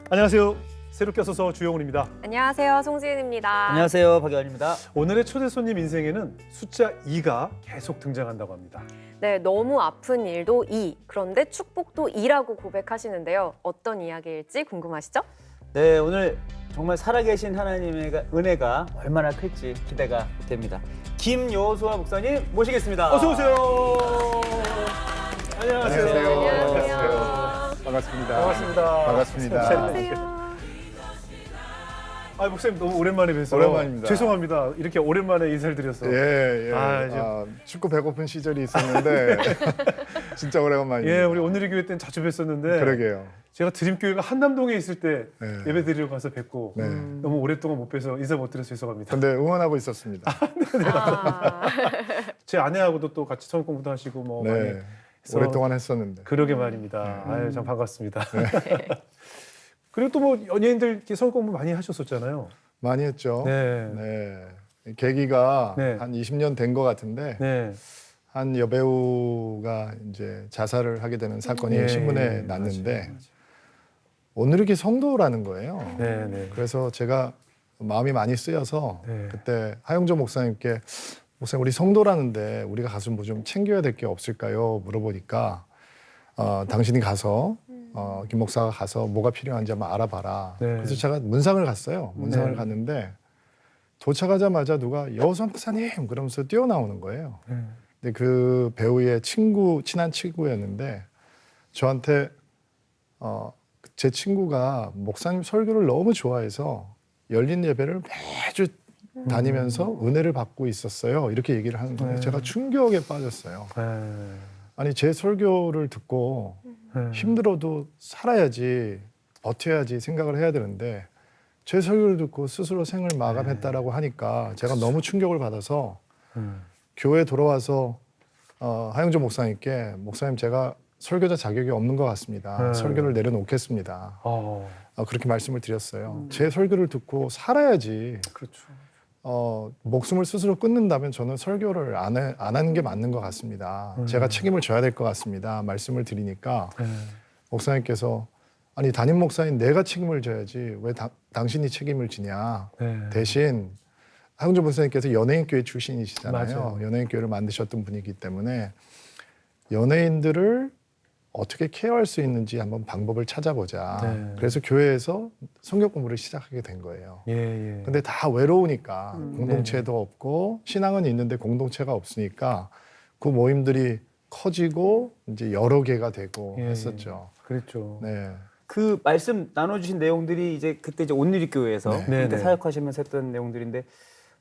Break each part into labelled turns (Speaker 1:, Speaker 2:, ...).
Speaker 1: 안녕하세요. 새롭게 써서 주영훈입니다.
Speaker 2: 안녕하세요. 송지은입니다.
Speaker 3: 안녕하세요, 박여환입니다.
Speaker 1: 오늘의 초대 손님 인생에는 숫자 2가 계속 등장한다고 합니다.
Speaker 2: 네, 너무 아픈 일도 2, 그런데 축복도 2라고 고백하시는데요. 어떤 이야기일지 궁금하시죠?
Speaker 3: 네, 오늘 정말 살아계신 하나님의 은혜가 얼마나 클지 기대가 됩니다. 김요수아 목사님 모시겠습니다.
Speaker 1: 어서 오세요. 안녕하세요.
Speaker 2: 안녕하세요.
Speaker 4: 반갑습니다.
Speaker 1: 반갑습니다.
Speaker 4: 반갑습니다.
Speaker 2: 안녕하세요.
Speaker 1: 아, 목사님 너무 오랜만에 뵈서
Speaker 4: 오랜만입니다.
Speaker 1: 죄송합니다. 이렇게 오랜만에 인사를 드려서.
Speaker 4: 예, 예.
Speaker 1: 아,
Speaker 4: 춥고 배고픈 시절이 있었는데 진짜 오래간만입니다.
Speaker 1: 예, 우리 오늘의 교회 때는 자주 뵀었는데
Speaker 4: 그러게요.
Speaker 1: 제가 드림교회가 한남동에 있을 때
Speaker 4: 네.
Speaker 1: 예배 드리러 가서 뵙고
Speaker 4: 네.
Speaker 1: 너무 오랫동안 못 뵈서 인사 못 드려서 죄송합니다.
Speaker 4: 근데 응원하고 있었습니다.
Speaker 2: 아,
Speaker 1: 제 아내하고도 또 같이 성경 공부도 하시고 뭐 많이
Speaker 4: 네.
Speaker 1: 해서
Speaker 4: 오랫동안 했었는데.
Speaker 1: 그러게 말입니다. 아유, 참 반갑습니다. 그리고 또 뭐 연예인들 이렇게 성경 공부 많이 하셨었잖아요.
Speaker 4: 많이 했죠.
Speaker 1: 네.
Speaker 4: 네. 계기가
Speaker 1: 네.
Speaker 4: 한 20년 된 것 같은데
Speaker 1: 네.
Speaker 4: 한 여배우가 이제 자살을 하게 되는 사건이
Speaker 1: 예,
Speaker 4: 신문에 났는데 오늘이기 성도라는 거예요.
Speaker 1: 네, 네.
Speaker 4: 그래서 제가 마음이 많이 쓰여서
Speaker 1: 네.
Speaker 4: 그때 하영조 목사님께 목사님 우리 성도라는데 우리가 가서 뭐 좀 챙겨야 될 게 없을까요? 물어보니까 당신이 가서 김 목사가 가서 뭐가 필요한지 한번 알아봐라.
Speaker 1: 네.
Speaker 4: 그래서 제가 문상을 갔어요. 문상을
Speaker 1: 네.
Speaker 4: 갔는데 도착하자마자 누가 여호수 목사님 그러면서 뛰어나오는 거예요.
Speaker 1: 네.
Speaker 4: 근데 그 배우의 친한 친구였는데 저한테 제 친구가 목사님 설교를 너무 좋아해서 열린 예배를 매주 다니면서 은혜를 받고 있었어요. 이렇게 얘기를 하는 거예요.
Speaker 1: 네.
Speaker 4: 제가 충격에 빠졌어요.
Speaker 1: 네.
Speaker 4: 아니 제 설교를 듣고
Speaker 1: 네.
Speaker 4: 힘들어도 살아야지 버텨야지 생각을 해야 되는데 제 설교를 듣고 스스로 생을 마감했다라고 하니까 제가 너무 충격을 받아서 교회 돌아와서 하영조 목사님께 목사님 제가 설교자 자격이 없는 것 같습니다. 설교를 내려놓겠습니다. 그렇게 말씀을 드렸어요. 제 설교를 듣고 살아야지
Speaker 1: 그렇죠.
Speaker 4: 목숨을 스스로 끊는다면 저는 설교를 안 하는 게 맞는 것 같습니다. 제가 책임을 져야 될 것 같습니다. 말씀을 드리니까
Speaker 1: 네.
Speaker 4: 목사님께서 아니 담임 목사인 내가 책임을 져야지 왜 당신이 책임을 지냐.
Speaker 1: 네.
Speaker 4: 대신 하영조 목사님께서 연예인교회 출신이시잖아요.
Speaker 1: 맞아요.
Speaker 4: 연예인교회를 만드셨던 분이기 때문에 연예인들을 어떻게 케어할 수 있는지 한번 방법을 찾아보자.
Speaker 1: 네.
Speaker 4: 그래서 교회에서 성경 공부를 시작하게 된 거예요.
Speaker 1: 예, 예.
Speaker 4: 근데 다 외로우니까 공동체도
Speaker 1: 네네.
Speaker 4: 없고 신앙은 있는데 공동체가 없으니까 그 모임들이 커지고 이제 여러 개가 되고
Speaker 1: 예,
Speaker 4: 했었죠.
Speaker 1: 그랬죠.
Speaker 4: 네.
Speaker 3: 그 말씀 나눠주신 내용들이 이제 그때 이제 온누리 교회에서
Speaker 4: 네.
Speaker 3: 그때
Speaker 1: 네, 네.
Speaker 3: 사역하시면서 했던 내용들인데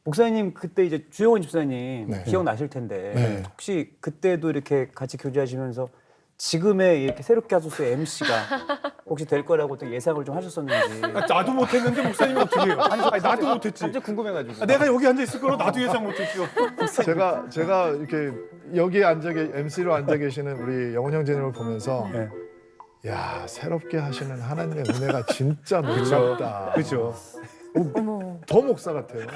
Speaker 3: 목사님 그때 이제 주영훈 집사님
Speaker 4: 네.
Speaker 3: 기억나실 텐데
Speaker 4: 네.
Speaker 3: 혹시 그때도 이렇게 같이 교제하시면서 지금의 이렇게 새롭게 하소서의 MC가 혹시 될 거라고 또 예상을 좀 하셨었는지.
Speaker 1: 나도 못했는데 목사님이 어떻게 해요? 아니, 나도 못했지.
Speaker 3: 갑자기 궁금해가지고.
Speaker 1: 내가 여기 앉아 있을 거로 나도 예상 못했죠.
Speaker 4: 제가 이렇게 여기에 MC로 앉아 계시는 우리 영훈 형제님을 보면서
Speaker 1: 네.
Speaker 4: 야 새롭게 하시는 하나님의 은혜가 진짜 놀랍다.
Speaker 1: 그렇죠.
Speaker 4: 더 목사 같아요.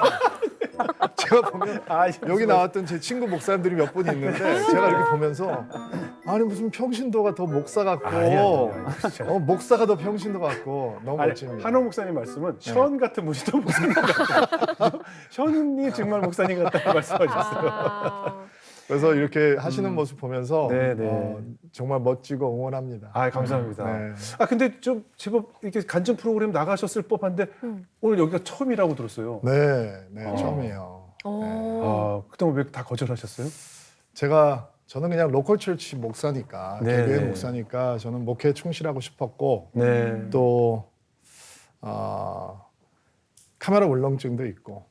Speaker 4: 제가 보면 여기 나왔던 제 친구 목사님들이 몇 분 있는데 제가 이렇게 보면서 아니 무슨 평신도가 더 목사 같고 목사가 더 평신도 같고 너무
Speaker 1: 아니,
Speaker 4: 멋집니다.
Speaker 1: 한호 목사님 말씀은 션 같은 무시도 목사님 같다. 션이 정말 목사님 같다고 말씀하셨어요.
Speaker 2: 아,
Speaker 4: 그래서 이렇게 하시는 모습 보면서
Speaker 1: 네, 네.
Speaker 4: 정말 멋지고 응원합니다.
Speaker 1: 아, 감사합니다.
Speaker 4: 네.
Speaker 1: 근데 좀 제법 이렇게 간증 프로그램 나가셨을 법한데 오늘 여기가 처음이라고 들었어요.
Speaker 4: 네, 처음이에요.
Speaker 2: 오.
Speaker 1: 그동안 왜 다 거절하셨어요?
Speaker 4: 저는 그냥 로컬 철치 목사니까
Speaker 1: 네,
Speaker 4: 개교회
Speaker 1: 네.
Speaker 4: 목사니까 저는 목회에 충실하고 싶었고
Speaker 1: 네.
Speaker 4: 또 카메라 울렁증도 있고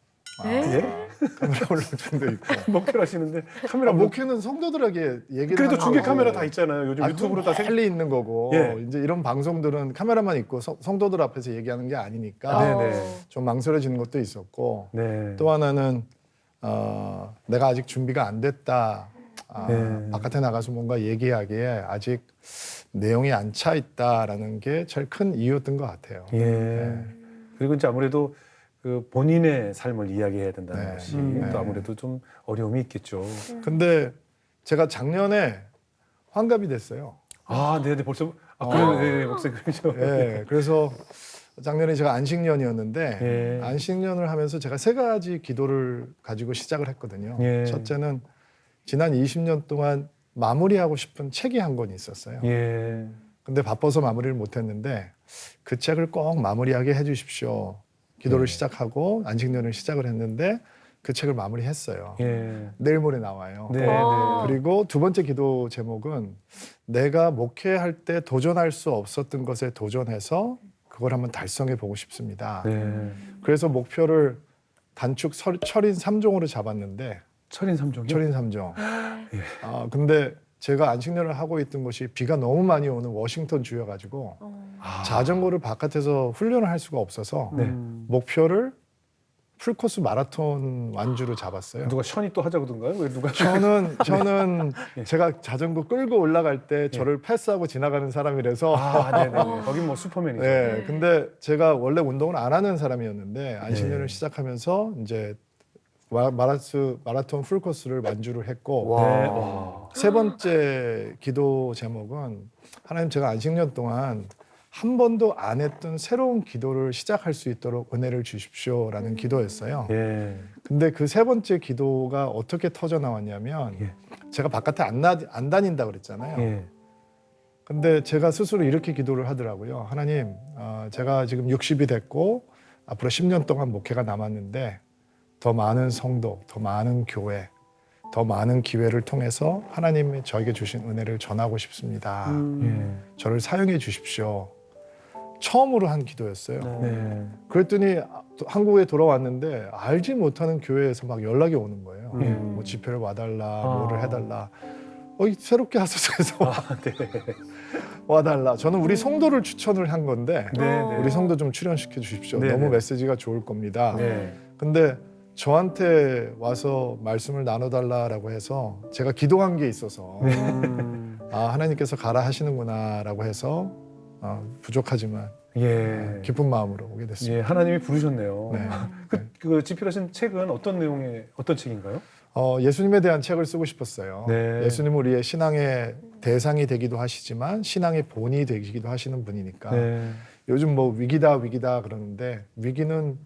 Speaker 1: 예?
Speaker 4: 카메라 울렁증도 있고
Speaker 1: 목회를 하시는데 카메라
Speaker 4: 목회는 성도들에게 얘기를
Speaker 1: 그래도
Speaker 4: 하는
Speaker 1: 중계
Speaker 4: 거고.
Speaker 1: 카메라 다 있잖아요. 요즘 유튜브로 다
Speaker 4: 빨리 있는 거고
Speaker 1: 예.
Speaker 4: 이제 이런 방송들은 카메라만 있고 성도들 앞에서 얘기하는 게 아니니까
Speaker 1: 네네.
Speaker 4: 좀 망설여지는 것도 있었고
Speaker 1: 네.
Speaker 4: 또 하나는 내가 아직 준비가 안 됐다.
Speaker 1: 네.
Speaker 4: 바깥에 나가서 뭔가 얘기하기에 아직 내용이 안 차 있다라는 게 제일 큰 이유였던 것 같아요.
Speaker 1: 예.
Speaker 4: 네.
Speaker 1: 그리고 이제 아무래도 그 본인의 삶을 이야기해야 된다는
Speaker 4: 네.
Speaker 1: 것이
Speaker 4: 네.
Speaker 1: 또 아무래도 좀 어려움이 있겠죠.
Speaker 4: 근데 제가 작년에 환갑이 됐어요.
Speaker 1: 네네 벌써 아, 그래요? 네, 목사님 그러죠.
Speaker 4: 예, 그래서 작년에 제가 안식년이었는데
Speaker 1: 예.
Speaker 4: 안식년을 하면서 제가 세 가지 기도를 가지고 시작을 했거든요.
Speaker 1: 예.
Speaker 4: 첫째는 지난 20년 동안 마무리하고 싶은 책이 한 권 있었어요.
Speaker 1: 예.
Speaker 4: 근데 바빠서 마무리를 못했는데 그 책을 꼭 마무리하게 해주십시오. 기도를
Speaker 1: 예.
Speaker 4: 시작하고 안식년을 시작을 했는데 그 책을 마무리했어요.
Speaker 1: 예.
Speaker 4: 내일 모레 나와요.
Speaker 1: 네.
Speaker 2: 아.
Speaker 1: 네.
Speaker 4: 그리고 두 번째 기도 제목은 내가 목회할 때 도전할 수 없었던 것에 도전해서 그걸 한번 달성해 보고 싶습니다.
Speaker 1: 네.
Speaker 4: 그래서 목표를 단축 철인 3종으로 잡았는데
Speaker 1: 철인 3종이요?
Speaker 4: 철인 3종.
Speaker 1: 예.
Speaker 4: 근데 제가 안식년을 하고 있던 곳이 비가 너무 많이 오는 워싱턴 주여가지고
Speaker 1: 아.
Speaker 4: 자전거를 바깥에서 훈련을 할 수가 없어서
Speaker 1: 네.
Speaker 4: 목표를 풀코스 마라톤 완주로 잡았어요.
Speaker 1: 누가 션이 또 하자고든가요? 왜 누가?
Speaker 4: 저는
Speaker 1: 예.
Speaker 4: 제가 자전거 끌고 올라갈 때 저를 패스하고 지나가는 사람이라서
Speaker 1: 아, 네네. 거긴 뭐 슈퍼맨이죠.
Speaker 4: 네, 근데 제가 원래 운동을 안 하는 사람이었는데 안식년을
Speaker 1: 네.
Speaker 4: 시작하면서 이제 마라톤 풀코스를 완주를 했고
Speaker 1: 와. 네. 와.
Speaker 4: 세 번째 기도 제목은 하나님 제가 안식년 동안 한 번도 안 했던 새로운 기도를 시작할 수 있도록 은혜를 주십시오라는 기도였어요.
Speaker 1: 예.
Speaker 4: 근데 그 세 번째 기도가 어떻게 터져 나왔냐면
Speaker 1: 예.
Speaker 4: 제가 바깥에 안 다닌다 그랬잖아요.
Speaker 1: 예.
Speaker 4: 근데 제가 스스로 이렇게 기도를 하더라고요. 하나님, 제가 지금 60이 됐고 앞으로 10년 동안 목회가 남았는데 더 많은 성도, 더 많은 교회, 더 많은 기회를 통해서 하나님이 저에게 주신 은혜를 전하고 싶습니다.
Speaker 1: 예.
Speaker 4: 저를 사용해 주십시오. 처음으로 한 기도였어요.
Speaker 1: 네.
Speaker 4: 그랬더니 한국에 돌아왔는데 알지 못하는 교회에서 막 연락이 오는 거예요. 뭐 집회를 와달라, 뭐를 해달라. 새롭게 하소서해서
Speaker 1: 네.
Speaker 4: 와달라. 저는 우리 성도를 추천을 한 건데
Speaker 1: 네. 네.
Speaker 4: 우리 성도 좀 출연시켜 주십시오.
Speaker 1: 네,
Speaker 4: 너무
Speaker 1: 네.
Speaker 4: 메시지가 좋을 겁니다.
Speaker 1: 네.
Speaker 4: 근데 저한테 와서 말씀을 나눠달라라고 해서 제가 기도한 게 있어서 하나님께서 가라 하시는구나라고 해서 부족하지만
Speaker 1: 예.
Speaker 4: 기쁜 마음으로 오게 됐습니다.
Speaker 1: 예, 하나님이 부르셨네요.
Speaker 4: 네.
Speaker 1: 그 집필하신 책은 어떤 내용의 어떤 책인가요?
Speaker 4: 예수님에 대한 책을 쓰고 싶었어요.
Speaker 1: 네.
Speaker 4: 예수님은 우리의 신앙의 대상이 되기도 하시지만 신앙의 본이 되기도 하시는 분이니까
Speaker 1: 네.
Speaker 4: 요즘 뭐 위기다 그러는데 위기는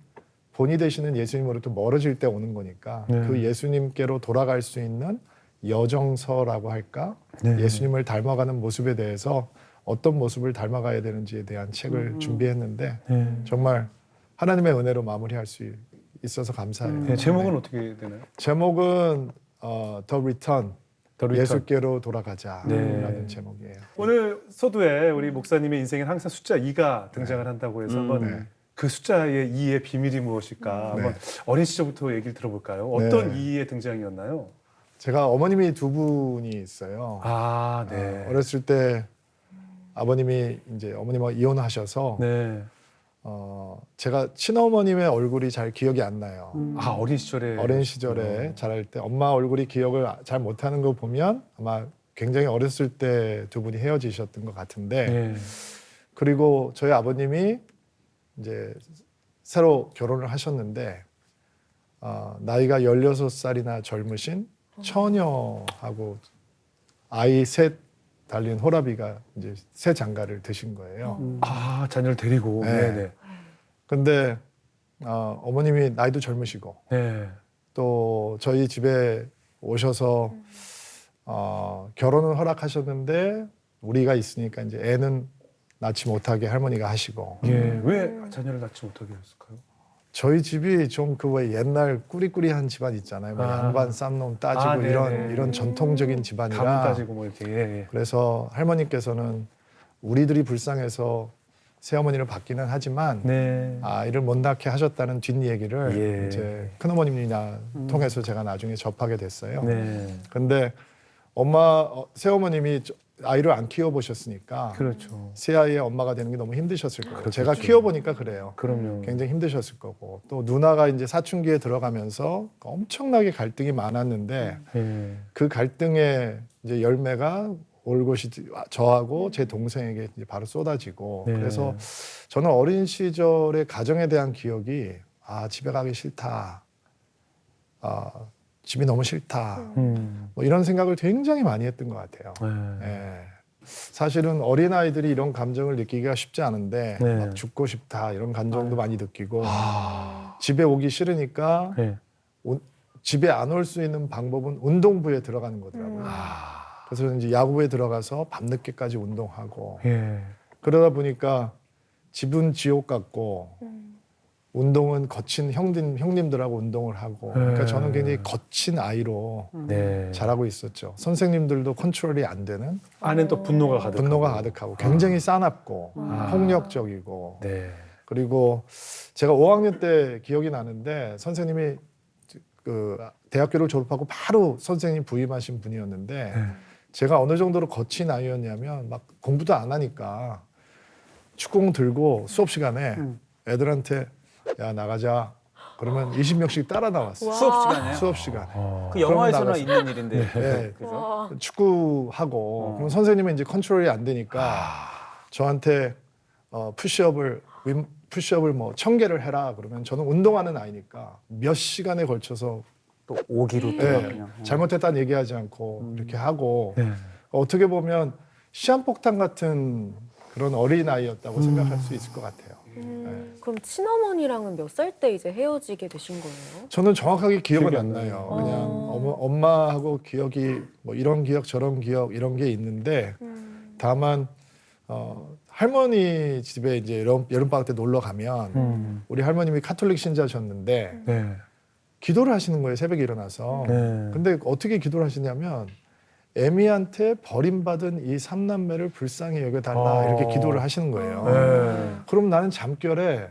Speaker 4: 본이 되시는 예수님으로부터 멀어질 때 오는 거니까
Speaker 1: 네.
Speaker 4: 그 예수님께로 돌아갈 수 있는 여정서라고 할까?
Speaker 1: 네.
Speaker 4: 예수님을 닮아가는 모습에 대해서 어떤 모습을 닮아가야 되는지에 대한 책을 준비했는데
Speaker 1: 네.
Speaker 4: 정말 하나님의 은혜로 마무리할 수 있어서 감사해요.
Speaker 1: 네, 제목은 어떻게 되나요?
Speaker 4: 제목은 The Return,
Speaker 1: The Return.
Speaker 4: 예수께로 돌아가자라는
Speaker 1: 네.
Speaker 4: 제목이에요.
Speaker 1: 오늘 서두에 우리 목사님의 인생에는 항상 숫자 2가 등장을 한다고 해서 한번
Speaker 4: 네.
Speaker 1: 그 숫자의 2의 비밀이 무엇일까
Speaker 4: 네.
Speaker 1: 한번 어린 시절부터 얘기를 들어볼까요? 어떤
Speaker 4: 네.
Speaker 1: 2의 등장이었나요?
Speaker 4: 제가 어머님이 두 분이 있어요.
Speaker 1: 아, 네.
Speaker 4: 어렸을 때 아버님이 이제 어머님과 이혼하셔서
Speaker 1: 네.
Speaker 4: 제가 친어머님의 얼굴이 잘 기억이 안 나요.
Speaker 1: 아, 어린 시절에
Speaker 4: 어린 시절에 자랄 때 엄마 얼굴이 기억을 잘 못하는 거 보면 아마 굉장히 어렸을 때 두 분이 헤어지셨던 것 같은데
Speaker 1: 네.
Speaker 4: 그리고 저희 아버님이 이제 새로 결혼을 하셨는데 나이가 16살이나 젊으신 처녀하고 아이 셋 달린 호라비가 이제 새 장가를 드신 거예요.
Speaker 1: 아, 자녀를 데리고.
Speaker 4: 네.
Speaker 1: 네. 네.
Speaker 4: 근데 어머님이 나이도 젊으시고
Speaker 1: 네.
Speaker 4: 또 저희 집에 오셔서 결혼을 허락하셨는데 우리가 있으니까 이제 애는 낳지 못하게 할머니가 하시고
Speaker 1: 예. 왜 자녀를 낳지 못하게 했을까요?
Speaker 4: 저희 집이 좀 그 왜 옛날 꾸리꾸리한 집안 있잖아요. 뭐
Speaker 1: 아.
Speaker 4: 양반 쌈놈 따지고
Speaker 1: 아, 네네.
Speaker 4: 이런 전통적인
Speaker 1: 가문
Speaker 4: 집안이라
Speaker 1: 따지고 뭐 이렇게. 예, 예.
Speaker 4: 그래서 할머니께서는 우리들이 불쌍해서 새어머니를 받기는 하지만
Speaker 1: 네.
Speaker 4: 아이를 못 낳게 하셨다는 뒷얘기를
Speaker 1: 예.
Speaker 4: 이제 큰어머님이나 통해서 제가 나중에 접하게 됐어요.
Speaker 1: 네.
Speaker 4: 근데 새어머님이 아이를 안 키워보셨으니까
Speaker 1: 그렇죠.
Speaker 4: 새아이의 엄마가 되는 게 너무 힘드셨을 거예요.
Speaker 1: 그렇겠죠.
Speaker 4: 제가 키워보니까 그래요.
Speaker 1: 그럼요.
Speaker 4: 굉장히 힘드셨을 거고 또 누나가 이제 사춘기에 들어가면서 엄청나게 갈등이 많았는데
Speaker 1: 예.
Speaker 4: 그 갈등의 이제 열매가 올 것이 저하고 제 동생에게 이제 바로 쏟아지고
Speaker 1: 네.
Speaker 4: 그래서 저는 어린 시절의 가정에 대한 기억이 집에 가기 싫다, 집이 너무 싫다, 뭐 이런 생각을 굉장히 많이 했던 것 같아요.
Speaker 1: 네.
Speaker 4: 예. 사실은 어린 아이들이 이런 감정을 느끼기가 쉽지 않은데
Speaker 1: 네.
Speaker 4: 막 죽고 싶다 이런 감정도 많이 느끼고
Speaker 1: 아.
Speaker 4: 집에 오기 싫으니까
Speaker 1: 네.
Speaker 4: 집에 안 올 수 있는 방법은 운동부에 들어가는 거더라고요. 그래서 이제 야구부에 들어가서 밤늦게까지 운동하고
Speaker 1: 예.
Speaker 4: 그러다 보니까 집은 지옥 같고 운동은 거친 형님들하고 운동을 하고 그러니까
Speaker 1: 네.
Speaker 4: 저는 굉장히 거친 아이로
Speaker 1: 네.
Speaker 4: 자라고 있었죠. 선생님들도 컨트롤이 안 되는
Speaker 1: 안엔 또 분노가 가득하고.
Speaker 4: 분노가 가득하고 굉장히 싸납고
Speaker 1: 아.
Speaker 4: 폭력적이고
Speaker 1: 네.
Speaker 4: 그리고 제가 5학년 때 기억이 나는데 선생님이 그 대학교를 졸업하고 바로 선생님 부임하신 분이었는데
Speaker 1: 네.
Speaker 4: 제가 어느 정도로 거친 아이였냐면 막 공부도 안 하니까 축구공 들고 수업 시간에 애들한테 야 나가자 그러면 20명씩 따라 나왔어요.
Speaker 2: 와.
Speaker 3: 수업 시간에.
Speaker 4: 수업 시간에.
Speaker 1: 어.
Speaker 3: 그 영화에서나
Speaker 4: 나가서-
Speaker 3: 있는 일인데.
Speaker 4: 네.
Speaker 3: 그죠?
Speaker 2: 와.
Speaker 4: 축구하고 그럼 선생님은 이제 컨트롤이 안 되니까 저한테 푸시업을 뭐 1000개를 해라 그러면 저는 운동하는 아이니까 몇 시간에 걸쳐서
Speaker 3: 또 오기로 또
Speaker 4: 네,
Speaker 3: 그냥.
Speaker 4: 잘못했다는 얘기하지 않고 이렇게 하고
Speaker 1: 네.
Speaker 4: 어떻게 보면 시한폭탄 같은 그런 어린 아이였다고 생각할 수 있을 것 같아요.
Speaker 2: 그럼 친어머니랑은 몇 살 때 이제 헤어지게 되신 거예요?
Speaker 4: 저는 정확하게 기억은
Speaker 1: 기억이
Speaker 4: 안
Speaker 1: 안
Speaker 4: 나요.
Speaker 2: 나요.
Speaker 4: 그냥
Speaker 2: 어.
Speaker 4: 엄마하고 기억이 뭐 이런 기억 저런 기억 이런 게 있는데 다만 할머니 집에 이제 여름방학 때 놀러 가면 우리 할머님이 카톨릭 신자셨는데
Speaker 1: 네.
Speaker 4: 기도를 하시는 거예요. 새벽에 일어나서.
Speaker 1: 네.
Speaker 4: 근데 어떻게 기도를 하시냐면 애미한테 버림받은 이 삼남매를 불쌍히 여겨달라 이렇게 기도를 하시는 거예요.
Speaker 1: 네.
Speaker 4: 그럼 나는 잠결에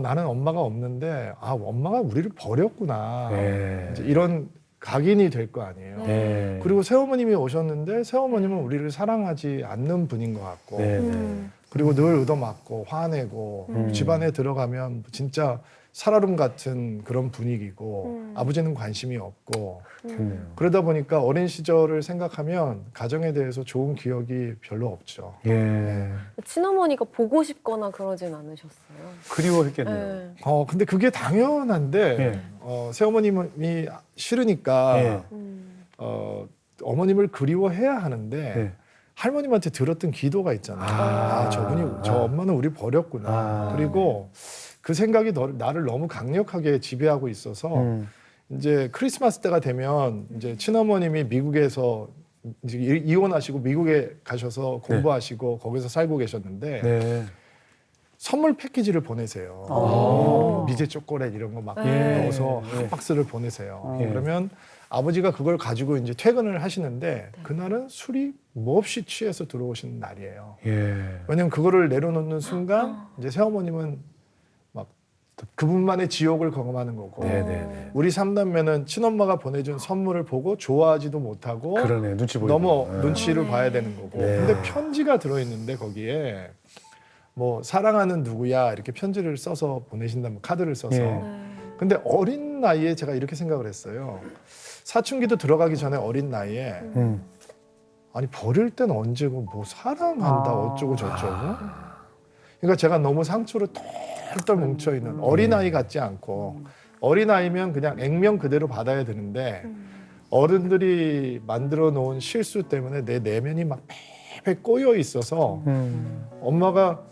Speaker 4: 나는 엄마가 없는데 엄마가 우리를 버렸구나.
Speaker 1: 네.
Speaker 4: 이제 이런 각인이 될 거 아니에요.
Speaker 1: 네.
Speaker 4: 그리고 새어머님이 오셨는데 새어머님은 우리를 사랑하지 않는 분인 것 같고
Speaker 1: 네. 네.
Speaker 4: 그리고 늘 얻어맞고 화내고 집안에 들어가면 진짜 살얼음 같은 그런 분위기고 아버지는 관심이 없고
Speaker 1: 좋네요.
Speaker 4: 그러다 보니까 어린 시절을 생각하면 가정에 대해서 좋은 기억이 별로 없죠.
Speaker 1: 예.
Speaker 2: 친어머니가 보고 싶거나 그러진 않으셨어요?
Speaker 1: 그리워했겠네요.
Speaker 2: 네.
Speaker 4: 근데 그게 당연한데
Speaker 1: 예.
Speaker 4: 새어머님이 싫으니까
Speaker 1: 예.
Speaker 4: 어머님을 그리워해야 하는데
Speaker 1: 네.
Speaker 4: 할머님한테 들었던 기도가 있잖아요. 저 엄마는 우리 버렸구나.
Speaker 1: 아.
Speaker 4: 그리고 그 생각이 나를 너무 강력하게 지배하고 있어서 이제 크리스마스 때가 되면 이제 친어머님이 미국에서 이제 이혼하시고 미국에 가셔서 공부하시고 거기서 살고 계셨는데
Speaker 1: 네.
Speaker 4: 선물 패키지를 보내세요.
Speaker 2: 오.
Speaker 4: 미제 초콜릿 이런 거 막
Speaker 2: 네.
Speaker 4: 넣어서
Speaker 1: 네.
Speaker 4: 한 박스를 보내세요.
Speaker 1: 예.
Speaker 4: 그러면 아버지가 그걸 가지고 이제 퇴근을 하시는데 그날은 술이 몹시 취해서 들어오시는 날이에요.
Speaker 1: 예.
Speaker 4: 왜냐면 그거를 내려놓는 순간 이제 새어머님은 막 그분만의 지옥을 경험하는 거고
Speaker 1: 네네네.
Speaker 4: 우리 삼남매는 친엄마가 보내준 선물을 보고 좋아하지도 못하고
Speaker 1: 그러네. 눈치 보이고.
Speaker 4: 너무
Speaker 1: 예.
Speaker 4: 눈치를
Speaker 2: 네.
Speaker 4: 봐야 되는 거고
Speaker 1: 네.
Speaker 4: 근데 편지가 들어있는데 거기에 뭐 사랑하는 누구야 이렇게 편지를 써서 보내신다면 카드를 써서
Speaker 1: 예.
Speaker 2: 네.
Speaker 4: 근데 어린 나이에 제가 이렇게 생각을 했어요. 사춘기도 들어가기 전에 어린 나이에 아니 버릴 땐 언제고 뭐 사랑한다 어쩌고 저쩌고 그러니까 제가 너무 상처로 똘똘 뭉쳐있는 어린아이 같지 않고 어린아이면 그냥 액면 그대로 받아야 되는데 어른들이 만들어 놓은 실수 때문에 내 내면이 막 팩팩 꼬여 있어서 엄마가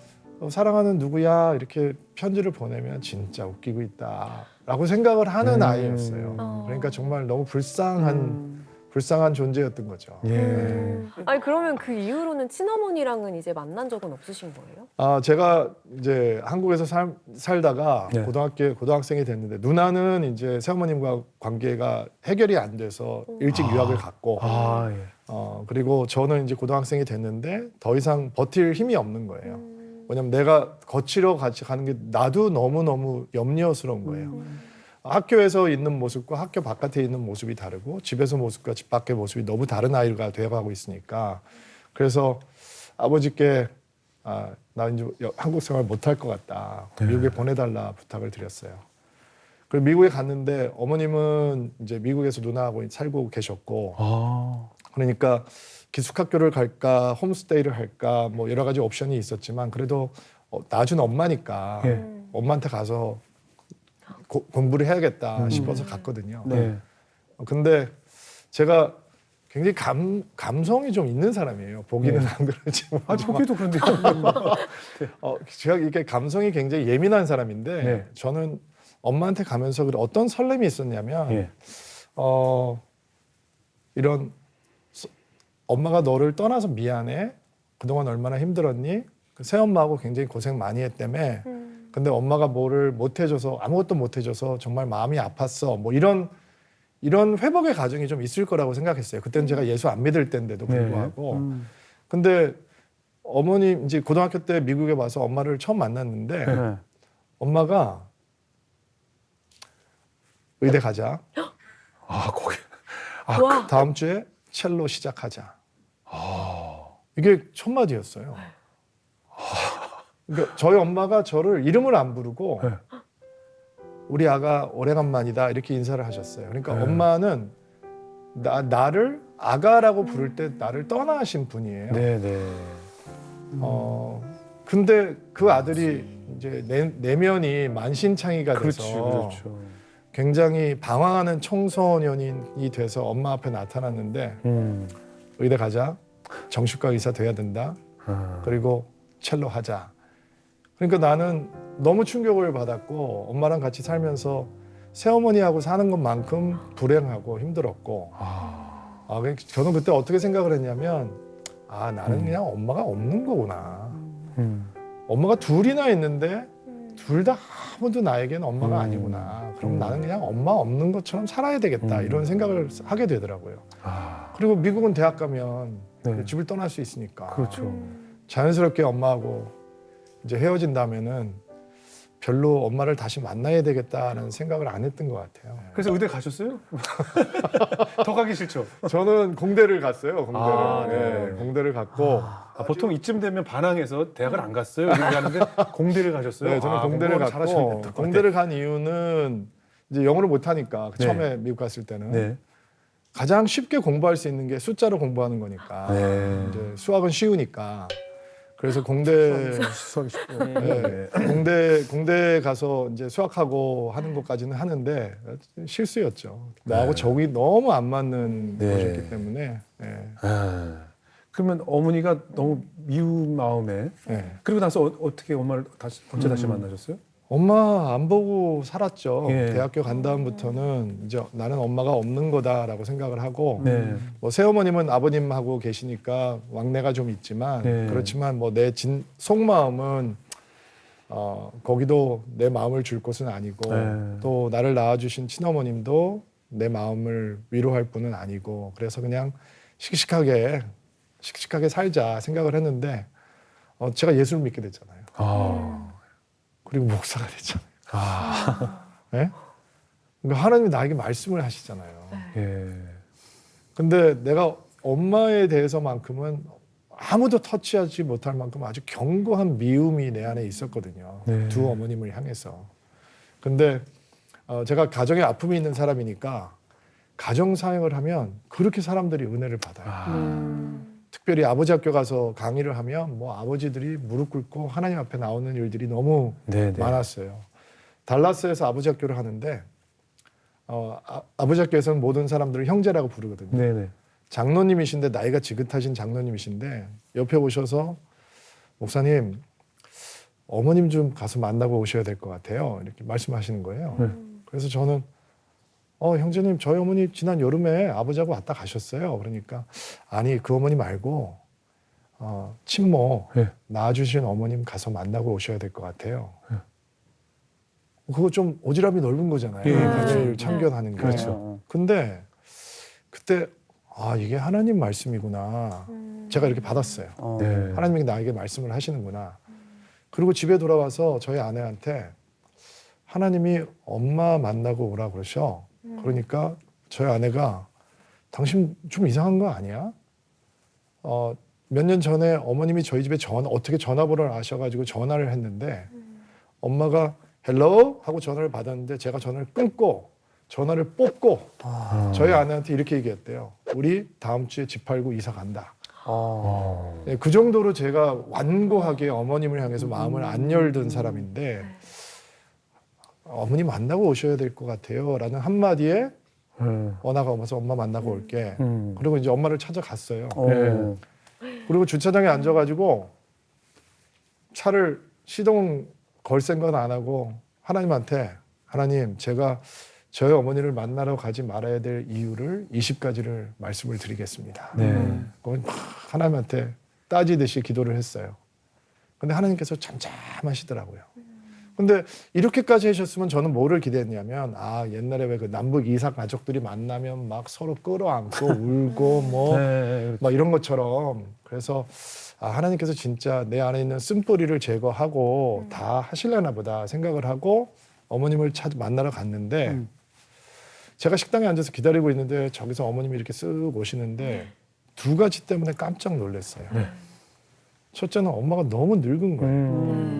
Speaker 4: 사랑하는 누구야 이렇게 편지를 보내면 진짜 웃기고 있다라고 생각을 하는 아이였어요. 그러니까 정말 너무 불쌍한 존재였던 거죠.
Speaker 1: 예.
Speaker 2: 아니 그러면 그 이후로는 친어머니랑은 이제 만난 적은 없으신 거예요?
Speaker 4: 제가 이제 한국에서 살다가
Speaker 1: 네.
Speaker 4: 고등학생이 됐는데 누나는 이제 새어머님과 관계가 해결이 안 돼서 일찍 유학을 갔고
Speaker 1: 아, 예.
Speaker 4: 그리고 저는 이제 고등학생이 됐는데 더 이상 버틸 힘이 없는 거예요. 왜냐면 내가 거치러 같이 가는 게 나도 너무너무 염려스러운 거예요. 학교에서 있는 모습과 학교 바깥에 있는 모습이 다르고 집에서 모습과 집 밖의 모습이 너무 다른 아이가 되어가고 있으니까 그래서 아버지께 나 이제 한국 생활 못할 것 같다. 미국에 보내달라 부탁을 드렸어요. 그리고 미국에 갔는데 어머님은 이제 미국에서 누나하고 살고 계셨고 그러니까 기숙학교를 갈까 홈스테이를 할까 뭐 여러 가지 옵션이 있었지만 그래도 낳아준 엄마니까
Speaker 1: 예.
Speaker 4: 엄마한테 가서 공부를 해야겠다 싶어서 갔거든요.
Speaker 1: 네.
Speaker 4: 근데 제가 굉장히 감성이 좀 있는 사람이에요. 보기는
Speaker 1: 네.
Speaker 4: 안 그러지만.
Speaker 1: 아, 보기도 그런데.
Speaker 4: 제가 이렇게 감성이 굉장히 예민한 사람인데
Speaker 1: 네.
Speaker 4: 저는 엄마한테 가면서 어떤 설렘이 있었냐면
Speaker 1: 예.
Speaker 4: 이런 엄마가 너를 떠나서 미안해. 그동안 얼마나 힘들었니? 그 새엄마하고 굉장히 고생 많이 했다며. 근데 엄마가 뭐를 못 해줘서 아무것도 못 해줘서 정말 마음이 아팠어. 뭐 이런 회복의 과정이 좀 있을 거라고 생각했어요. 그때는 제가 예수 안 믿을 때인데도 불구하고. 근데 어머니 이제 고등학교 때 미국에 와서 엄마를 처음 만났는데
Speaker 3: 네.
Speaker 4: 엄마가 의대 가자.
Speaker 1: 아, 거기.
Speaker 2: 와.
Speaker 4: 다음 주에 첼로 시작하자. 이게 첫 마디였어요. 그러니까 저희 엄마가 저를 이름을 안 부르고
Speaker 1: 네.
Speaker 4: 우리 아가 오래간만이다 이렇게 인사를 하셨어요. 그러니까
Speaker 1: 네.
Speaker 4: 엄마는 나를 아가라고 부를 때 나를 떠나신 분이에요.
Speaker 1: 네, 네.
Speaker 4: 근데 그 아들이 이제 내면이 만신창이가
Speaker 1: 그렇죠,
Speaker 4: 돼서
Speaker 1: 그렇죠.
Speaker 4: 굉장히 방황하는 청소년이 돼서 엄마 앞에 나타났는데 의대 가자. 정신과 의사 돼야 된다. 그리고 첼로 하자. 그러니까 나는 너무 충격을 받았고 엄마랑 같이 살면서 새어머니하고 사는 것만큼 불행하고 힘들었고 저는 그때 어떻게 생각을 했냐면 나는 그냥 엄마가 없는 거구나. 엄마가 둘이나 있는데 둘 다 아무도 나에게는 엄마가 아니구나. 그럼 나는 그냥 엄마 없는 것처럼 살아야 되겠다. 이런 생각을 하게 되더라고요. 그리고 미국은 대학 가면
Speaker 1: 네.
Speaker 4: 집을 떠날 수 있으니까
Speaker 1: 그렇죠.
Speaker 4: 자연스럽게 엄마하고 이제 헤어진 다음에는 별로 엄마를 다시 만나야 되겠다는 생각을 안 했던 것 같아요.
Speaker 1: 그래서 의대 가셨어요? 더 가기 싫죠.
Speaker 4: 저는 공대를 갔어요. 공대를.
Speaker 1: 아, 네.
Speaker 4: 공대를 갔고
Speaker 1: 보통 이쯤 되면 반항해서 대학을 안 갔어요. 이렇게 가는데 공대를 가셨어요.
Speaker 4: 네, 저는 공대를
Speaker 1: 공부를
Speaker 4: 갔고
Speaker 1: 잘하셔야 될것 같아요.
Speaker 4: 공대를 간 이유는 이제 영어를 못 하니까
Speaker 1: 네.
Speaker 4: 처음에 미국 갔을 때는
Speaker 1: 네.
Speaker 4: 가장 쉽게 공부할 수 있는 게 숫자로 공부하는 거니까
Speaker 1: 네.
Speaker 4: 이제 수학은 쉬우니까 그래서 공대
Speaker 1: 수학이 쉽고.
Speaker 4: 네. 공대 가서 이제 수학하고 하는 것까지는 하는데 실수였죠. 나하고 적이 너무 안 맞는
Speaker 1: 네.
Speaker 4: 것이었기 때문에. 네.
Speaker 1: 그러면 어머니가 너무 미운 마음에
Speaker 4: 네.
Speaker 1: 그리고 나서 어떻게 엄마를 언제 다시 만나셨어요?
Speaker 4: 엄마 안 보고 살았죠.
Speaker 1: 예.
Speaker 4: 대학교 간 다음부터는 이제 나는 엄마가 없는 거다라고 생각을 하고
Speaker 1: 네.
Speaker 4: 뭐 새어머님은 아버님하고 계시니까 왕래가 좀 있지만
Speaker 1: 네.
Speaker 4: 그렇지만 뭐 내 속마음은 거기도 내 마음을 줄 곳은 아니고
Speaker 1: 네.
Speaker 4: 또 나를 낳아주신 친어머님도 내 마음을 위로할 분은 아니고 그래서 그냥 씩씩하게 살자 생각을 했는데 제가 예수를 믿게 됐잖아요. 그리고 목사가 됐잖아요. 네? 그러니까 하나님이 나에게 말씀을 하시잖아요.
Speaker 1: 예.
Speaker 4: 근데 내가 엄마에 대해서만큼은 아무도 터치하지 못할 만큼 아주 견고한 미움이 내 안에 있었거든요.
Speaker 1: 네.
Speaker 4: 두 어머님을 향해서. 근데 제가 가정에 아픔이 있는 사람이니까 가정 사역을 하면 그렇게 사람들이 은혜를 받아요. 특별히 아버지 학교 가서 강의를 하면 뭐 아버지들이 무릎 꿇고 하나님 앞에 나오는 일들이 너무
Speaker 1: 네, 네.
Speaker 4: 많았어요. 달라스에서 아버지 학교를 하는데 아버지 학교에서는 모든 사람들을 형제라고 부르거든요.
Speaker 1: 네, 네.
Speaker 4: 장로님이신데 나이가 지긋하신 장로님이신데 옆에 오셔서 목사님 어머님 좀 가서 만나고 오셔야 될 것 같아요. 이렇게 말씀하시는 거예요. 그래서 저는 형제님 저희 어머니 지난 여름에 아버지하고 왔다 가셨어요. 그러니까 아니 그 어머니 말고 친모
Speaker 1: 네.
Speaker 4: 낳아주신 어머님 가서 만나고 오셔야 될 것 같아요. 그거 좀 오지랖이 넓은 거잖아요.
Speaker 1: 예,
Speaker 4: 가족을 참견하는 게.
Speaker 1: 그렇죠.
Speaker 4: 근데 그때 이게 하나님 말씀이구나. 제가 이렇게 받았어요.
Speaker 1: 네.
Speaker 4: 하나님이 나에게 말씀을 하시는구나. 그리고 집에 돌아와서 저희 아내한테 하나님이 엄마 만나고 오라 그러셔. 그러니까 저희 아내가 당신 좀 이상한 거 아니야? 몇 년 전에 어머님이 저희 집에 어떻게 전화번호를 아셔가지고 전화를 했는데 엄마가 헬로우 하고 전화를 받았는데 제가 전화를 끊고 전화를 뽑고 저희 아내한테 이렇게 얘기했대요. 우리 다음 주에 집 팔고 이사 간다. 네, 그 정도로 제가 완고하게 어머님을 향해서 마음을 안 열던 사람인데 어머니 만나고 오셔야 될 것 같아요 라는 한마디에 원아가 와서 엄마 만나고 올게. 그리고 이제 엄마를 찾아갔어요.
Speaker 1: 네.
Speaker 4: 그리고 주차장에 앉아가지고 차를 시동 걸 생각은 안 하고 하나님한테 하나님 제가 저희 어머니를 만나러 가지 말아야 될 이유를 20가지를 말씀을 드리겠습니다.
Speaker 1: 네.
Speaker 4: 그건 막 하나님한테 따지듯이 기도를 했어요. 근데 하나님께서 잠잠하시더라고요. 근데 이렇게까지 하셨으면 저는 뭐를 기대했냐면 아 옛날에 왜 그 남북 이사 가족들이 만나면 막 서로 끌어안고 울고 뭐
Speaker 1: 네.
Speaker 4: 막 이런 것처럼 그래서 아 하나님께서 진짜 내 안에 있는 쓴뿌리를 제거하고 다 하실려나 보다 생각을 하고 어머님을 만나러 갔는데 제가 식당에 앉아서 기다리고 있는데 저기서 어머님이 이렇게 쓱 오시는데 두 가지 때문에 깜짝 놀랐어요.
Speaker 1: 네.
Speaker 4: 첫째는 엄마가 너무 늙은 거예요.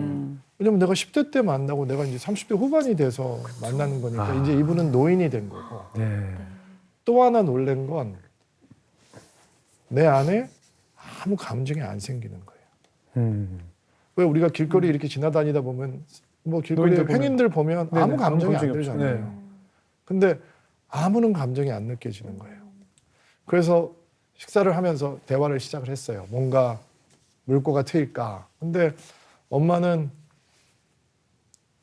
Speaker 4: 왜냐면 내가 10대 때 만나고 내가 이제 30대 후반이 돼서 만나는 거니까 이제 이분은 노인이 된 거고.
Speaker 1: 네.
Speaker 4: 또 하나 놀란 건 내 안에 아무 감정이 안 생기는 거예요. 왜 우리가 길거리 이렇게 지나다니다 보면 뭐 길거리에
Speaker 1: 노인들 보면-
Speaker 4: 팽인들 보면
Speaker 1: 네네,
Speaker 4: 아무 감정이 안
Speaker 1: 감정이 없죠.
Speaker 4: 들잖아요.
Speaker 1: 네.
Speaker 4: 근데 아무런 감정이 안 느껴지는 거예요. 그래서 식사를 하면서 대화를 시작을 했어요. 뭔가 물꼬가 트일까. 근데 엄마는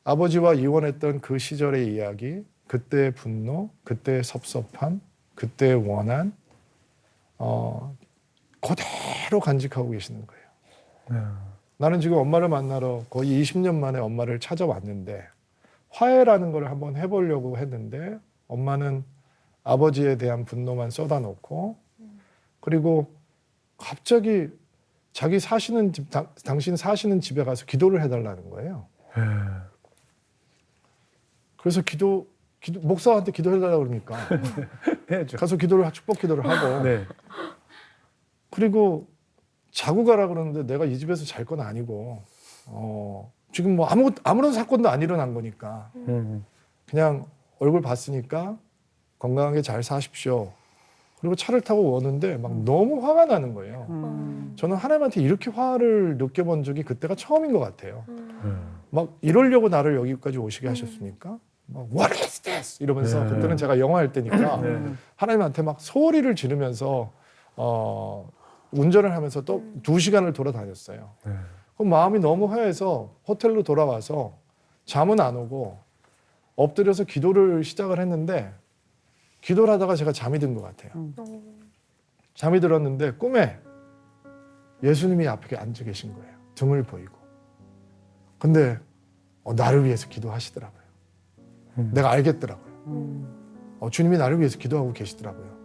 Speaker 4: 아버지와 이혼했던 그 시절의 이야기, 그때의 분노, 그때의 섭섭함, 그때의 원한 그대로 간직하고 계시는 거예요.
Speaker 1: 네.
Speaker 4: 나는 지금 엄마를 만나러 거의 20년 만에 엄마를 찾아왔는데 화해라는 걸 한번 해보려고 했는데 엄마는 아버지에 대한 분노만 쏟아놓고 그리고 갑자기 자기 사시는 집, 당신 사시는 집에 가서 기도를 해달라는 거예요.
Speaker 1: 네.
Speaker 4: 그래서 목사한테 기도해달라고 그러니까
Speaker 1: 해야죠.
Speaker 4: 가서 축복 기도를 하고
Speaker 1: 네.
Speaker 4: 그리고 자고 가라 그러는데 내가 이 집에서 잘 건 아니고 지금 뭐 아무런 사건도 안 일어난 거니까 그냥 얼굴 봤으니까 건강하게 잘 사십시오. 그리고 차를 타고 오는데 막 너무 화가 나는 거예요. 저는 하나님한테 이렇게 화를 느껴본 적이 그때가 처음인 것 같아요. 막 이러려고 나를 여기까지 오시게 하셨으니까 막 What is this? 이러면서
Speaker 1: 네.
Speaker 4: 그때는 제가 영어 할 때니까
Speaker 1: 네.
Speaker 4: 하나님한테 막 소리를 지르면서 운전을 하면서 또 2시간을 돌아다녔어요.
Speaker 1: 네.
Speaker 4: 그럼 마음이 너무 화해서 호텔로 돌아와서 잠은 안 오고 엎드려서 기도를 시작을 했는데 기도를 하다가 제가 잠이 든 것 같아요. 잠이 들었는데 꿈에 예수님이 앞에 앉아 계신 거예요. 등을 보이고. 근데 나를 위해서 기도하시더라고요. 내가 알겠더라고요. 주님이 나를 위해서 기도하고 계시더라고요.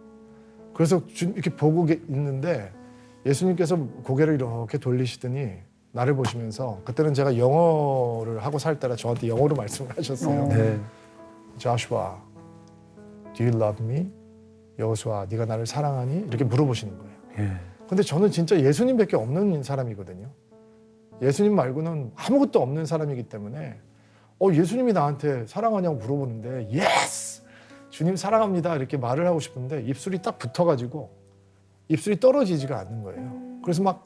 Speaker 4: 그래서 이렇게 보고 있는데 예수님께서 고개를 이렇게 돌리시더니 나를 보시면서 그때는 제가 영어를 하고 살 때라 저한테 영어로 말씀을 하셨어요.
Speaker 1: 네.
Speaker 4: Joshua, do you love me? 여호수아, 네가 나를 사랑하니? 이렇게 물어보시는 거예요.
Speaker 1: 예.
Speaker 4: 근데 저는 진짜 예수님밖에 없는 사람이거든요. 예수님 말고는 아무것도 없는 사람이기 때문에 예수님이 나한테 사랑하냐고 물어보는데 yes! 주님 사랑합니다 이렇게 말을 하고 싶은데 입술이 딱 붙어가지고 입술이 떨어지지가 않는 거예요. 그래서 막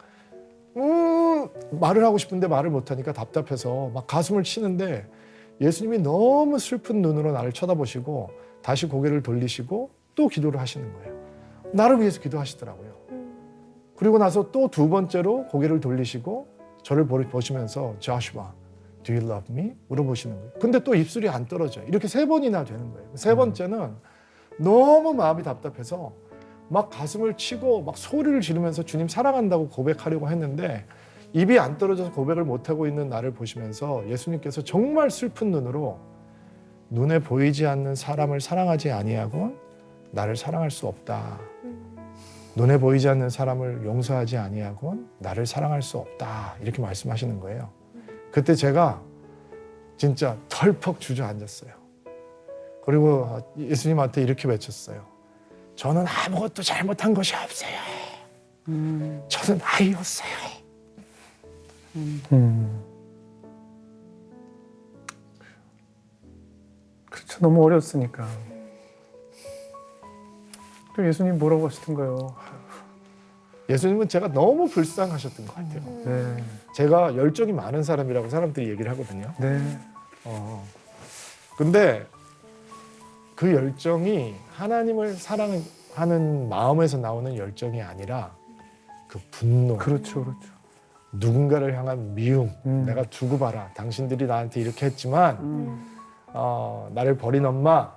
Speaker 4: 말을 하고 싶은데 말을 못하니까 답답해서 막 가슴을 치는데 예수님이 너무 슬픈 눈으로 나를 쳐다보시고 다시 고개를 돌리시고 또 기도를 하시는 거예요. 나를 위해서 기도하시더라고요. 그리고 나서 또 2번째로 고개를 돌리시고 저를 보시면서 Joshua, do you love me? 물어보시는 거예요. 근데 또 입술이 안 떨어져요. 이렇게 3번이나 되는 거예요. 3번째는 너무 마음이 답답해서 막 가슴을 치고 막 소리를 지르면서 주님 사랑한다고 고백하려고 했는데 입이 안 떨어져서 고백을 못하고 있는 나를 보시면서 예수님께서 정말 슬픈 눈으로 눈에 보이지 않는 사람을 사랑하지 아니하곤 나를 사랑할 수 없다. 눈에 보이지 않는 사람을 용서하지 아니하곤 나를 사랑할 수 없다. 이렇게 말씀하시는 거예요. 그때 제가 진짜 덜컥 주저앉았어요. 그리고 예수님한테 이렇게 외쳤어요. 저는 아무것도 잘못한 것이 없어요. 저는 아이였어요.
Speaker 1: 그렇죠. 너무 어렸으니까. 또 예수님 뭐라고 하시던가요?
Speaker 4: 예수님은 제가 너무 불쌍하셨던 것 같아요.
Speaker 1: 네.
Speaker 4: 제가 열정이 많은 사람이라고 사람들이 얘기를 하거든요.
Speaker 1: 네.
Speaker 4: 근데 그 열정이 하나님을 사랑하는 마음에서 나오는 열정이 아니라 그 분노,
Speaker 1: 그렇죠, 그렇죠.
Speaker 4: 누군가를 향한 미움. 내가 두고 봐라. 당신들이 나한테 이렇게 했지만 나를 버린 엄마,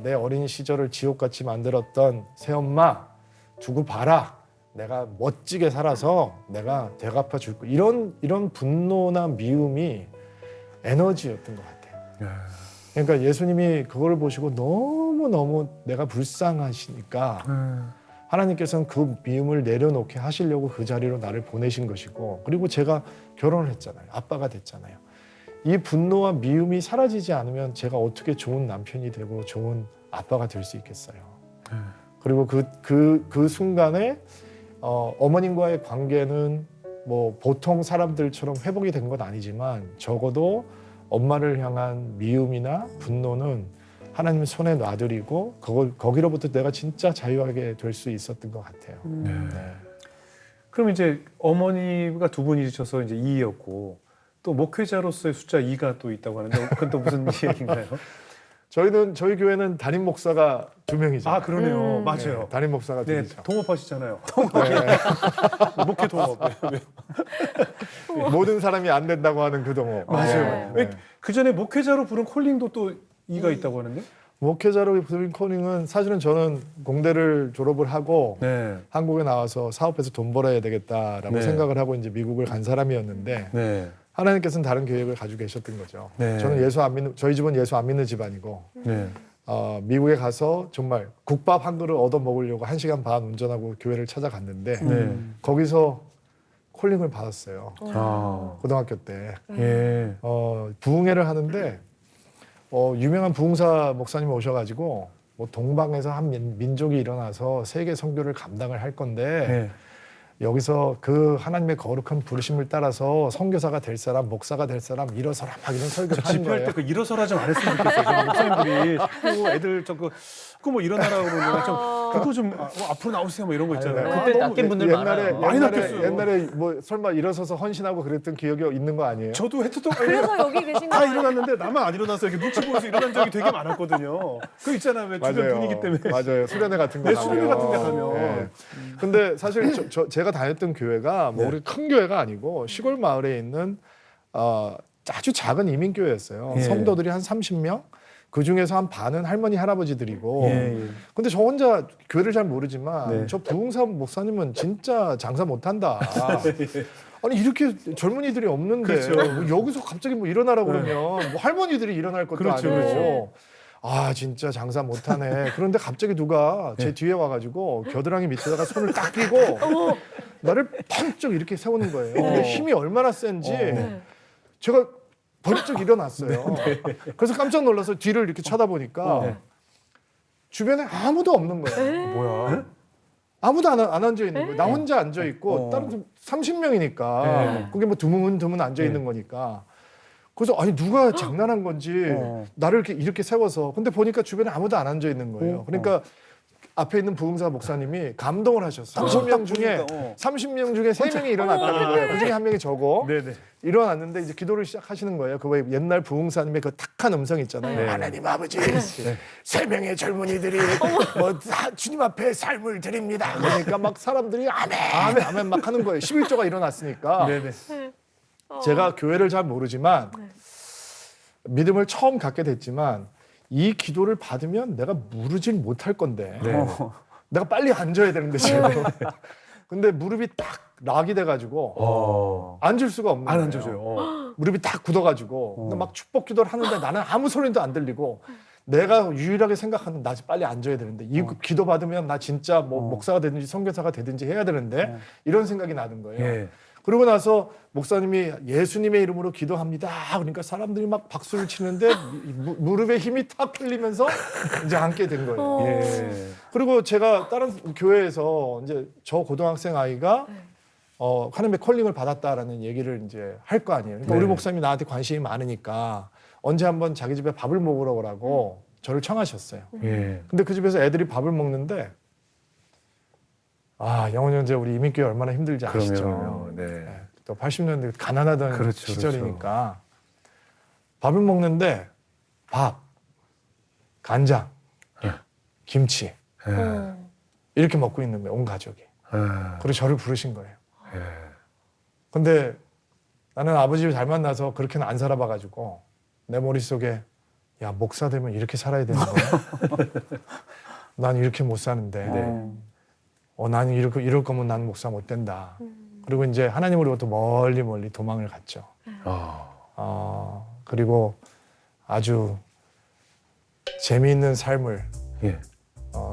Speaker 4: 내 어린 시절을 지옥같이 만들었던 새엄마 두고 봐라. 내가 멋지게 살아서 내가 되갚아 줄 거. 이런 분노나 미움이 에너지였던 것 같아요. 그러니까 예수님이 그걸 보시고 너무너무 내가 불쌍하시니까 하나님께서는 그 미움을 내려놓게 하시려고 그 자리로 나를 보내신 것이고, 그리고 제가 결혼을 했잖아요. 아빠가 됐잖아요. 이 분노와 미움이 사라지지 않으면 제가 어떻게 좋은 남편이 되고 좋은 아빠가 될 수 있겠어요. 그리고 그 순간에 어머님과의 관계는 뭐 보통 사람들처럼 회복이 된 건 아니지만 적어도 엄마를 향한 미움이나 분노는 하나님 손에 놔드리고 거기로부터 내가 진짜 자유하게 될 수 있었던 것 같아요. 네.
Speaker 1: 그럼 이제 어머니가 두 분이셔서 이제 2였고 또 목회자로서의 숫자 2가 또 있다고 하는데 그건 또 무슨 얘기인가요?
Speaker 4: 저희 교회는 담임 목사가 2명이죠.
Speaker 1: 아 그러네요. 맞아요.
Speaker 4: 네, 담임 목사가
Speaker 1: 네,
Speaker 4: 둘이죠.
Speaker 1: 동업하시잖아요.
Speaker 4: 네.
Speaker 1: 목회 동업.
Speaker 4: 모든 사람이 안 된다고 하는 그 동업.
Speaker 1: 맞아요.
Speaker 4: 네.
Speaker 1: 그 전에 목회자로 부른 콜링도 또 2가 있다고 하는데?
Speaker 4: 목회자로 부른 콜링은 사실은 저는 공대를 졸업을 하고
Speaker 1: 네.
Speaker 4: 한국에 나와서 사업해서 돈 벌어야 되겠다라고
Speaker 1: 네.
Speaker 4: 생각을 하고 이제 미국을 간 사람이었는데
Speaker 1: 네.
Speaker 4: 하나님께서는 다른 계획을 가지고 계셨던 거죠.
Speaker 1: 네.
Speaker 4: 저는 예수 안 믿는, 저희 집은 예수 안 믿는 집안이고
Speaker 1: 네.
Speaker 4: 미국에 가서 정말 국밥 한 그릇 얻어 먹으려고 1시간 반 운전하고 교회를 찾아갔는데
Speaker 1: 네.
Speaker 4: 거기서 콜링을 받았어요.
Speaker 1: 아.
Speaker 4: 고등학교 때
Speaker 1: 예.
Speaker 4: 부흥회를 하는데 유명한 부흥사 목사님이 오셔가지고 뭐 동방에서 한 민족이 일어나서 세계 선교를 감당을 할 건데
Speaker 1: 네.
Speaker 4: 여기서 그 하나님의 거룩한 부르심을 따라서 선교사가 될 사람, 목사가 될 사람 일어서라 막 이런 설교를 하는
Speaker 1: 집회할
Speaker 4: 거예요.
Speaker 1: 때 그 일어서라 좀 안 했으면 좋겠어요. 저는 목사님들이 자꾸 애들 그거 뭐 일어나라 그러면 좀 그거 좀 앞으로 나오세요 뭐 이런 거 있잖아요.
Speaker 4: 아니,
Speaker 3: 그때
Speaker 1: 너무
Speaker 3: 낚인 분들 많아요.
Speaker 1: 많이 낚였어요.
Speaker 4: 옛날에 뭐 설마 일어서서 헌신하고 그랬던 기억이 있는 거 아니에요?
Speaker 1: 저도 했던
Speaker 2: 그래서 여기 계신
Speaker 1: 다
Speaker 2: 거예요.
Speaker 1: 일어났는데 나만 안 일어나서 이렇게 눈치 보여서 일어난 적이 되게 많았거든요. 그 있잖아요. 왜 주변 분위기 때문에.
Speaker 4: 맞아요. 수련회 같은 거
Speaker 1: 네, 수련회 같은 데
Speaker 4: 가면.
Speaker 1: 가면.
Speaker 4: 근데 사실 제가 다녔던 교회가 뭐
Speaker 1: 네.
Speaker 4: 우리 큰 교회가 아니고 시골 마을에 있는 아주 작은 이민교회였어요.
Speaker 1: 예.
Speaker 4: 성도들이 한 30명. 그 중에서 한 반은 할머니 할아버지들이고.
Speaker 1: 예, 예.
Speaker 4: 근데 저 혼자 교회를 잘 모르지만
Speaker 1: 네.
Speaker 4: 저 부흥사 목사님은 진짜 장사 못한다. 아니 이렇게 젊은이들이 없는데
Speaker 1: 그렇죠.
Speaker 4: 뭐 여기서 갑자기 뭐 일어나라 그러면 뭐 할머니들이 일어날 것도
Speaker 1: 그렇죠,
Speaker 4: 아니고.
Speaker 1: 그렇죠.
Speaker 4: 아 진짜 장사 못하네. 그런데 갑자기 누가 제
Speaker 1: 네.
Speaker 4: 뒤에 와가지고 겨드랑이 밑에다가 손을 딱 끼고 나를 번쩍 이렇게 세우는 거예요. 근데 힘이 얼마나 센지 제가 번쩍 일어났어요. 그래서 깜짝 놀라서 뒤를 이렇게 쳐다보니까
Speaker 1: 네.
Speaker 4: 주변에 아무도 없는 거예요.
Speaker 1: 뭐야?
Speaker 4: 아무도 안 앉아 있는 거예요. 나 혼자 앉아 있고 다른 30명이니까
Speaker 1: 네.
Speaker 4: 그게 뭐 드문 앉아 있는 거니까. 그래서 아니 누가 장난한 건지 나를 이렇게 세워서 근데 보니까 주변에 아무도 안 앉아 있는 거예요. 그러니까 앞에 있는 부흥사 목사님이 감동을 하셨어요. 30명 중에
Speaker 1: 보니까,
Speaker 4: 30명 중에 3명이 일어났다는 거예요. 그 중에 한 명이 저고.
Speaker 1: 네네.
Speaker 4: 일어났는데 이제 기도를 시작하시는 거예요. 그 왜 옛날 부흥사님의 그 탁한 음성 있잖아요.
Speaker 1: 네.
Speaker 4: 하나님 아버지, 3명의 젊은이들이 뭐 주님 앞에 삶을 드립니다. 그러니까 막 사람들이 아멘, 아멘 막 하는 거예요. 11조가 일어났으니까.
Speaker 1: 네네.
Speaker 4: 제가 교회를 잘 모르지만 믿음을 처음 갖게 됐지만 이 기도를 받으면 내가 무르질 못할 건데
Speaker 1: 네.
Speaker 4: 내가 빨리 앉아야 되는데 지금. 근데 무릎이 딱 락이 돼가지고 앉을 수가 없는
Speaker 1: 안
Speaker 4: 거예요.
Speaker 1: 앉아줘요.
Speaker 4: 무릎이 딱 굳어가지고 근데 막 축복 기도를 하는데 나는 아무 소리도 안 들리고 내가 유일하게 생각하는 나 빨리 앉아야 되는데 이 기도 받으면 나 진짜 뭐 목사가 되든지 선교사가 되든지 해야 되는데 이런 생각이 나는 거예요.
Speaker 1: 예.
Speaker 4: 그러고 나서 목사님이 예수님의 이름으로 기도합니다. 그러니까 사람들이 막 박수를 치는데 무릎에 힘이 탁 풀리면서 이제 앉게 된 거예요.
Speaker 1: 예.
Speaker 4: 그리고 제가 다른 교회에서 이제 저 고등학생 아이가 하나님의 콜링을 받았다라는 얘기를 이제 할 거 아니에요. 그러니까
Speaker 1: 네.
Speaker 4: 우리 목사님이 나한테 관심이 많으니까 언제 한번 자기 집에 밥을 먹으러 오라고 저를 청하셨어요.
Speaker 1: 예.
Speaker 4: 근데 그 집에서 애들이 밥을 먹는데 영훈이 형제 우리 이민교회 얼마나 힘들지 아시죠?
Speaker 1: 그러면 네.
Speaker 4: 네. 또 80년대 가난하던
Speaker 1: 그렇죠,
Speaker 4: 시절이니까 밥을 먹는데 밥, 간장, 김치
Speaker 1: 예.
Speaker 4: 이렇게 먹고 있는 거예요, 온 가족이.
Speaker 1: 예.
Speaker 4: 그리고 저를 부르신 거예요.
Speaker 1: 예.
Speaker 4: 근데 나는 아버지를 잘 만나서 그렇게는 안 살아봐가지고 내 머릿속에 야, 목사 되면 이렇게 살아야 되는 거야? 난 이렇게 못 사는데 나는 이럴 거면 나는 목사 못 된다. 그리고 이제 하나님으로부터 멀리 도망을 갔죠. 그리고 아주 재미있는 삶을
Speaker 1: 예.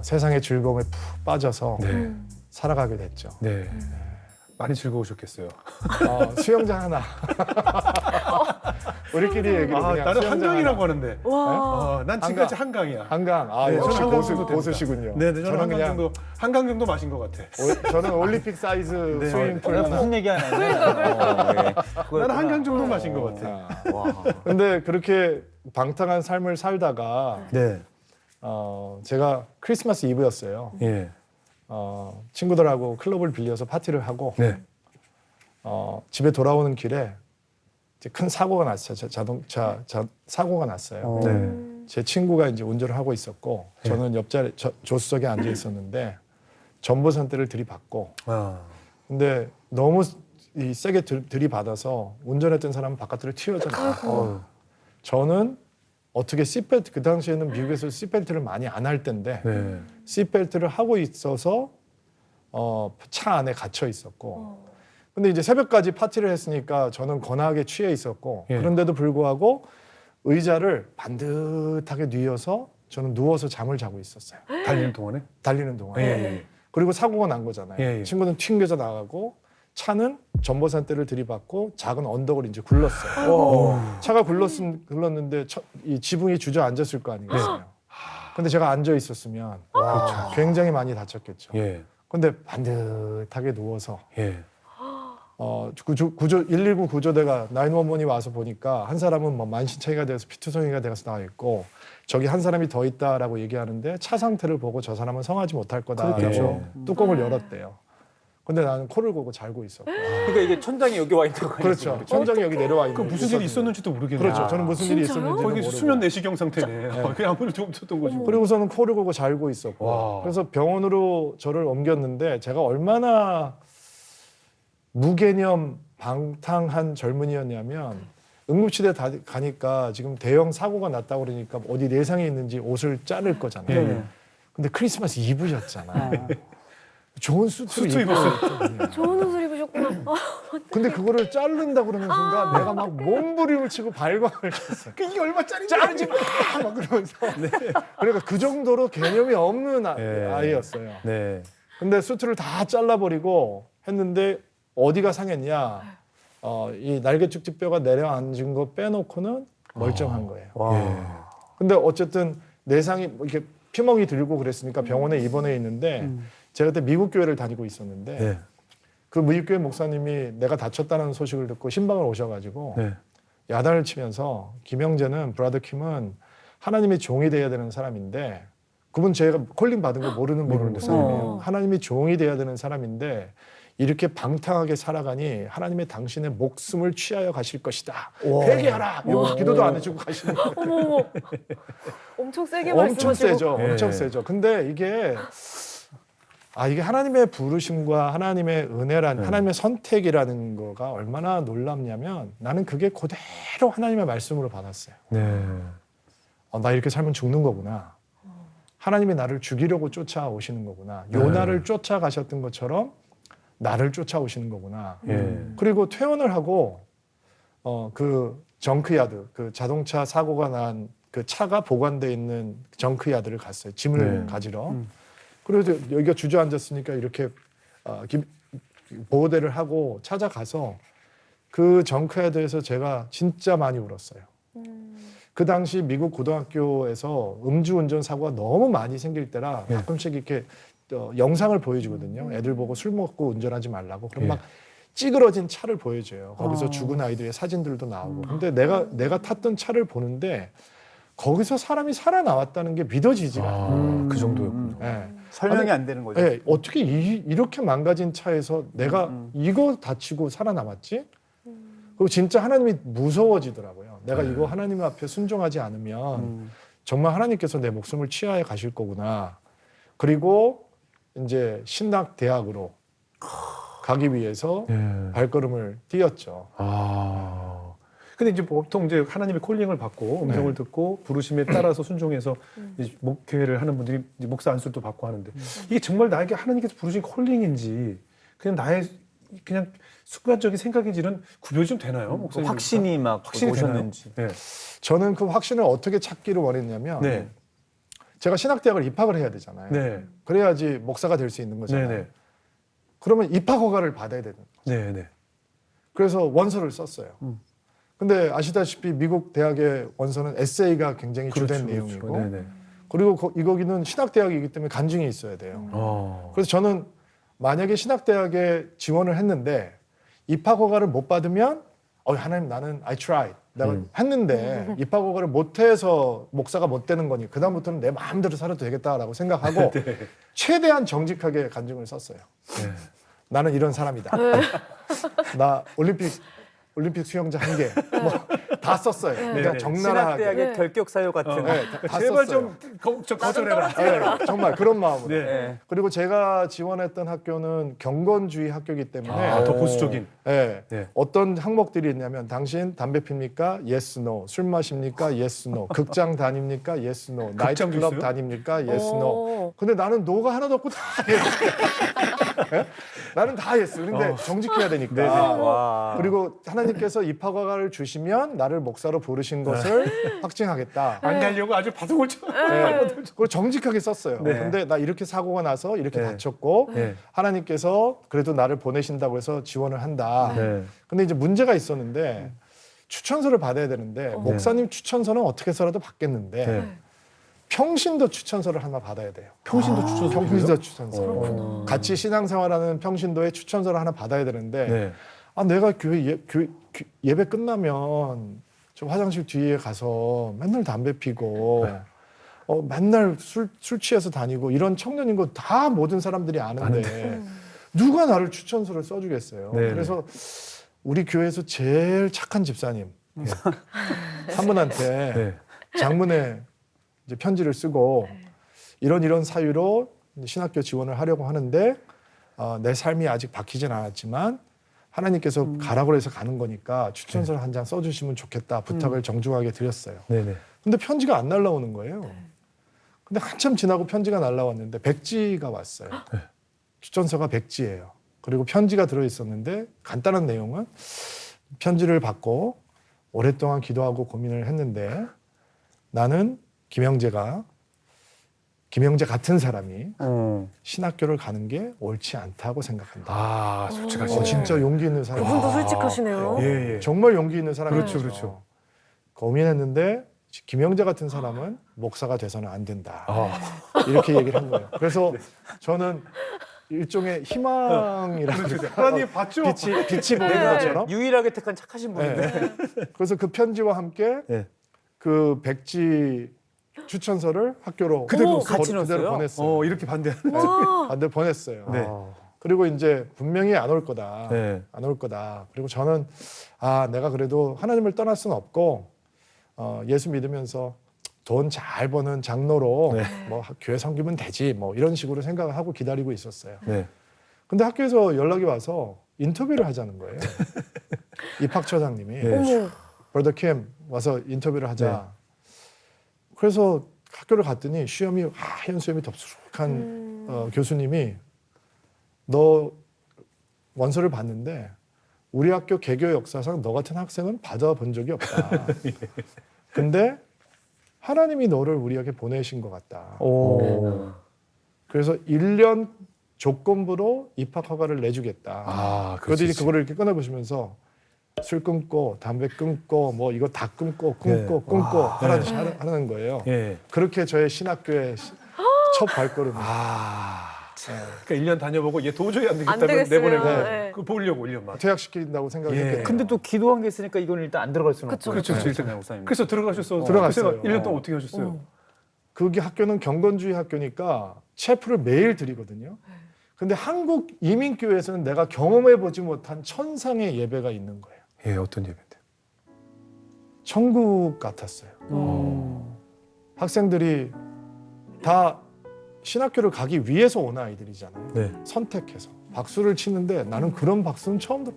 Speaker 4: 세상의 즐거움에 푹 빠져서
Speaker 1: 네.
Speaker 4: 살아가게 됐죠.
Speaker 1: 네. 많이 즐거우셨겠어요.
Speaker 4: 수영장 하나. 우리끼리 얘기로 그냥
Speaker 1: 나는
Speaker 4: 수영장
Speaker 1: 한강이라고
Speaker 4: 하나.
Speaker 1: 하는데.
Speaker 2: 와.
Speaker 1: 난 지금까지 한강이야.
Speaker 4: 한강.
Speaker 1: 네,
Speaker 4: 역시
Speaker 1: 저는 한강 정도
Speaker 4: 고수시군요.
Speaker 1: 네, 네, 저는
Speaker 4: 그냥
Speaker 1: 한강 정도 마신 것 같아.
Speaker 4: 저는 올림픽 사이즈
Speaker 1: 네.
Speaker 4: 스위밍풀 하나.
Speaker 3: 무슨 얘기 하나.
Speaker 1: 나는 한강 정도 마신 것 같아.
Speaker 3: 와.
Speaker 4: 근데 그렇게 방탕한 삶을 살다가
Speaker 1: 네.
Speaker 4: 제가 크리스마스 이브였어요.
Speaker 1: 예.
Speaker 4: 친구들하고 클럽을 빌려서 파티를 하고
Speaker 1: 네.
Speaker 4: 집에 돌아오는 길에 이제 큰 사고가 났어요. 자동차 사고가 났어요.
Speaker 1: 네.
Speaker 4: 제 친구가 이제 운전을 하고 있었고 저는 옆자리 조수석에 앉아 있었는데 전보선대를 들이받고 근데 너무 세게 들이받아서 운전했던 사람은 바깥으로 튀어져 나왔고 저는 어떻게 시트벨트 그 당시에는 미국에서 시트벨트를 많이 안 할 때인데
Speaker 1: 네.
Speaker 4: 시트벨트를 하고 있어서 차 안에 갇혀 있었고 근데 이제 새벽까지 파티를 했으니까 저는 거나하게 취해 있었고
Speaker 1: 예.
Speaker 4: 그런데도 불구하고 의자를 반듯하게 뉘어서 저는 누워서 잠을 자고 있었어요.
Speaker 1: 달리는 동안에?
Speaker 4: 달리는 동안에.
Speaker 1: 예.
Speaker 4: 그리고 사고가 난 거잖아요.
Speaker 1: 예, 예.
Speaker 4: 친구는 튕겨져 나가고 차는 전보산대를 들이받고 작은 언덕을 이제 굴렀어요. 차가 굴렀는데 이 지붕이 주저앉았을 거 아니겠어요. 근데 제가 앉아 있었으면 굉장히 많이 다쳤겠죠.
Speaker 1: 예.
Speaker 4: 근데 반듯하게 누워서
Speaker 1: 예.
Speaker 4: 119 구조대가 911이 와서 보니까 한 사람은 뭐 만신창이가 되어서 피투성이가 되어서 나와 있고 저기 한 사람이 더 있다라고 얘기하는데 차 상태를 보고 저 사람은 성하지 못할 거다라고
Speaker 1: 그렇죠.
Speaker 4: 뚜껑을 열었대요. 근데 나는 코를 고고 잘고 있었고.
Speaker 3: 그러니까 이게 천장이 여기 와 있는 거예요.
Speaker 4: 그렇죠. 천장이 여기 내려와 있는.
Speaker 1: 그 무슨 일이 있었는지도 모르겠네요.
Speaker 4: 그렇죠. 저는 무슨 일이
Speaker 2: 진짜요?
Speaker 4: 있었는지
Speaker 1: 거기
Speaker 4: 모르고.
Speaker 1: 수면 내시경 상태네. 그냥 아무 일도 없었던 거죠.
Speaker 4: 그리고서는 코를 고고 잘고 있었고.
Speaker 1: 와.
Speaker 4: 그래서 병원으로 저를 옮겼는데 제가 얼마나 무개념 방탕한 젊은이였냐면 응급실에 가니까 지금 대형 사고가 났다고 그러니까 어디 내상이 있는지 옷을 자를 거잖아요.
Speaker 1: 예.
Speaker 4: 근데 크리스마스 이브였잖아. 좋은 수트
Speaker 1: 수트
Speaker 4: 입었어요.
Speaker 2: 좋은 옷을 입으셨구나.
Speaker 4: 근데 그거를 자른다 그러는 순간 내가 막 몸부림을 치고 발광을 했어요.
Speaker 1: 이게 얼마짜리인지
Speaker 4: 자르지 마! 막 그러면서. 그러니까 그 정도로 개념이 없는
Speaker 1: 예.
Speaker 4: 아이였어요.
Speaker 1: 네.
Speaker 4: 근데 수트를 다 잘라버리고 했는데 어디가 상했냐? 이 날개축지뼈가 내려앉은 거 빼놓고는 멀쩡한 거예요.
Speaker 1: 와.
Speaker 4: 근데 어쨌든 내상이 뭐 이렇게 피멍이 들고 그랬으니까 병원에 입원해 있는데 제가 그때 미국 교회를 다니고 있었는데
Speaker 1: 네.
Speaker 4: 그 미국 교회 목사님이 내가 다쳤다는 소식을 듣고 신방을 오셔가지고
Speaker 1: 네.
Speaker 4: 야단을 치면서 김영재는 브라더 킴은 하나님의 종이 돼야 되는 사람인데 그분 제가 콜링 받은 거 모르는 사람이에요. 하나님의 종이 돼야 되는 사람인데 이렇게 방탕하게 살아가니 하나님의 당신의 목숨을 취하여 가실 것이다. 회개하라. 기도도 안 해주고 가시는 거예요.
Speaker 2: 어머. 엄청 세게
Speaker 4: 엄청
Speaker 2: 말씀하시고.
Speaker 4: 세죠.
Speaker 1: 예.
Speaker 4: 엄청 세죠. 근데 이게 하나님의 부르심과 하나님의 은혜란 하나님의 선택이라는 거가 얼마나 놀랍냐면 나는 그게 그대로 하나님의 말씀으로 받았어요.
Speaker 1: 네.
Speaker 4: 나 이렇게 살면 죽는 거구나. 하나님이 나를 죽이려고 쫓아오시는 거구나. 요나를 쫓아가셨던 것처럼 나를 쫓아오시는 거구나.
Speaker 1: 예.
Speaker 4: 그리고 퇴원을 하고 그 정크야드, 그 자동차 사고가 난 그 차가 보관돼 있는 정크야드를 갔어요. 짐을 가지러. 그래서 여기가 주저앉았으니까 이렇게 보호대를 하고 찾아가서 그 정크야드에서 제가 진짜 많이 울었어요. 그 당시 미국 고등학교에서 음주운전 사고가 너무 많이 생길 때라 가끔씩 이렇게 영상을 보여주거든요. 애들 보고 술 먹고 운전하지 말라고. 그럼 막 찌그러진 차를 보여줘요. 거기서 죽은 아이들의 사진들도 나오고. 근데 내가 탔던 차를 보는데 거기서 사람이 살아나왔다는 게 믿어지지가 않아요.
Speaker 1: 그 정도였군요.
Speaker 4: 예.
Speaker 3: 설명이 안 되는 거죠.
Speaker 4: 예, 어떻게 이렇게 망가진 차에서 내가 이거 다치고 살아남았지? 그리고 진짜 하나님이 무서워지더라고요. 내가 이거 하나님 앞에 순종하지 않으면 정말 하나님께서 내 목숨을 취하해 가실 거구나. 그리고 이제 신학 대학으로 가기 위해서
Speaker 1: 예.
Speaker 4: 발걸음을 띄었죠.
Speaker 1: 아. 근데 이제 보통 이제 하나님의 콜링을 받고 음성을
Speaker 4: 네.
Speaker 1: 듣고 부르심에 따라서 순종해서 이제 목회를 하는 분들이 이제 목사 안수도 받고 하는데 이게 정말 나에게 하나님께서 부르신 콜링인지 그냥 나의 그냥 순간적인 생각인지는 구별이 좀 되나요, 목사님?
Speaker 3: 확신이 막
Speaker 1: 확신이
Speaker 3: 오셨는지.
Speaker 1: 되나요?
Speaker 4: 저는 그 확신을 어떻게 찾기를 원했냐면
Speaker 1: 네.
Speaker 4: 제가 신학대학을 입학을 해야 되잖아요.
Speaker 1: 네.
Speaker 4: 그래야지 목사가 될 수 있는 거잖아요.
Speaker 1: 네. 네.
Speaker 4: 그러면 입학 허가를 받아야 되는 거예요.
Speaker 1: 네. 네.
Speaker 4: 그래서 원서를 썼어요. 근데 아시다시피 미국 대학의 원서는 에세이가 굉장히 주된 내용이고
Speaker 1: 네. 네.
Speaker 4: 그리고 이 거기는 신학대학이기 때문에 간증이 있어야 돼요. 그래서 저는 만약에 신학대학에 지원을 했는데 입학 허가를 못 받으면 하나님 나는 I tried. 내가 했는데 입학 허가를 못 해서 목사가 못 되는 거니 그다음부터는 내 마음대로 살아도 되겠다라고 생각하고
Speaker 1: 네.
Speaker 4: 최대한 정직하게 간증을 썼어요.
Speaker 1: 네.
Speaker 4: 나는 이런 사람이다. 나 올림픽 수영자 1개 뭐 다 썼어요. 그러니까
Speaker 1: 네.
Speaker 4: 적나라하게.
Speaker 3: 신학대학의 결격 사유 같은.
Speaker 4: 네, 다
Speaker 1: 제발
Speaker 4: 썼어요.
Speaker 1: 좀 거절해라.
Speaker 4: 네, 정말 그런 마음으로.
Speaker 1: 네.
Speaker 3: 네.
Speaker 4: 그리고 제가 지원했던 학교는 경건주의 학교이기 때문에
Speaker 1: 아, 더 보수적인.
Speaker 4: 네.
Speaker 1: 네.
Speaker 4: 어떤 항목들이 있냐면 당신 담배 핍니까? Yes, no. 술 마십니까? Yes, no. 극장 다닙니까? Yes, no.
Speaker 1: 극장도
Speaker 4: 나이트클럽
Speaker 1: 있어요?
Speaker 4: 다닙니까? Yes, no.
Speaker 2: 오.
Speaker 4: 근데 나는 노가 하나도 없고 다 yes. 네? 나는 다 yes. 근데 정직해야 되니까.
Speaker 1: 네네.
Speaker 3: 와.
Speaker 4: 그리고 하나님께서 입학허가를 주시면 나를 목사로 부르신 것을 확증하겠다.
Speaker 1: 안 가려고 아주 바둑을 쳐.
Speaker 4: 네. 그걸 정직하게 썼어요.
Speaker 1: 네.
Speaker 4: 근데 나 이렇게 사고가 나서 이렇게
Speaker 1: 네.
Speaker 4: 다쳤고
Speaker 1: 네.
Speaker 4: 하나님께서 그래도 나를 보내신다고 해서 지원을 한다.
Speaker 1: 네.
Speaker 4: 근데 이제 문제가 있었는데 추천서를 받아야 되는데 목사님 추천서는 어떻게 해서라도 받겠는데
Speaker 1: 네.
Speaker 4: 평신도 추천서를 하나 받아야 돼요.
Speaker 1: 평신도 추천서.
Speaker 4: 평신도 추천서.
Speaker 1: 어.
Speaker 4: 같이 신앙생활하는 평신도에 추천서를 하나 받아야 되는데
Speaker 1: 네.
Speaker 4: 내가 교회 예배 끝나면 저 화장실 뒤에 가서 맨날 담배 피고 맨날 술 취해서 다니고 이런 청년인 거 다 모든 사람들이 아는데 누가 나를 추천서를 써주겠어요.
Speaker 1: 네.
Speaker 4: 그래서 우리 교회에서 제일 착한 집사님 한 분한테
Speaker 1: 네.
Speaker 4: 장문의 이제 편지를 쓰고 이런 사유로 신학교 지원을 하려고 하는데 내 삶이 아직 바뀌진 않았지만 하나님께서 가라고 해서 가는 거니까 추천서를 한 장 써주시면 좋겠다 부탁을 정중하게 드렸어요.
Speaker 1: 네네.
Speaker 4: 근데 편지가 안 날라오는 거예요. 근데 한참 지나고 편지가 날라왔는데 백지가 왔어요. 추천서가 백지예요. 그리고 편지가 들어있었는데 간단한 내용은 편지를 받고 오랫동안 기도하고 고민을 했는데 나는 김영재 같은 사람이 신학교를 가는 게 옳지 않다고 생각한다.
Speaker 1: 아, 솔직하시네.
Speaker 4: 진짜 용기 있는 사람.
Speaker 2: 그분도 솔직하시네요.
Speaker 1: 예, 예.
Speaker 4: 정말 용기 있는 사람이죠.
Speaker 1: 그렇죠, 그렇죠.
Speaker 4: 고민했는데 김영재 같은 사람은 목사가 돼서는 안 된다.
Speaker 1: 아,
Speaker 4: 이렇게 얘기를 한 거예요. 그래서 저는 일종의 희망이라고
Speaker 1: 하나님 봤죠?
Speaker 4: 빛이 보이는 것처럼.
Speaker 3: 유일하게 택한 착하신 분인데.
Speaker 4: 네. 그래서 그 편지와 함께
Speaker 1: 네.
Speaker 4: 그 백지 추천서를 학교로
Speaker 3: 그대로 같이
Speaker 4: 그대로
Speaker 3: 넣었어요?
Speaker 4: 보냈어요.
Speaker 1: 이렇게 반대하는.
Speaker 4: 반대 보냈어요.
Speaker 1: 네.
Speaker 4: 그리고 이제 분명히 안 올 거다.
Speaker 1: 네.
Speaker 4: 안 올 거다. 그리고 저는 내가 그래도 하나님을 떠날 수는 없고 예수 믿으면서 돈 잘 버는 장로로
Speaker 1: 네.
Speaker 4: 뭐 교회 섬기면 되지 뭐 이런 식으로 생각을 하고 기다리고 있었어요.
Speaker 1: 네.
Speaker 4: 근데 학교에서 연락이 와서 인터뷰를 하자는 거예요. 입학처장님이
Speaker 1: 네.
Speaker 2: 어머.
Speaker 4: 브러더 캠 와서 인터뷰를 하자. 그래서 학교를 갔더니 시험이 하얀 수염이 덥수룩한 교수님이 너 원서를 봤는데 우리 학교 개교 역사상 너 같은 학생은 받아본 적이 없다. 근데 하나님이 너를 우리에게 보내신 것 같다.
Speaker 1: 오.
Speaker 4: 그래서 1년 조건부로 입학 허가를 내주겠다.
Speaker 1: 아,
Speaker 4: 그들이 그거를 이렇게 꺼내보시면서 술 끊고 담배 끊고 뭐 이거 다 끊고 끊고 하라듯이 하는 거예요.
Speaker 1: 예.
Speaker 4: 그렇게 저의 신학교의 첫 발걸음이.
Speaker 1: 그러니까 1년 다녀보고 얘 도저히 안
Speaker 2: 안
Speaker 1: 되겠다면
Speaker 2: 되겠어요.
Speaker 1: 내보내고
Speaker 2: 네.
Speaker 1: 그 보려고 1년만.
Speaker 4: 퇴학시킨다고 생각을
Speaker 1: 예.
Speaker 4: 했겠네요.
Speaker 3: 근데 또 기도한 게 있으니까 이건 일단 안 들어갈 수는 없고.
Speaker 2: 그쵸.
Speaker 1: 그렇죠.
Speaker 3: 네.
Speaker 1: 일단
Speaker 3: 목사님.
Speaker 1: 그래서
Speaker 4: 들어갔어요.
Speaker 1: 1년 동안 어떻게 하셨어요?
Speaker 4: 그게 학교는 경건주의 학교니까 체프를 매일 드리거든요. 근데 한국 이민교회에서는 내가 경험해보지 못한 천상의 예배가 있는 거예요.
Speaker 1: 예, 어떤 예배인데?
Speaker 4: 천국 같았어요. 학생들이 다 신학교를 가기 위해서 온 아이들이잖아요.
Speaker 1: 네.
Speaker 4: 선택해서 박수를 치는데 나는 그런 박수는 처음 들어.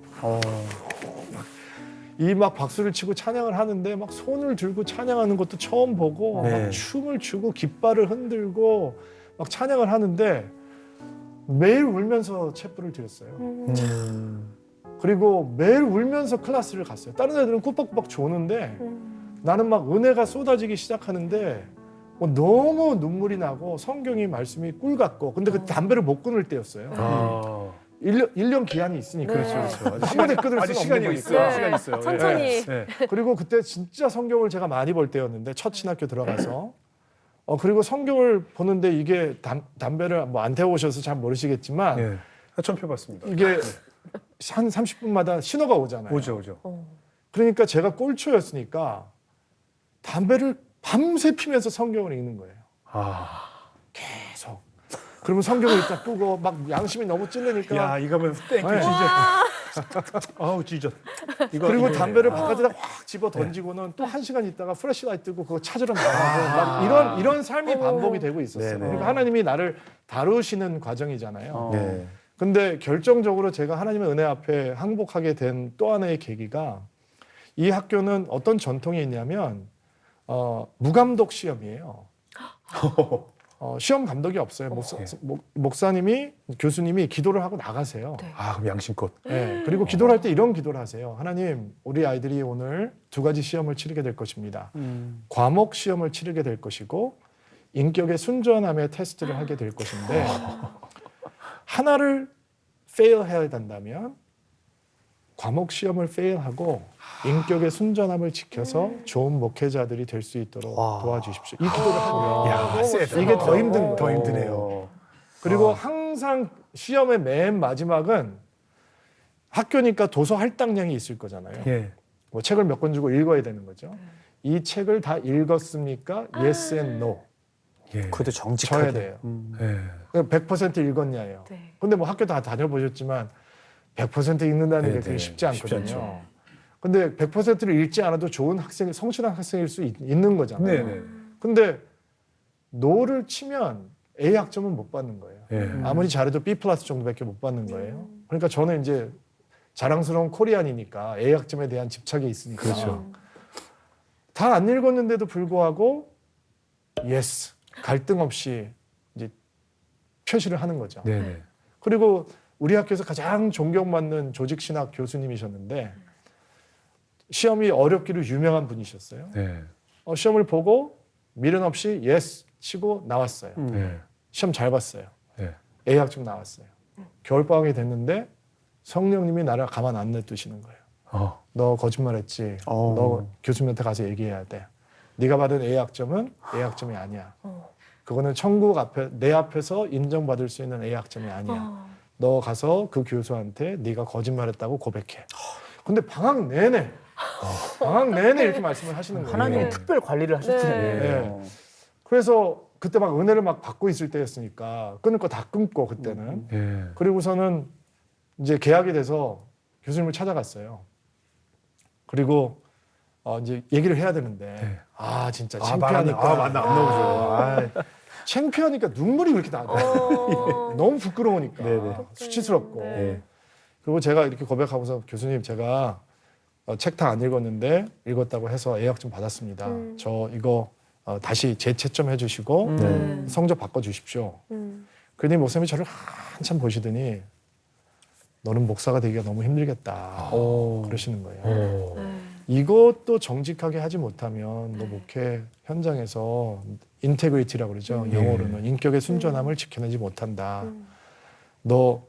Speaker 4: 이 막 박수를 치고 찬양을 하는데 막 손을 들고 찬양하는 것도 처음 보고
Speaker 1: 네.
Speaker 4: 막 춤을 추고 깃발을 흔들고 막 찬양을 하는데 매일 울면서 챗불을 드렸어요. 그리고 매일 울면서 클래스를 갔어요. 다른 애들은 꾸벅꾸벅 조는데 나는 막 은혜가 쏟아지기 시작하는데 너무 눈물이 나고 성경이 말씀이 꿀 같고 근데 그 담배를 못 끊을 때였어요.
Speaker 1: 아.
Speaker 4: 1년 기한이 있으니까.
Speaker 2: 네.
Speaker 1: 그렇죠.
Speaker 4: 한 번에 끊을
Speaker 1: 아직
Speaker 4: 수는
Speaker 1: 시간이
Speaker 4: 없는
Speaker 1: 있어요.
Speaker 2: 거니까.
Speaker 1: 시간이 있어요.
Speaker 2: 천천히.
Speaker 1: 네.
Speaker 4: 그리고 그때 진짜 성경을 제가 많이 볼 때였는데 첫 신학교 들어가서 그리고 성경을 보는데 이게 담배를 뭐 안 태워오셔서 잘 모르시겠지만
Speaker 1: 네. 처음 펴봤습니다.
Speaker 4: 이게 한 30분마다 신호가 오잖아요.
Speaker 1: 오죠.
Speaker 4: 그러니까 제가 꼴초였으니까 담배를 밤새 피면서 성경을 읽는 거예요.
Speaker 1: 아.
Speaker 4: 계속. 그러면 성경을 읽다 끄고 막 양심이 너무 찔리니까
Speaker 1: 야, 이거면 땡큐
Speaker 4: 네.
Speaker 1: 진짜. 아우 찢어. 이거
Speaker 4: 그리고
Speaker 1: 이거-
Speaker 4: 담배를 바깥에다 확 집어 던지고는 또 1시간 있다가 플래시라이트 뜨고 그거 찾으러 나가고 막 이런 삶이 반복이 되고 있었어요.
Speaker 1: 네네.
Speaker 4: 그러니까 하나님이 나를 다루시는 과정이잖아요.
Speaker 1: 네.
Speaker 4: 근데 결정적으로 제가 하나님의 은혜 앞에 항복하게 된 또 하나의 계기가 이 학교는 어떤 전통이 있냐면 무감독 시험이에요. 시험 감독이 없어요. 목사님이 교수님이 기도를 하고 나가세요.
Speaker 2: 네.
Speaker 1: 아, 그럼 양심껏.
Speaker 4: 네, 그리고 기도를 할 때 이런 기도를 하세요. 하나님, 우리 아이들이 오늘 2가지 시험을 치르게 될 것입니다. 과목 시험을 치르게 될 것이고 인격의 순전함의 테스트를 하게 될 것인데 하나를 fail 해야 된다면 과목 시험을 fail하고 인격의 순전함을 지켜서 좋은 목회자들이 될 수 있도록 도와주십시오. 이 기도를 하고요.
Speaker 1: 야, 세다.
Speaker 4: 이게 더 힘든 거예요.
Speaker 1: 더 힘드네요.
Speaker 4: 그리고 항상 시험의 맨 마지막은 학교니까 도서 할당량이 있을 거잖아요.
Speaker 1: 예.
Speaker 4: 뭐 책을 몇 권 주고 읽어야 되는 거죠. 이 책을 다 읽었습니까? Yes and no.
Speaker 1: 예.
Speaker 3: 그것도
Speaker 4: 쳐야
Speaker 3: 정직하게.
Speaker 4: 돼요.
Speaker 1: 예.
Speaker 4: 100% 읽었냐예요.
Speaker 2: 네.
Speaker 4: 근데 뭐 학교 다 다녀보셨지만 100% 읽는다는 게
Speaker 1: 네,
Speaker 4: 그게
Speaker 1: 네.
Speaker 4: 쉽지
Speaker 1: 쉽지
Speaker 4: 않거든요. 근데 100%를 읽지 않아도 좋은 학생, 성실한 학생일 수 있는 거잖아요.
Speaker 1: 네네.
Speaker 4: 근데 노를 치면 A 학점은 못 받는 거예요.
Speaker 1: 예.
Speaker 4: 아무리 잘해도 B 플러스 정도밖에 못 받는 거예요. 그러니까 저는 이제 자랑스러운 코리안이니까 A 학점에 대한 집착이 있으니까
Speaker 1: 그렇죠.
Speaker 4: 다 안 읽었는데도 불구하고 예스 갈등 없이 이제 표시를 하는 거죠.
Speaker 1: 네네.
Speaker 4: 그리고 우리 학교에서 가장 존경받는 조직신학 교수님이셨는데 시험이 어렵기로 유명한 분이셨어요.
Speaker 1: 네.
Speaker 4: 시험을 보고 미련 없이 예스 치고 나왔어요.
Speaker 1: 네.
Speaker 4: 시험 잘 봤어요.
Speaker 1: 네.
Speaker 4: A 학점 나왔어요. 겨울방학이 됐는데 성령님이 나를 가만 안 냅두시는 거예요. 너 거짓말했지. 너 교수님한테 가서 얘기해야 돼. 네가 받은 A 학점은 A 학점이 아니야. 그거는 천국 앞에 내 앞에서 인정받을 수 있는 A 학점이 아니야. 너 가서 그 교수한테 네가 거짓말했다고 고백해. 근데 방학 내내 이렇게 말씀을 하시는 거예요.
Speaker 3: 하나님이
Speaker 2: 네.
Speaker 3: 특별 관리를 하셨잖아요.
Speaker 4: 네. 그래서 그때 막 은혜를 막 받고 있을 때였으니까 끊을 거 다 끊고 그때는.
Speaker 1: 예.
Speaker 4: 그리고서는 이제 계약이 돼서 교수님을 찾아갔어요. 그리고 이제 얘기를 해야 되는데
Speaker 1: 네.
Speaker 4: 진짜
Speaker 1: 아, 말안
Speaker 4: 창피하니까
Speaker 1: 안 나오죠.
Speaker 4: 창피하니까 눈물이 그렇게 나요. 너무 부끄러우니까
Speaker 1: 네네.
Speaker 4: 수치스럽고.
Speaker 1: 네.
Speaker 4: 그리고 제가 이렇게 고백하고서 교수님 제가 책 다 안 읽었는데 읽었다고 해서 A 학점 받았습니다. 저 이거 다시 재채점 해주시고
Speaker 1: 네.
Speaker 4: 성적 바꿔주십시오. 그러니 목사님이 저를 한참 보시더니 너는 목사가 되기가 너무 힘들겠다 그러시는 거예요. 이것도 정직하게 하지 못하면 너 목회 현장에서 인테그리티라고 그러죠. 영어로는 인격의 순전함을 지켜내지 못한다. 너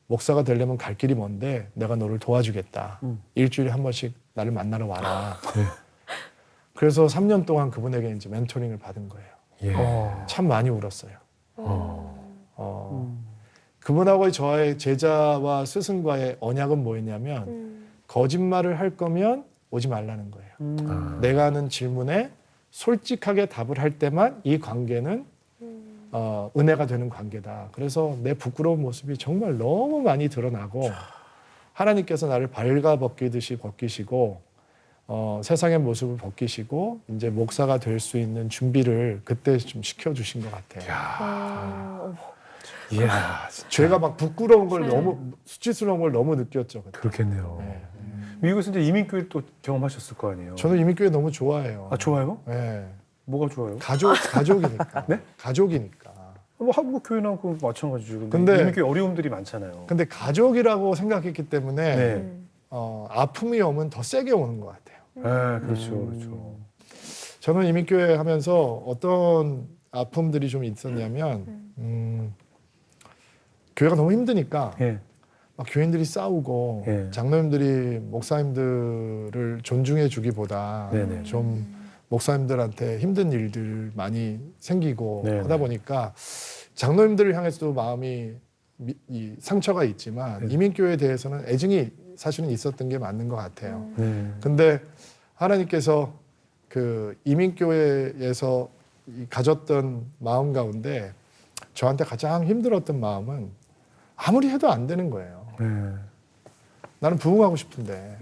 Speaker 4: 목사가 되려면 갈 길이 먼데 내가 너를 도와주겠다. 일주일에 한 번씩 나를 만나러 와라. 그래서 3년 동안 그분에게 이제 멘토링을 받은 거예요.
Speaker 1: 예.
Speaker 4: 참 많이 울었어요. 그분하고의 저의 제자와 스승과의 언약은 뭐였냐면 거짓말을 할 거면 오지 말라는 거예요. 내가 하는 질문에 솔직하게 답을 할 때만 이 관계는 은혜가 되는 관계다. 그래서 내 부끄러운 모습이 정말 너무 많이 드러나고 하나님께서 나를 발가벗기듯이 벗기시고 세상의 모습을 벗기시고 이제 목사가 될 수 있는 준비를 그때 좀 시켜주신 것 같아요.
Speaker 1: 이야,
Speaker 4: 제가 막 부끄러운 걸
Speaker 2: 네.
Speaker 4: 너무 수치스러운 걸 너무 느꼈죠. 그때.
Speaker 1: 그렇겠네요.
Speaker 4: 네.
Speaker 1: 미국에서 이제 이민교회를 또 경험하셨을 거 아니에요.
Speaker 4: 저는 이민교회 너무 좋아해요.
Speaker 1: 아, 좋아요?
Speaker 4: 네.
Speaker 1: 뭐가 좋아요?
Speaker 4: 가족이니까.
Speaker 1: 네?
Speaker 4: 가족이니까.
Speaker 1: 뭐 한국 교회나 그 마찬가지죠.
Speaker 4: 근데-
Speaker 1: 이민교회 어려움들이 많잖아요.
Speaker 4: 근데 가족이라고 생각했기 때문에
Speaker 1: 네.
Speaker 4: 아픔이 오면 더 세게 오는 것 같아요.
Speaker 1: 네, 그렇죠, 그렇죠.
Speaker 4: 저는 이민교회 하면서 어떤 아픔들이 좀 있었냐면 교회가 너무 힘드니까
Speaker 1: 예,
Speaker 4: 막 교인들이 싸우고
Speaker 1: 예.
Speaker 4: 장로님들이 목사님들을 존중해 주기보다
Speaker 1: 네네.
Speaker 4: 좀 목사님들한테 힘든 일들 많이 생기고
Speaker 1: 네네.
Speaker 4: 하다 보니까 장로님들을 향해서도 마음이 이 상처가 있지만
Speaker 1: 네.
Speaker 4: 이민교회에 대해서는 애증이 사실은 있었던 게 맞는 것 같아요.
Speaker 1: 네.
Speaker 4: 근데 하나님께서 그 이민교회에서 가졌던 마음 가운데 저한테 가장 힘들었던 마음은 아무리 해도 안 되는 거예요.
Speaker 1: 네.
Speaker 4: 나는 부흥하고 싶은데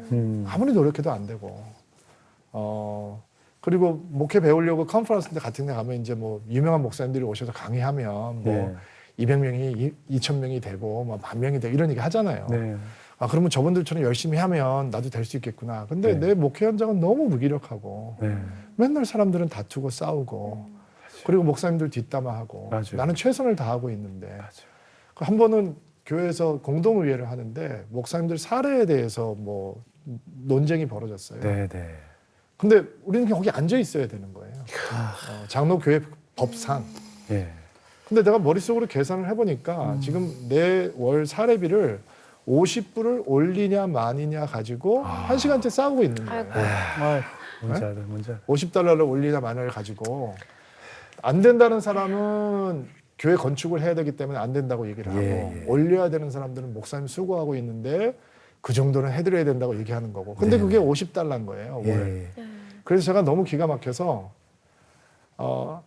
Speaker 4: 아무리 노력해도 안 되고 그리고 목회 배우려고 컨퍼런스 같은 데 가면 이제 뭐 유명한 목사님들이 오셔서 강의하면 뭐
Speaker 1: 네.
Speaker 4: 200명이 2,000명이 되고 뭐 10,000명이 되고 이런 얘기 하잖아요.
Speaker 1: 네.
Speaker 4: 아 그러면 저분들처럼 열심히 하면 나도 될 수 있겠구나. 근데
Speaker 1: 네.
Speaker 4: 내 목회 현장은 너무 무기력하고
Speaker 1: 네.
Speaker 4: 맨날 사람들은 다투고 싸우고 그리고 목사님들 뒷담화하고
Speaker 1: 맞아요.
Speaker 4: 나는 최선을 다하고 있는데
Speaker 1: 맞아요.
Speaker 4: 한 번은 교회에서 공동의회를 하는데 목사님들 사례에 대해서 뭐 논쟁이 벌어졌어요.
Speaker 1: 네, 네.
Speaker 4: 근데 우리는 거기 앉아 있어야 되는 거예요. 장로교회 법상.
Speaker 1: 예.
Speaker 4: 근데 내가 머릿속으로 계산을 해보니까 지금 내 월 사례비를 50불을 올리냐 마니냐 가지고 한 시간째 싸우고 있는 거예요.
Speaker 2: 아이고.
Speaker 1: 뭔지 알아, 뭔지 알아.
Speaker 4: 50달러를 올리냐 마니냐를 가지고 안 된다는 사람은 교회 건축을 해야 되기 때문에 안 된다고 얘기를 하고
Speaker 1: 예.
Speaker 4: 올려야 되는 사람들은 목사님 수고하고 있는데 그 정도는 해드려야 된다고 얘기하는 거고. 근데
Speaker 1: 네.
Speaker 4: 그게 50달러인 거예요. 월.
Speaker 1: 예.
Speaker 4: 그래서 제가 너무 기가 막혀서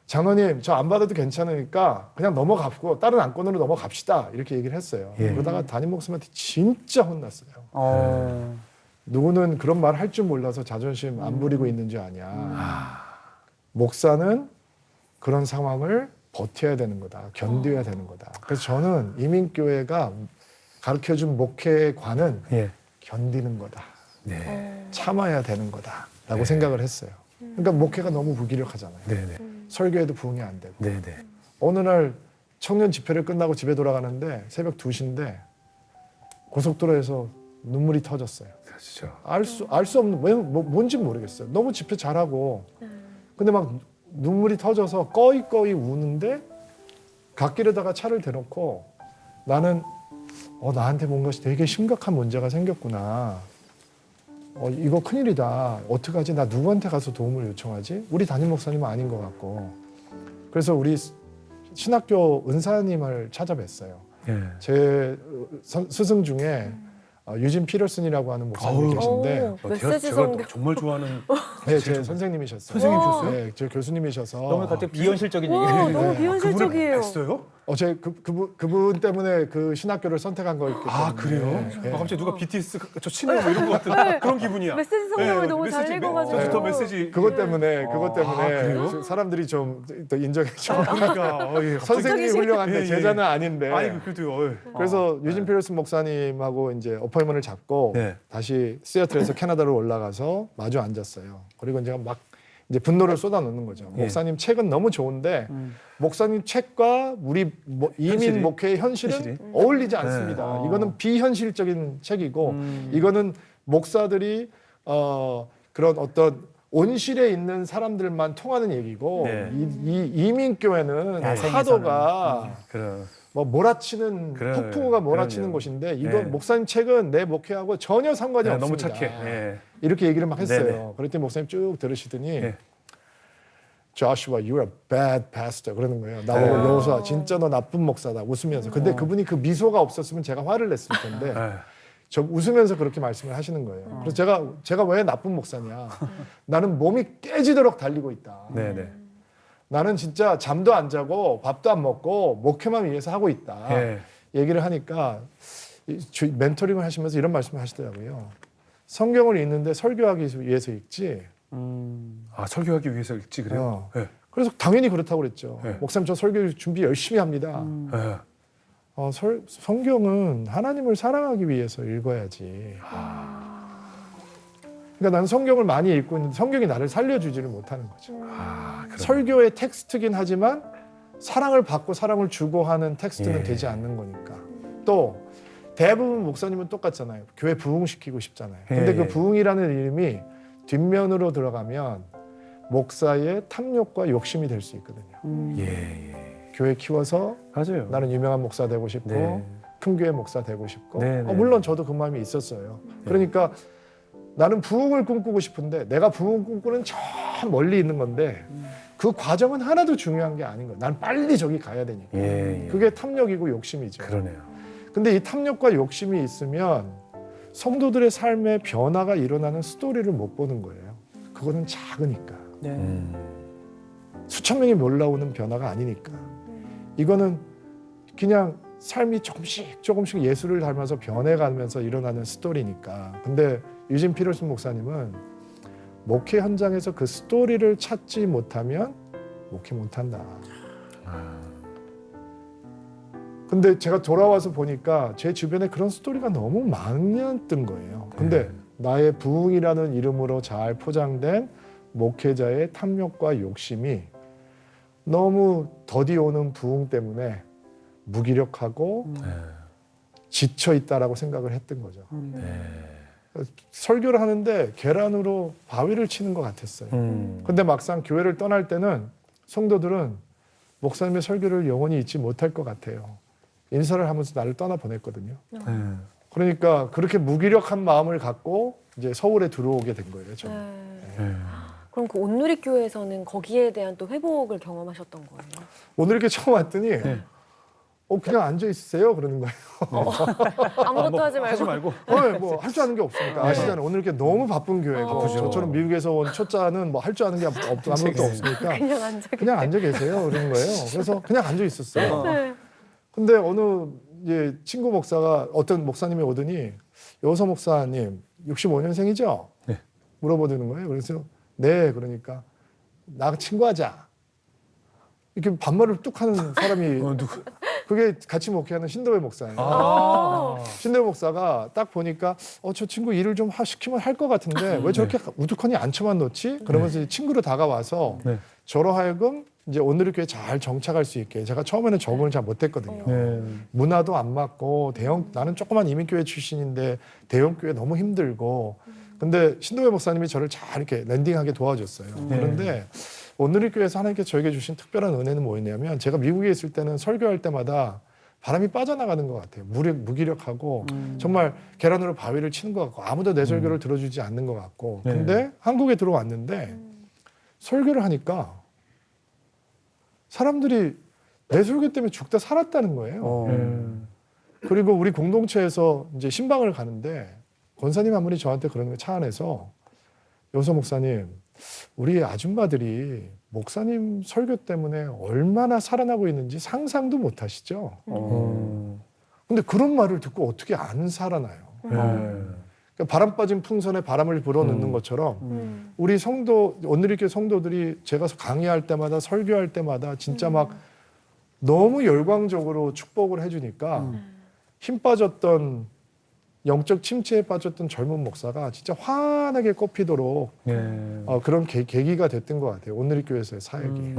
Speaker 4: 장로님 저 안 받아도 괜찮으니까 그냥 넘어가고 다른 안건으로 넘어갑시다 이렇게 얘기를 했어요.
Speaker 1: 예.
Speaker 4: 그러다가 담임 목사님한테 진짜 혼났어요. 누구는 그런 말 할 줄 몰라서 자존심 안 부리고 있는 줄 아냐. 목사는 그런 상황을 버텨야 되는 거다. 견뎌야 되는 거다. 그래서 저는 이민교회가 가르쳐준 목회관은
Speaker 1: 예.
Speaker 4: 견디는 거다.
Speaker 1: 네.
Speaker 4: 참아야 되는 거다라고
Speaker 1: 네.
Speaker 4: 생각을 했어요. 그러니까 목회가 너무 무기력하잖아요.
Speaker 1: 네, 네.
Speaker 4: 설교에도 부응이 안 되고.
Speaker 1: 네, 네.
Speaker 4: 어느 날 청년 집회를 끝나고 집에 돌아가는데 새벽 2시인데 고속도로에서 눈물이 터졌어요.
Speaker 1: 그렇죠.
Speaker 4: 알 수 없는 뭔지 모르겠어요. 너무 집회 잘하고 근데 막 눈물이 터져서 꺼이꺼이 우는데 갓길에다가 차를 대놓고 나는 나한테 뭔가 되게 심각한 문제가 생겼구나. 이거 큰일이다. 어떡하지? 나 누구한테 가서 도움을 요청하지? 우리 담임 목사님은 아닌 것 같고. 그래서 우리 신학교 은사님을 찾아뵀어요.
Speaker 1: 예.
Speaker 4: 제 스승 중에 유진 피터슨이라고 하는 목사님이
Speaker 1: 아우.
Speaker 4: 계신데
Speaker 2: 메시지
Speaker 1: 제가
Speaker 2: 성경.
Speaker 1: 정말 좋아하는
Speaker 4: 네, 제 선생님이셨어요.
Speaker 1: 선생님이셨어요?
Speaker 4: 네, 제 교수님이셔서
Speaker 3: 너무 갑자기 비현실적인
Speaker 2: 와,
Speaker 3: 얘기를
Speaker 2: 너무
Speaker 4: 네.
Speaker 2: 비현실적이에요.
Speaker 1: 뵀어요?
Speaker 4: 제 그분 때문에 그 신학교를 선택한 거였기 때문에.
Speaker 1: 아, 그래요?
Speaker 4: 네.
Speaker 1: 갑자기 누가 BTS 저 친해요 뭐 이런 것 같은 그런 기분이야.
Speaker 2: 메시지 성경을 너무 잘 읽어가지고.
Speaker 1: 저 메시지.
Speaker 4: 그것 때문에
Speaker 1: 그래요?
Speaker 4: 사람들이 좀 더 인정해줘.
Speaker 1: 그러니까 예, 갑자기-
Speaker 4: 선생님이 훌륭한데
Speaker 1: 예, 예.
Speaker 4: 제자는 아닌데.
Speaker 1: 아이고 그래도
Speaker 4: 그래서 유진 피터슨 목사님하고 이제 어포인먼트를 잡고
Speaker 1: 네.
Speaker 4: 다시 시애틀에서 캐나다로 올라가서 마주 앉았어요. 그리고 제가 막 이제 분노를 쏟아놓는 거죠.
Speaker 1: 예.
Speaker 4: 목사님 책은 너무 좋은데 목사님 책과 우리 이민
Speaker 1: 현실이-
Speaker 4: 목회의 현실은
Speaker 1: 현실이?
Speaker 4: 어울리지 않습니다.
Speaker 1: 네.
Speaker 4: 이거는 비현실적인 책이고 이거는 목사들이 그런 어떤 온실에 있는 사람들만 통하는 얘기고
Speaker 1: 네.
Speaker 4: 이 이민교회는
Speaker 3: 야생에서는.
Speaker 4: 파도가
Speaker 1: 그럼
Speaker 4: 뭐 몰아치는
Speaker 1: 그래,
Speaker 4: 폭풍우가 몰아치는
Speaker 1: 그럼요.
Speaker 4: 곳인데 이거
Speaker 1: 네.
Speaker 4: 목사님 책은 내 목회하고 전혀 상관이
Speaker 1: 네,
Speaker 4: 없습니다.
Speaker 1: 너무 착해. 예.
Speaker 4: 이렇게 얘기를 막 했어요.
Speaker 1: 네네.
Speaker 4: 그랬더니 목사님 쭉 들으시더니
Speaker 1: 예.
Speaker 4: Joshua, you're a bad pastor 그러는 거예요. 나보고
Speaker 1: 네.
Speaker 4: 여호수아 진짜 너 나쁜 목사다 웃으면서. 근데 그분이 그 미소가 없었으면 제가 화를 냈을 텐데
Speaker 1: 예.
Speaker 4: 저 웃으면서 그렇게 말씀을 하시는 거예요. 그래서 제가 왜 나쁜 목사냐? 나는 몸이 깨지도록 달리고 있다.
Speaker 1: 네, 네.
Speaker 4: 나는 진짜 잠도 안 자고 밥도 안 먹고 목회만 위해서 하고 있다.
Speaker 1: 예.
Speaker 4: 얘기를 하니까 멘토링을 하시면서 이런 말씀을 하시더라고요. 성경을 읽는데 설교하기 위해서 읽지.
Speaker 1: 아, 설교하기 위해서 읽지 그래요? 네.
Speaker 4: 그래서 당연히 그렇다고 그랬죠.
Speaker 1: 네.
Speaker 4: 목사님 저 설교 준비 열심히 합니다.
Speaker 1: 네.
Speaker 4: 성경은 하나님을 사랑하기 위해서 읽어야지. 그러니까 나는 성경을 많이 읽고 있는데 성경이 나를 살려주지를 못하는 거죠. 설교의 텍스트긴 하지만 사랑을 받고 사랑을 주고 하는 텍스트는
Speaker 1: 예.
Speaker 4: 되지 않는 거니까. 또 대부분 목사님은 똑같잖아요. 교회 부흥시키고 싶잖아요. 근데
Speaker 1: 예.
Speaker 4: 그 부흥이라는 이름이 뒷면으로 들어가면 목사의 탐욕과 욕심이 될 수 있거든요.
Speaker 1: 예.
Speaker 4: 교회 키워서
Speaker 1: 맞아요.
Speaker 4: 나는 유명한 목사 되고 싶고
Speaker 1: 네.
Speaker 4: 큰 교회 목사 되고 싶고
Speaker 1: 네, 네.
Speaker 4: 물론 저도 그 마음이 있었어요. 그러니까 나는 부흥을 꿈꾸고 싶은데 내가 부흥 꿈꾸는 저 멀리 있는 건데 그 과정은 하나도 중요한 게 아닌 거예요. 난 빨리 저기 가야 되니까.
Speaker 1: 예.
Speaker 4: 그게 탐욕이고 욕심이죠.
Speaker 1: 그러네요.
Speaker 4: 근데 이 탐욕과 욕심이 있으면 성도들의 삶에 변화가 일어나는 스토리를 못 보는 거예요. 그거는 작으니까. 수천 명이 몰라오는 변화가 아니니까. 이거는 그냥 삶이 조금씩 예수를 닮아서 변해가면서 일어나는 스토리니까. 근데 유진 피터슨 목사님은 목회 현장에서 그 스토리를 찾지 못하면 목회 못한다. 근데 제가 돌아와서 보니까 제 주변에 그런 스토리가 너무 많았던 거예요. 근데 나의 부흥이라는 이름으로 잘 포장된 목회자의 탐욕과 욕심이 너무 더디오는 부흥 때문에 무기력하고 지쳐 있다라고 생각을 했던 거죠. 설교를 하는데 계란으로 바위를 치는 것 같았어요. 근데 막상 교회를 떠날 때는 성도들은 목사님의 설교를 영원히 잊지 못할 것 같아요. 인사를 하면서 나를 떠나 보냈거든요. 그러니까 그렇게 무기력한 마음을 갖고 이제 서울에 들어오게 된 거예요. 저는.
Speaker 2: 그럼 그 온누리 교회에서는 거기에 대한 또 회복을 경험하셨던 거예요?
Speaker 4: 오늘 이렇게 처음 왔더니 그냥 앉아 있으세요 그러는 거예요.
Speaker 2: 아무것도 하지 말고.
Speaker 1: 하지 말고.
Speaker 4: 뭐 할 줄 아는 게 없으니까 아시잖아요. 오늘 이렇게 너무 바쁜 교회고 저처럼 미국에서 온 초짜는 뭐 할 줄 아는 게 아무것도 없으니까
Speaker 2: 그냥 앉아.
Speaker 4: 그냥 앉아 계세요 그러는 거예요. 그래서 그냥 앉아 있었어요.
Speaker 2: 네.
Speaker 4: 근데 어느 이제 친구 목사가 어떤 목사님이 오더니 여호서 목사님 65년생이죠?
Speaker 1: 네.
Speaker 4: 물어보는 거예요. 그래서 네 그러니까 나 친구하자. 이렇게 반말을 뚝 하는 사람이
Speaker 1: 누구?
Speaker 4: 그게 같이 목회하는 신도회 목사예요. 신도회 목사가 딱 보니까 저 친구 일을 좀 시키면 할 것 같은데 왜 저렇게 우두커니 앉혀만 놓지? 그러면서 친구로 다가와서
Speaker 1: 네.
Speaker 4: 저로 하여금 이제 오늘의 교회 잘 정착할 수 있게 제가 처음에는 적응을 잘 못했거든요.
Speaker 1: 네.
Speaker 4: 문화도 안 맞고 나는 조그만 이민교회 출신인데 대형교회 너무 힘들고 근데 신도회 목사님이 저를 잘 이렇게 랜딩하게 도와줬어요. 그런데 오늘의 교회에서 하나님께서 저에게 주신 특별한 은혜는 뭐였냐면 제가 미국에 있을 때는 설교할 때마다 바람이 빠져나가는 것 같아요. 무기력하고 정말 계란으로 바위를 치는 것 같고 아무도 내 설교를 들어주지 않는 것 같고
Speaker 1: 네.
Speaker 4: 근데 한국에 들어왔는데 설교를 하니까 사람들이 내 설교 때문에 죽다 살았다는 거예요. 그리고 우리 공동체에서 이제 신방을 가는데 권사님 한 분이 저한테 그러는 거예요. 차 안에서 여호서 목사님 우리 아줌마들이 목사님 설교 때문에 얼마나 살아나고 있는지 상상도 못 하시죠? 근데 그런 말을 듣고 어떻게 안 살아나요? 그러니까 바람 빠진 풍선에 바람을 불어넣는 것처럼 우리 오늘 이렇게 성도들이 제가 강의할 때마다 설교할 때마다 진짜 막 너무 열광적으로 축복을 해주니까 힘 빠졌던 영적 침체에 빠졌던 젊은 목사가 진짜 환하게 꽃피도록 그런 계기가 됐던 것 같아요. 오늘 교회에서의 사역이.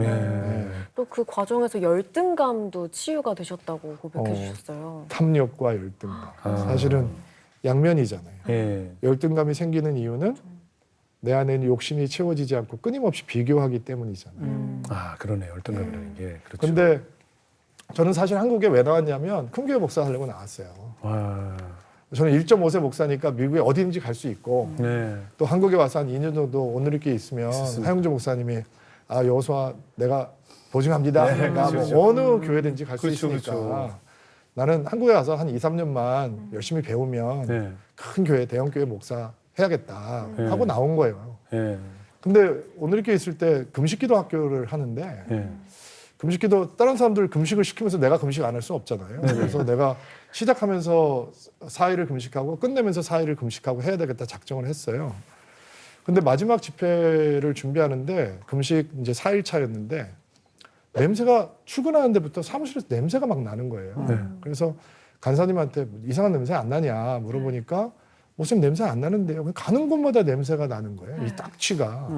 Speaker 2: 또 그 과정에서 열등감도 치유가 되셨다고 고백해 주셨어요.
Speaker 4: 탐욕과 열등감. 사실은 양면이잖아요. 열등감이 생기는 이유는 내 안에는 욕심이 채워지지 않고 끊임없이 비교하기 때문이잖아요.
Speaker 1: 아, 그러네요. 열등감이라는 게. 그렇죠.
Speaker 4: 근데 저는 사실 한국에 왜 나왔냐면 큰 교회 목사 하려고 나왔어요. 저는 1.5세 목사니까 미국에 어디든지 갈 수 있고 또 한국에 와서 한 2년 정도 오늘 이렇게 있으면 하영주 목사님이 여호수아 내가 보증합니다. 그러니까 뭐 어느 교회든지 갈 수 있으니까 나는 한국에 와서 한 2, 3년만 열심히 배우면 큰 교회, 대형 교회 목사 해야겠다 하고 나온 거예요. 근데 오늘 이렇게 있을 때 금식기도 학교를 하는데 금식기도 다른 사람들 금식을 시키면서 내가 금식 안 할 수 없잖아요. 그래서 내가 시작하면서 4일을 금식하고 끝내면서 4일을 금식하고 해야 되겠다 작정을 했어요. 근데 마지막 집회를 준비하는데 금식 이제 4일 차였는데 냄새가 출근하는 데부터 사무실에서 냄새가 막 나는 거예요.
Speaker 1: 네.
Speaker 4: 그래서 간사님한테 이상한 냄새 안 나냐 물어보니까 목사님 냄새 안 나는데요. 그냥 가는 곳마다 냄새가 나는 거예요. 이 딱지가.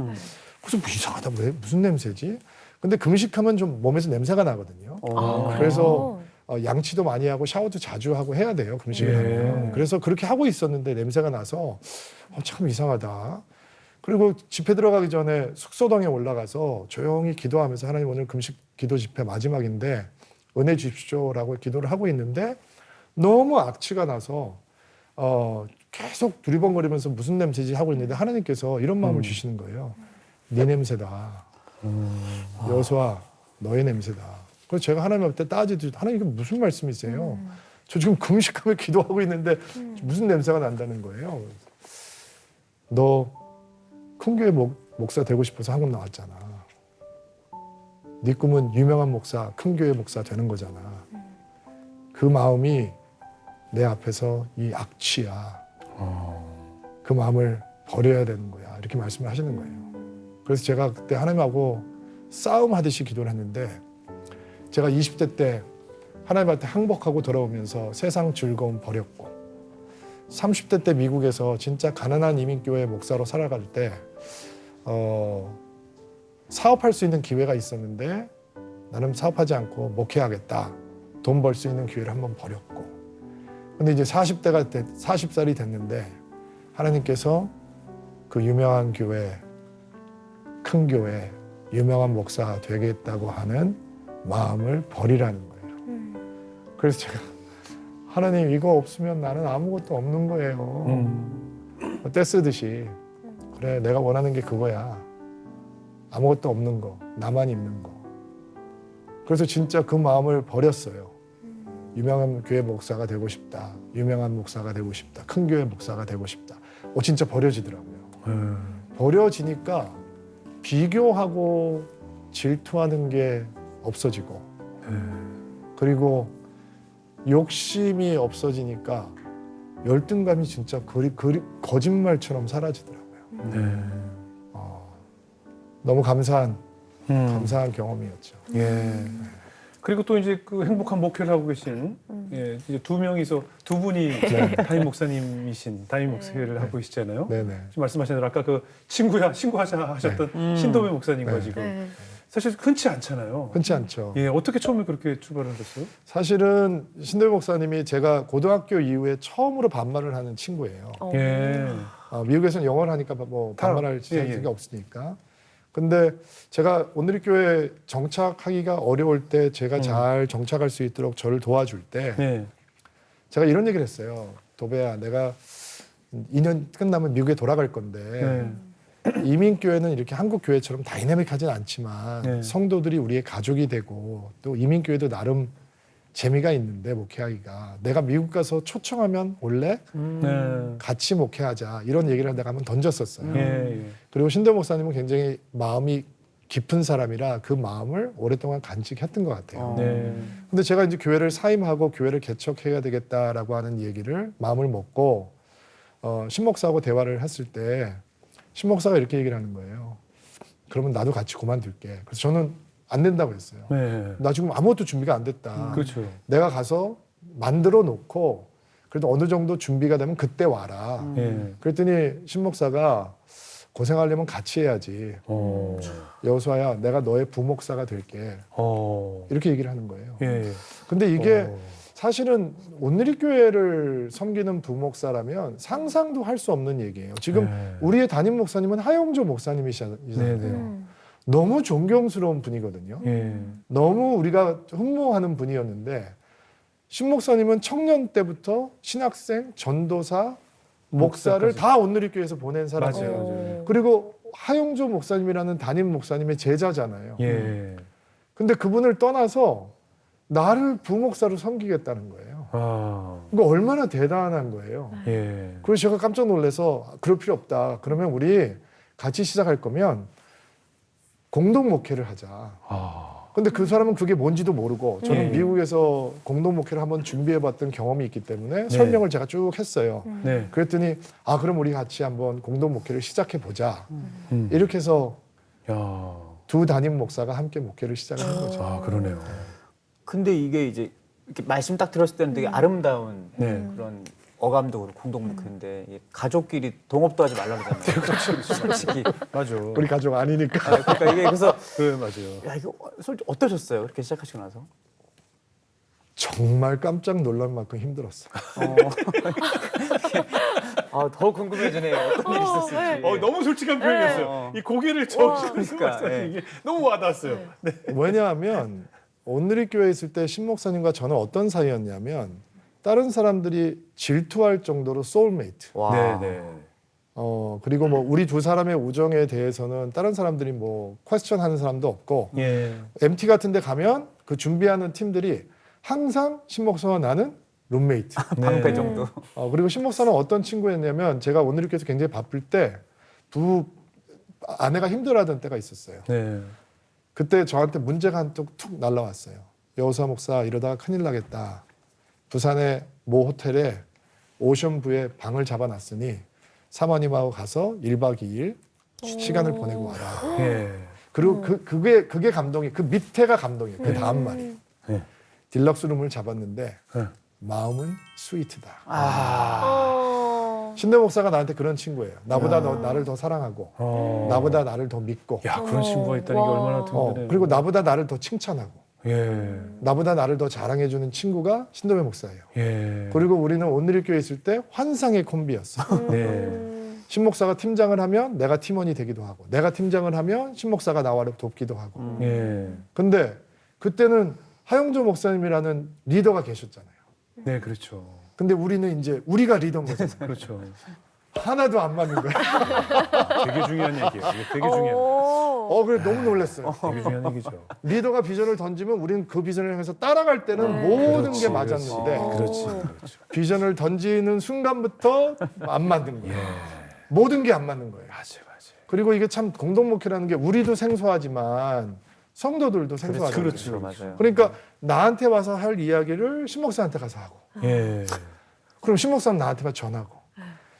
Speaker 4: 그래서 뭐 이상하다. 왜 무슨 냄새지? 근데 금식하면 좀 몸에서 냄새가 나거든요. 그래서 양치도 많이 하고 샤워도 자주 하고 해야 돼요. 금식을 하면. 그래서 그렇게 하고 있었는데 냄새가 나서 참 이상하다. 그리고 집회 들어가기 전에 숙소동에 올라가서 조용히 기도하면서 하나님 오늘 금식 기도 집회 마지막인데 은혜 주십시오라고 기도를 하고 있는데 너무 악취가 나서 계속 두리번거리면서 무슨 냄새지 하고 있는데 하나님께서 이런 마음을 주시는 거예요. 네 냄새다. 여호수아 너의 냄새다. 그래서 제가 하나님 앞에 따지도 하나님 이게 무슨 말씀이세요? 저 지금 금식하며 기도하고 있는데 무슨 냄새가 난다는 거예요. 너 큰 교회 목사 되고 싶어서 한국 나왔잖아. 네 꿈은 유명한 목사, 큰 교회 목사 되는 거잖아. 그 마음이 내 앞에서 이 악취야. 그 마음을 버려야 되는 거야. 이렇게 말씀을 하시는 거예요. 그래서 제가 그때 하나님하고 싸움하듯이 기도를 했는데 제가 20대 때 하나님한테 항복하고 돌아오면서 세상 즐거움 버렸고 30대 때 미국에서 진짜 가난한 이민교회 목사로 살아갈 때 사업할 수 있는 기회가 있었는데 나는 사업하지 않고 목회하겠다. 돈 벌 수 있는 기회를 한번 버렸고 근데 이제 40살이 됐는데 하나님께서 그 유명한 교회 큰 교회 유명한 목사가 되겠다고 하는 마음을 버리라는 거예요. 그래서 제가 하나님 이거 없으면 나는 아무것도 없는 거예요. 떼쓰듯이 그래 내가 원하는 게 그거야. 아무것도 없는 거 나만 있는 거. 그래서 진짜 그 마음을 버렸어요. 유명한 교회 목사가 되고 싶다. 유명한 목사가 되고 싶다. 큰 교회 목사가 되고 싶다. 진짜 버려지더라고요. 버려지니까 비교하고 질투하는 게 없어지고 그리고 욕심이 없어지니까 열등감이 진짜 거짓말처럼 사라지더라고요. 너무 감사한 경험이었죠.
Speaker 1: 예. 그리고 또 이제 그 행복한 목회를 하고 계신 예, 이제 두 분이 담임 목사님이신 담임 목회를 하고 계시잖아요.
Speaker 4: 네네.
Speaker 1: 지금 말씀하신 대로 아까 그 신고하자 하셨던 신도배 목사님과
Speaker 4: 네.
Speaker 1: 지금 사실 흔치 않잖아요.
Speaker 4: 흔치 않죠.
Speaker 1: 예, 어떻게 처음에 그렇게 출발을 하셨어요?
Speaker 4: 사실은 신도희 목사님이 제가 고등학교 이후에 처음으로 반말을 하는 친구예요.
Speaker 1: 예.
Speaker 4: 미국에서는 영어를 하니까 뭐 반말할
Speaker 1: 예.
Speaker 4: 게 없으니까. 근데 제가 오늘의 교회 정착하기가 어려울 때 제가 잘 정착할 수 있도록 저를 도와줄 때
Speaker 1: 예.
Speaker 4: 제가 이런 얘기를 했어요. 도배야, 내가 2년 끝나면 미국에 돌아갈 건데 이민교회는 이렇게 한국 교회처럼 다이내믹하진 않지만 성도들이 우리의 가족이 되고 또 이민교회도 나름 재미가 있는데 목회하기가 내가 미국 가서 초청하면 올래? 같이 목회하자 이런 얘기를 내가 한번 던졌었어요.
Speaker 1: 예.
Speaker 4: 그리고 신도 목사님은 굉장히 마음이 깊은 사람이라 그 마음을 오랫동안 간직했던 것 같아요.
Speaker 1: 네.
Speaker 4: 근데 제가 이제 교회를 사임하고 교회를 개척해야 되겠다라고 하는 얘기를 마음을 먹고 신목사하고 대화를 했을 때 신목사가 이렇게 얘기를 하는 거예요. 그러면 나도 같이 그만둘게. 그래서 저는 안 된다고 했어요.
Speaker 1: 네.
Speaker 4: 나 지금 아무것도 준비가 안 됐다.
Speaker 1: 그렇죠.
Speaker 4: 내가 가서 만들어 놓고 그래도 어느 정도 준비가 되면 그때 와라.
Speaker 1: 예.
Speaker 4: 그랬더니 신목사가 고생하려면 같이 해야지. 여호수아야, 내가 너의 부목사가 될게. 이렇게 얘기를 하는 거예요.
Speaker 1: 예.
Speaker 4: 근데 이게 사실은 온누리 교회를 섬기는 부목사라면 상상도 할 수 없는 얘기예요. 지금 우리의 담임 목사님은 하영조 목사님이잖아요.
Speaker 1: 네.
Speaker 4: 너무 존경스러운 분이거든요.
Speaker 1: 예.
Speaker 4: 너무 우리가 흠모하는 분이었는데 신 목사님은 청년 때부터 신학생, 전도사, 목사를
Speaker 1: 목사까지.
Speaker 4: 다 온누리 교회에서 보낸 사람이에요.
Speaker 1: 맞아요.
Speaker 4: 그리고 하영조 목사님이라는 담임 목사님의 제자잖아요.
Speaker 1: 예.
Speaker 4: 근데 그분을 떠나서 나를 부목사로 섬기겠다는 거예요.
Speaker 1: 아.
Speaker 4: 이거 얼마나 대단한 거예요.
Speaker 1: 예.
Speaker 4: 그래서 제가 깜짝 놀라서 그럴 필요 없다. 그러면 우리 같이 시작할 거면 공동 목회를 하자.
Speaker 1: 아.
Speaker 4: 근데 그 사람은 그게 뭔지도 모르고 저는
Speaker 1: 네.
Speaker 4: 미국에서 공동 목회를 한번 준비해봤던 경험이 있기 때문에 설명을 제가 쭉 했어요.
Speaker 1: 네.
Speaker 4: 그랬더니 그럼 우리 같이 한번 공동 목회를 시작해 보자.
Speaker 1: 음.
Speaker 4: 이렇게 해서
Speaker 1: 야.
Speaker 4: 두 담임 목사가 함께 목회를 시작을 한 거죠.
Speaker 1: 아, 그러네요.
Speaker 3: 근데 이게 이제 이렇게 말씀 딱 들었을 때는 되게 아름다운
Speaker 1: 네.
Speaker 3: 그런 어감도 그렇고 공동 목회인데 이 가족끼리 동업도 하지 말라 그러잖아요. 그렇죠. 솔직히.
Speaker 1: 맞아.
Speaker 4: 우리 가족 아니니까.
Speaker 3: 그러니까 이게 그래서
Speaker 1: 그 맞아요.
Speaker 3: 야 이거 솔직히 어떠셨어요? 이렇게 시작하시고 나서?
Speaker 4: 정말 깜짝 놀랄 만큼 힘들었어요.
Speaker 3: 더 궁금해지네요. 어떤 일이 있었을지.
Speaker 1: 너무 솔직한 표현이었어요. 이 고개를
Speaker 3: 그러니까,
Speaker 1: 이게 너무 와닿았어요. 네.
Speaker 4: 왜냐하면 오늘의 교회에 있을 때 신목사님과 저는 어떤 사이였냐면 다른 사람들이 질투할 정도로 소울메이트.
Speaker 3: 와.
Speaker 1: 네, 네.
Speaker 4: 그리고 뭐 우리 두 사람의 우정에 대해서는 다른 사람들이 뭐 퀘스천 하는 사람도 없고
Speaker 1: 예.
Speaker 4: MT 같은 데 가면 그 준비하는 팀들이 항상 신목사와 나는 룸메이트.
Speaker 3: 방패 정도.
Speaker 4: 그리고 신목사는 어떤 친구였냐면 제가 오늘의 교회에서 굉장히 바쁠 때 아내가 힘들어하던 때가 있었어요.
Speaker 1: 네.
Speaker 4: 그때 저한테 문제가 한통 툭 날라왔어요. 여호사 목사 이러다가 큰일 나겠다. 부산의 모 호텔에 오션뷰에 방을 잡아놨으니 사모님하고 가서 1박 2일 시간을 보내고 와라.
Speaker 1: 예.
Speaker 4: 그리고 그게 감동이 그 밑에가 감동이에요. 그 다음 말이.
Speaker 1: 네.
Speaker 4: 딜럭스 룸을 잡았는데
Speaker 1: 네.
Speaker 4: 마음은 스위트다.
Speaker 2: 어.
Speaker 4: 신대 목사가 나한테 그런 친구예요. 나보다 나를 더 사랑하고 나보다 나를 더 믿고
Speaker 1: 야, 그런 친구가 있다는 게
Speaker 2: 와.
Speaker 1: 얼마나 든든해요.
Speaker 4: 그리고 나보다 나를 더 칭찬하고
Speaker 1: 예.
Speaker 4: 나보다 나를 더 자랑해주는 친구가 신도매 목사예요.
Speaker 1: 예.
Speaker 4: 그리고 우리는 오늘의 교회에 있을 때 환상의 콤비였어.
Speaker 1: 네.
Speaker 4: 신 목사가 팀장을 하면 내가 팀원이 되기도 하고 내가 팀장을 하면 신 목사가 나와를 돕기도 하고.
Speaker 1: 예.
Speaker 4: 근데 그때는 하영조 목사님이라는 리더가 계셨잖아요.
Speaker 1: 네, 그렇죠.
Speaker 4: 근데 우리는 이제 우리가 리더인 거잖아요.
Speaker 1: 그렇죠.
Speaker 4: 하나도 안 맞는 거야.
Speaker 1: 되게 중요한 얘기예요. 이게 되게 중요한.
Speaker 4: 그래 너무 놀랐어요.
Speaker 1: 되게 중요한 얘기죠.
Speaker 4: 리더가 비전을 던지면 우리는 그 비전을 향해서 따라갈 때는 모든
Speaker 1: 그렇지,
Speaker 4: 게 맞았는데
Speaker 1: 그렇지.
Speaker 4: 비전을 던지는 순간부터 안 맞는 거예요. 모든 게 안 맞는 거예요.
Speaker 1: 맞아요.
Speaker 4: 그리고 이게 참 공동 목회라는 게 우리도 생소하지만 성도들도 생소하죠.
Speaker 1: 그렇죠.
Speaker 3: 맞아요.
Speaker 4: 그러니까 나한테 와서 할 이야기를 신목사한테 가서 하고
Speaker 1: 예.
Speaker 4: 그럼 신목사는 나한테만 전하고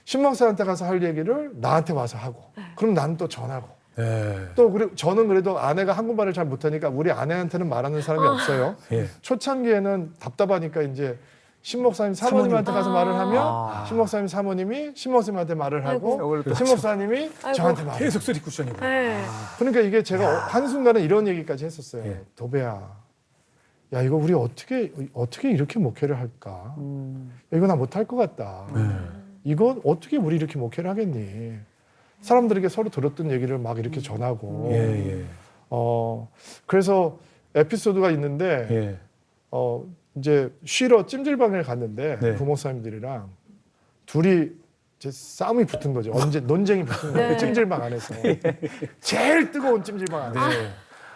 Speaker 4: 신목사한테 가서 할 얘기를 나한테 와서 하고 그럼 나는 또 전하고
Speaker 1: 예.
Speaker 4: 또 그리고 저는 그래도 아내가 한국말을 잘 못하니까 우리 아내한테는 말하는 사람이 없어요.
Speaker 1: 예.
Speaker 4: 초창기에는 답답하니까 이제 신목사님 사모님한테 가서 말을 하면 신목사님 사모님이 신목사님한테 말을 하고 신목사님이 저한테 말을
Speaker 1: 계속 쓰리 쿠션이고.
Speaker 2: 네.
Speaker 4: 그러니까 이게 제가 한순간에 이런 얘기까지 했었어요.
Speaker 1: 예.
Speaker 4: 도배야, 야 이거 우리 어떻게 이렇게 목회를 할까? 야, 이거 나 못할 것 같다. 이건 어떻게 우리 이렇게 목회를 하겠니? 사람들에게 서로 들었던 얘기를 막 이렇게 전하고.
Speaker 1: 예.
Speaker 4: 그래서 에피소드가 있는데
Speaker 1: 예.
Speaker 4: 이제 쉬러 찜질방에 갔는데
Speaker 1: 네.
Speaker 4: 부목사님들이랑 둘이 이제 싸움이 붙은 거죠. 논쟁이 붙은 거예요.
Speaker 2: 네.
Speaker 4: 찜질방 안에서. 제일 뜨거운 찜질방 안에서.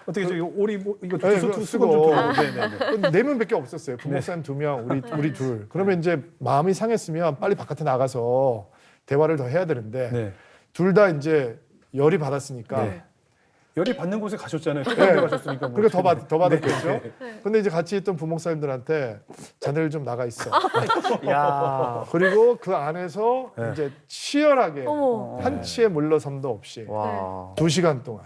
Speaker 1: 어떻게 저 오리 뭐 이거
Speaker 4: 네,
Speaker 1: 주소
Speaker 4: 그거
Speaker 1: 수건 좀
Speaker 4: 쓰고.
Speaker 1: 네네네.
Speaker 4: 네 명밖에 없었어요. 부목사님 2명, 우리 둘. 그러면 이제 마음이 상했으면 빨리 바깥에 나가서 대화를 더 해야 되는데
Speaker 1: 네.
Speaker 4: 둘 다 이제 열이 받았으니까.
Speaker 1: 네. 열이 받는 곳에 가셨잖아요. 특별히 가셨으니까. 뭐.
Speaker 4: 그리고 더 받았겠죠. 근데 이제 같이 있던 부목사님들한테 자네들 좀 나가 있어.
Speaker 3: 야.
Speaker 4: 그리고 그 안에서
Speaker 1: 네.
Speaker 4: 이제 치열하게
Speaker 2: 어머.
Speaker 4: 한치의 물러섬도 없이
Speaker 3: 와.
Speaker 4: 2시간 동안.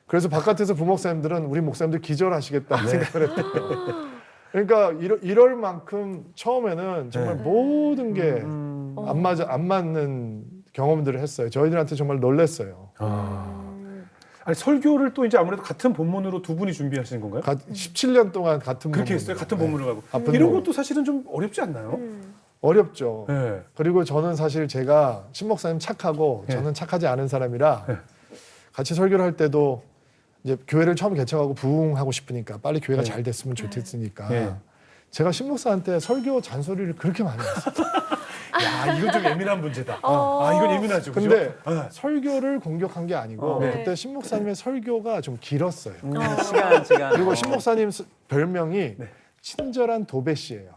Speaker 4: 그래서 바깥에서 부목사님들은 우리 목사님들 기절하시겠다 생각을 했대. 그러니까 이럴 만큼 처음에는 정말 모든 게 안 맞는 경험들을 했어요. 저희들한테 정말 놀랐어요.
Speaker 1: 아니 설교를 또 이제 아무래도 같은 본문으로 두 분이 준비하시는 건가요?
Speaker 4: 17년 동안 같은
Speaker 1: 그렇게
Speaker 4: 본문으로.
Speaker 1: 했어요. 같은
Speaker 4: 네.
Speaker 1: 본문을 가고.
Speaker 4: 아픈
Speaker 1: 이런
Speaker 4: 본문.
Speaker 1: 것도 사실은 좀 어렵지 않나요?
Speaker 4: 어렵죠.
Speaker 1: 네.
Speaker 4: 그리고 저는 사실 제가 신목사님 착하고
Speaker 1: 네.
Speaker 4: 저는 착하지 않은 사람이라
Speaker 1: 네.
Speaker 4: 같이 설교를 할 때도 이제 교회를 처음 개척하고 부흥하고 싶으니까 빨리 교회가
Speaker 1: 네.
Speaker 4: 잘 됐으면 좋겠으니까
Speaker 1: 네.
Speaker 4: 제가 신목사한테 설교 잔소리를 그렇게 많이 했어요.
Speaker 1: 야, 이건 좀 예민한 문제다. 이건 예민하죠. 그죠?
Speaker 4: 근데
Speaker 1: 아,
Speaker 4: 설교를 공격한 게 아니고
Speaker 1: 네.
Speaker 4: 그때 신목사님의 설교가 좀 길었어요.
Speaker 3: 시간.
Speaker 4: 그리고 신목사님 별명이
Speaker 1: 네.
Speaker 4: 친절한 도배 씨예요.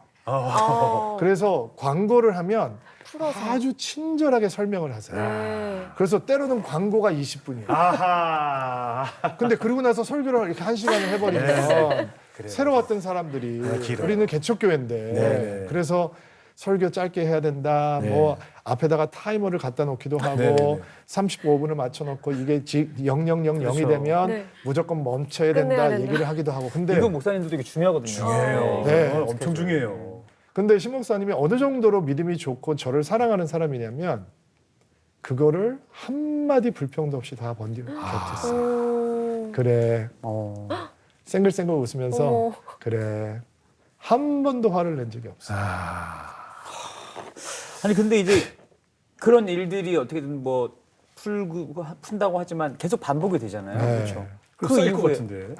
Speaker 4: 그래서 광고를 하면
Speaker 2: 풀어서.
Speaker 4: 아주 친절하게 설명을 하세요.
Speaker 2: 네.
Speaker 4: 그래서 때로는 광고가 20분이에요.
Speaker 1: 아하.
Speaker 4: 근데 그러고 나서 설교를 이렇게 1시간을 해버리면
Speaker 1: 그래요.
Speaker 4: 새로 왔던 사람들이
Speaker 1: 길어요.
Speaker 4: 우리는 개척교회인데
Speaker 1: 네.
Speaker 4: 그래서 설교 짧게 해야 된다.
Speaker 1: 네.
Speaker 4: 뭐 앞에다가 타이머를 갖다 놓기도 하고
Speaker 1: 네.
Speaker 4: 35분을 맞춰놓고 이게 0000이
Speaker 1: 그렇죠.
Speaker 4: 되면
Speaker 2: 네.
Speaker 4: 무조건 멈춰야
Speaker 2: 끝내야
Speaker 4: 된다
Speaker 2: 된다.
Speaker 4: 얘기를 하기도 하고. 근데
Speaker 3: 이거 목사님도 되게 중요하거든요.
Speaker 1: 중요해요.
Speaker 4: 네.
Speaker 1: 엄청 중요해요.
Speaker 4: 근데 신 목사님이 어느 정도로 믿음이 좋고 저를 사랑하는 사람이냐면 그거를 한마디 불평도 없이 다 버텼어요. 그래. 생글생글 웃으면서
Speaker 2: 어머.
Speaker 4: 그래. 한 번도 화를 낸 적이 없어요.
Speaker 3: 아니 근데 이제 그런 일들이 어떻게든 뭐 푼다고 하지만 계속 반복이 되잖아요.
Speaker 4: 네.
Speaker 3: 그렇죠.
Speaker 1: 그 쌓일 것 같은데.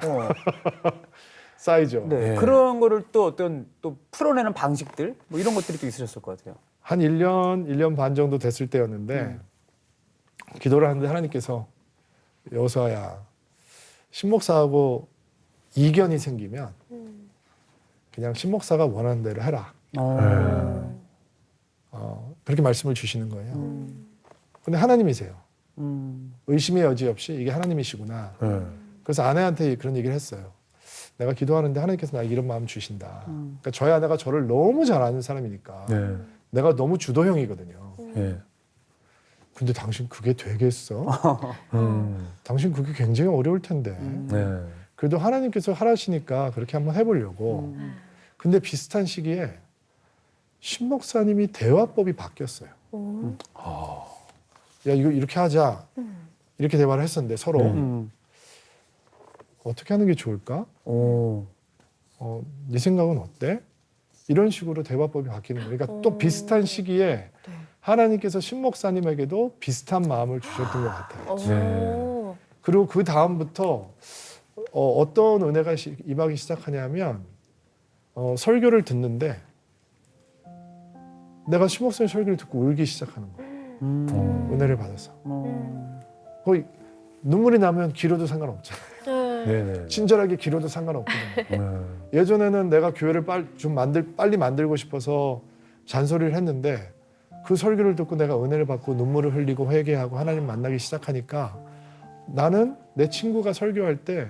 Speaker 4: 쌓이죠.
Speaker 3: 네.
Speaker 1: 네.
Speaker 3: 그런 거를 또 어떤 또 풀어내는 방식들 뭐 이런 것들이 또 있으셨을 것 같아요.
Speaker 4: 한 1년 반 정도 됐을 때였는데 기도를 하는데 하나님께서 여호수아야 신목사하고 이견이 생기면 그냥 신목사가 원하는 대로 해라. 그렇게 말씀을 주시는 거예요. 근데 하나님이세요. 의심의 여지 없이 이게 하나님이시구나. 그래서 아내한테 그런 얘기를 했어요. 내가 기도하는데 하나님께서 나에게 이런 마음 주신다. 그러니까 저희 아내가 저를 너무 잘 아는 사람이니까
Speaker 1: 네.
Speaker 4: 내가 너무 주도형이거든요.
Speaker 1: 네.
Speaker 4: 근데 당신 그게 되겠어?
Speaker 1: 음.
Speaker 4: 당신 그게 굉장히 어려울 텐데.
Speaker 1: 네.
Speaker 4: 그래도 하나님께서 하라시니까 그렇게 한번 해보려고. 근데 비슷한 시기에 신 목사님이 대화법이 바뀌었어요. 야 이거 이렇게 하자. 이렇게 대화를 했었는데 서로 어떻게 하는 게 좋을까? 네 생각은 어때? 이런 식으로 대화법이 바뀌는 거예요. 그러니까 또 비슷한 시기에 하나님께서 신 목사님에게도 비슷한 마음을 주셨던 것 같아요.
Speaker 1: 네.
Speaker 4: 그리고 그 다음부터 어떤 은혜가 임하기 시작하냐면 설교를 듣는데 내가 신 목사님 설교를 듣고 울기 시작하는 거예요. 은혜를 받아서. 거의 눈물이 나면 기로도 상관없잖아요.
Speaker 1: 네네.
Speaker 4: 친절하게 기로도 상관없거든요.
Speaker 1: 네.
Speaker 4: 예전에는 내가 교회를 빨리 만들고 싶어서 잔소리를 했는데 그 설교를 듣고 내가 은혜를 받고 눈물을 흘리고 회개하고 하나님 만나기 시작하니까 나는 내 친구가 설교할 때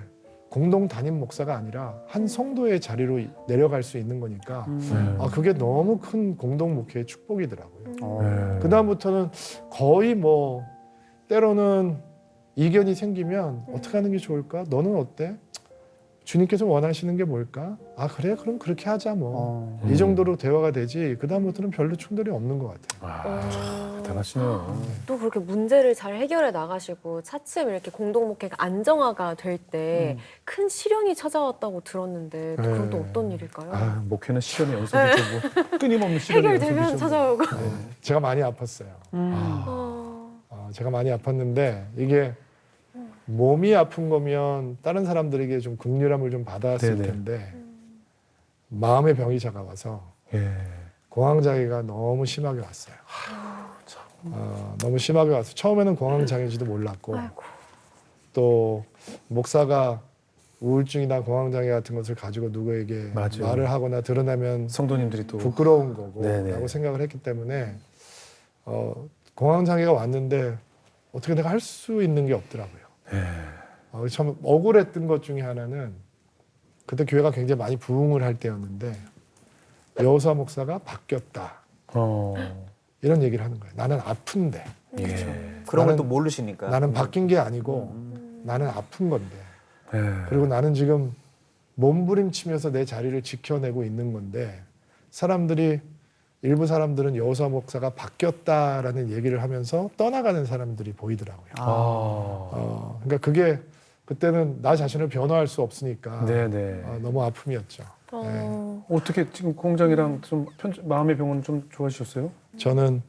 Speaker 4: 공동 담임 목사가 아니라 한 성도의 자리로 내려갈 수 있는 거니까 그게 너무 큰 공동 목회의 축복이더라고요.
Speaker 1: 네.
Speaker 4: 그 다음부터는 거의 뭐 때로는 이견이 생기면 어떻게 하는 게 좋을까? 너는 어때? 주님께서 원하시는 게 뭘까? 아 그래? 그럼 그렇게 하자 뭐. 이 정도로 대화가 되지 그 다음부터는 별로 충돌이 없는 것 같아요.
Speaker 1: 대단하시네요.
Speaker 2: 또 그렇게 문제를 잘 해결해 나가시고 차츰 이렇게 공동 목회가 안정화가 될 때 큰 시련이 찾아왔다고 들었는데 또 그건 또 어떤 일일까요?
Speaker 1: 목회는 시련의 연속이죠. 뭐. 끊임없는 시련의
Speaker 2: 해결되면
Speaker 1: 연속이죠.
Speaker 2: 찾아오고.
Speaker 4: 제가 많이 아팠어요. 제가 많이 아팠는데 이게 몸이 아픈 거면 다른 사람들에게 좀 긍휼함을 좀 받았을
Speaker 1: 네네.
Speaker 4: 텐데 마음의 병이 다가와서
Speaker 1: 예.
Speaker 4: 공황장애가 너무 심하게 왔어요. 너무 심하게 와서 처음에는 공황장애인지도 몰랐고
Speaker 2: 아이고.
Speaker 4: 또 목사가 우울증이나 공황장애 같은 것을 가지고 누구에게
Speaker 1: 맞아요.
Speaker 4: 말을 하거나 드러내면
Speaker 1: 성도님들이 또
Speaker 4: 부끄러운 거고
Speaker 1: 네네.
Speaker 4: 라고 생각을 했기 때문에 공황장애가 왔는데 어떻게 내가 할 수 있는 게 없더라고요. 참 억울했던 것 중에 하나는 그때 교회가 굉장히 많이 부흥을 할 때였는데 여호수아 목사가 바뀌었다 이런 얘기를 하는 거예요. 나는 아픈데
Speaker 1: 예.
Speaker 3: 그런 걸
Speaker 4: 나는-
Speaker 3: 또 모르시니까.
Speaker 4: 나는 바뀐 게 아니고 나는 아픈 건데
Speaker 1: 예.
Speaker 4: 그리고 나는 지금 몸부림치면서 내 자리를 지켜내고 있는 건데 사람들이 일부 사람들은 여호수아 목사가 바뀌었다라는 얘기를 하면서 떠나가는 사람들이 보이더라고요. 그러니까 그게 그때는 나 자신을 변화할 수 없으니까
Speaker 1: 네네.
Speaker 4: 너무 아픔이었죠.
Speaker 1: 어떻게 지금 공장이랑 좀 마음의 병은 좀 좋아지셨어요?
Speaker 4: 저는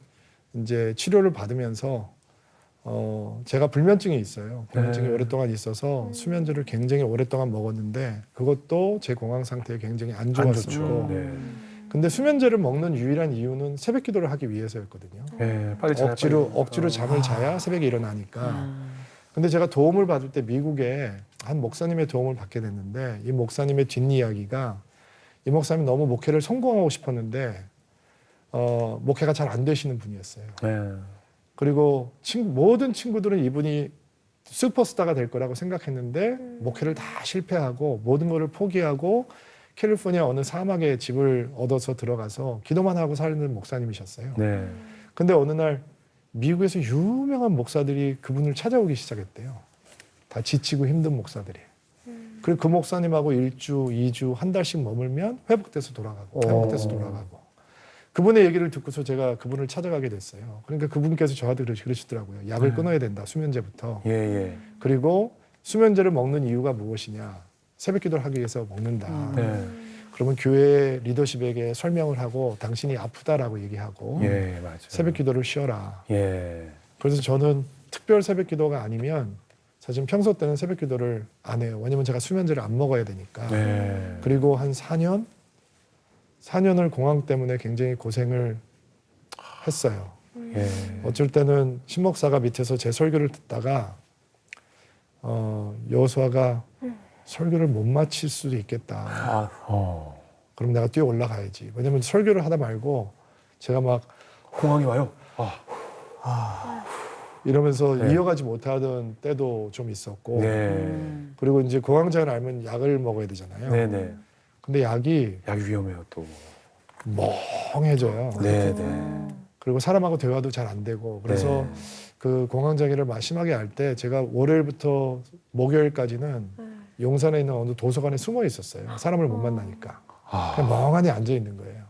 Speaker 4: 이제 치료를 받으면서 제가 불면증이 있어요. 불면증이
Speaker 1: 네.
Speaker 4: 오랫동안 있어서 수면제를 굉장히 오랫동안 먹었는데 그것도 제 공황 상태에 굉장히 안
Speaker 1: 안
Speaker 4: 좋았었고
Speaker 1: 좋죠. 네.
Speaker 4: 근데 수면제를 먹는 유일한 이유는 새벽 기도를 하기 위해서였거든요.
Speaker 1: 예. 빨리 자야
Speaker 4: 억지로 잠을 자야 새벽에 일어나니까. 근데 제가 도움을 받을 때 미국에 한 목사님의 도움을 받게 됐는데 이 목사님의 뒷이야기가 이 목사님이 너무 목회를 성공하고 싶었는데 목회가 잘 안 되시는 분이었어요.
Speaker 1: 네.
Speaker 4: 그리고 모든 친구들은 이분이 슈퍼스타가 될 거라고 생각했는데 목회를 다 실패하고 모든 것을 포기하고 캘리포니아 어느 사막에 집을 얻어서 들어가서 기도만 하고 사는 목사님이셨어요.
Speaker 1: 네.
Speaker 4: 근데 어느 날 미국에서 유명한 목사들이 그분을 찾아오기 시작했대요. 다 지치고 힘든 목사들이. 그리고 그 목사님하고 1주, 2주, 한 달씩 머물면 회복돼서 돌아가고 회복돼서 돌아가고. 그분의 얘기를 듣고서 제가 그분을 찾아가게 됐어요. 그러니까 그분께서 저한테 그러시더라고요. 약을 끊어야 된다, 수면제부터.
Speaker 1: 예, 예.
Speaker 4: 그리고 수면제를 먹는 이유가 무엇이냐. 새벽 기도를 하기 위해서 먹는다.
Speaker 1: 네.
Speaker 4: 그러면 교회 리더십에게 설명을 하고 당신이 아프다라고 얘기하고
Speaker 1: 예, 맞아요.
Speaker 4: 새벽 기도를 쉬어라.
Speaker 1: 예.
Speaker 4: 그래서 저는 특별 새벽 기도가 아니면 사실 평소 때는 새벽 기도를 안 해요. 왜냐면 제가 수면제를 안 먹어야 되니까.
Speaker 1: 네.
Speaker 4: 그리고 한 4년을 공황 때문에 굉장히 고생을 했어요.
Speaker 1: 예.
Speaker 4: 어쩔 때는 신목사가 밑에서 제 설교를 듣다가 여호수아가 설교를 못 마칠 수도 있겠다.
Speaker 1: 아,
Speaker 4: 그럼 내가 뛰어 올라가야지. 왜냐면 설교를 하다 말고 제가 막
Speaker 1: 공항이 와요.
Speaker 4: 이러면서
Speaker 1: 네.
Speaker 4: 이어가지 못하던 때도 좀 있었고
Speaker 1: 네.
Speaker 4: 그리고 이제 공황장애를 알면 약을 먹어야 되잖아요.
Speaker 1: 네, 네.
Speaker 4: 근데 약이
Speaker 1: 약이 위험해요, 또.
Speaker 4: 멍해져요.
Speaker 1: 네, 네.
Speaker 4: 그리고 사람하고 대화도 잘 안 되고 그래서
Speaker 1: 네.
Speaker 4: 그 공황장애를 심하게 알 때 제가 월요일부터 목요일까지는 용산에 있는 어느 도서관에 숨어 있었어요. 사람을 못 만나니까. 그냥 멍하니 앉아 있는 거예요.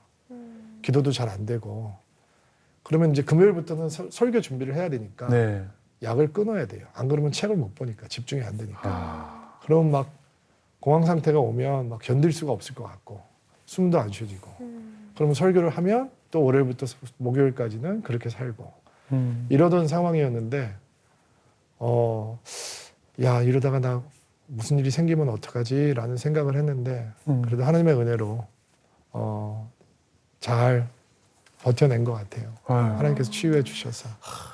Speaker 4: 기도도 잘 안 되고. 그러면 이제 금요일부터는 설교 준비를 해야 되니까
Speaker 1: 네.
Speaker 4: 약을 끊어야 돼요. 안 그러면 책을 못 보니까 집중이 안 되니까.
Speaker 1: 아,
Speaker 4: 그러면 막 공황 상태가 오면 막 견딜 수가 없을 것 같고 숨도 안 쉬어지고. 그러면 설교를 하면 또 월요일부터 목요일까지는 그렇게 살고 이러던 상황이었는데 야 이러다가 나 무슨 일이 생기면 어떡하지라는 생각을 했는데 그래도 하나님의 은혜로 잘 버텨낸 것 같아요.
Speaker 1: 아유.
Speaker 4: 하나님께서 치유해 주셔서.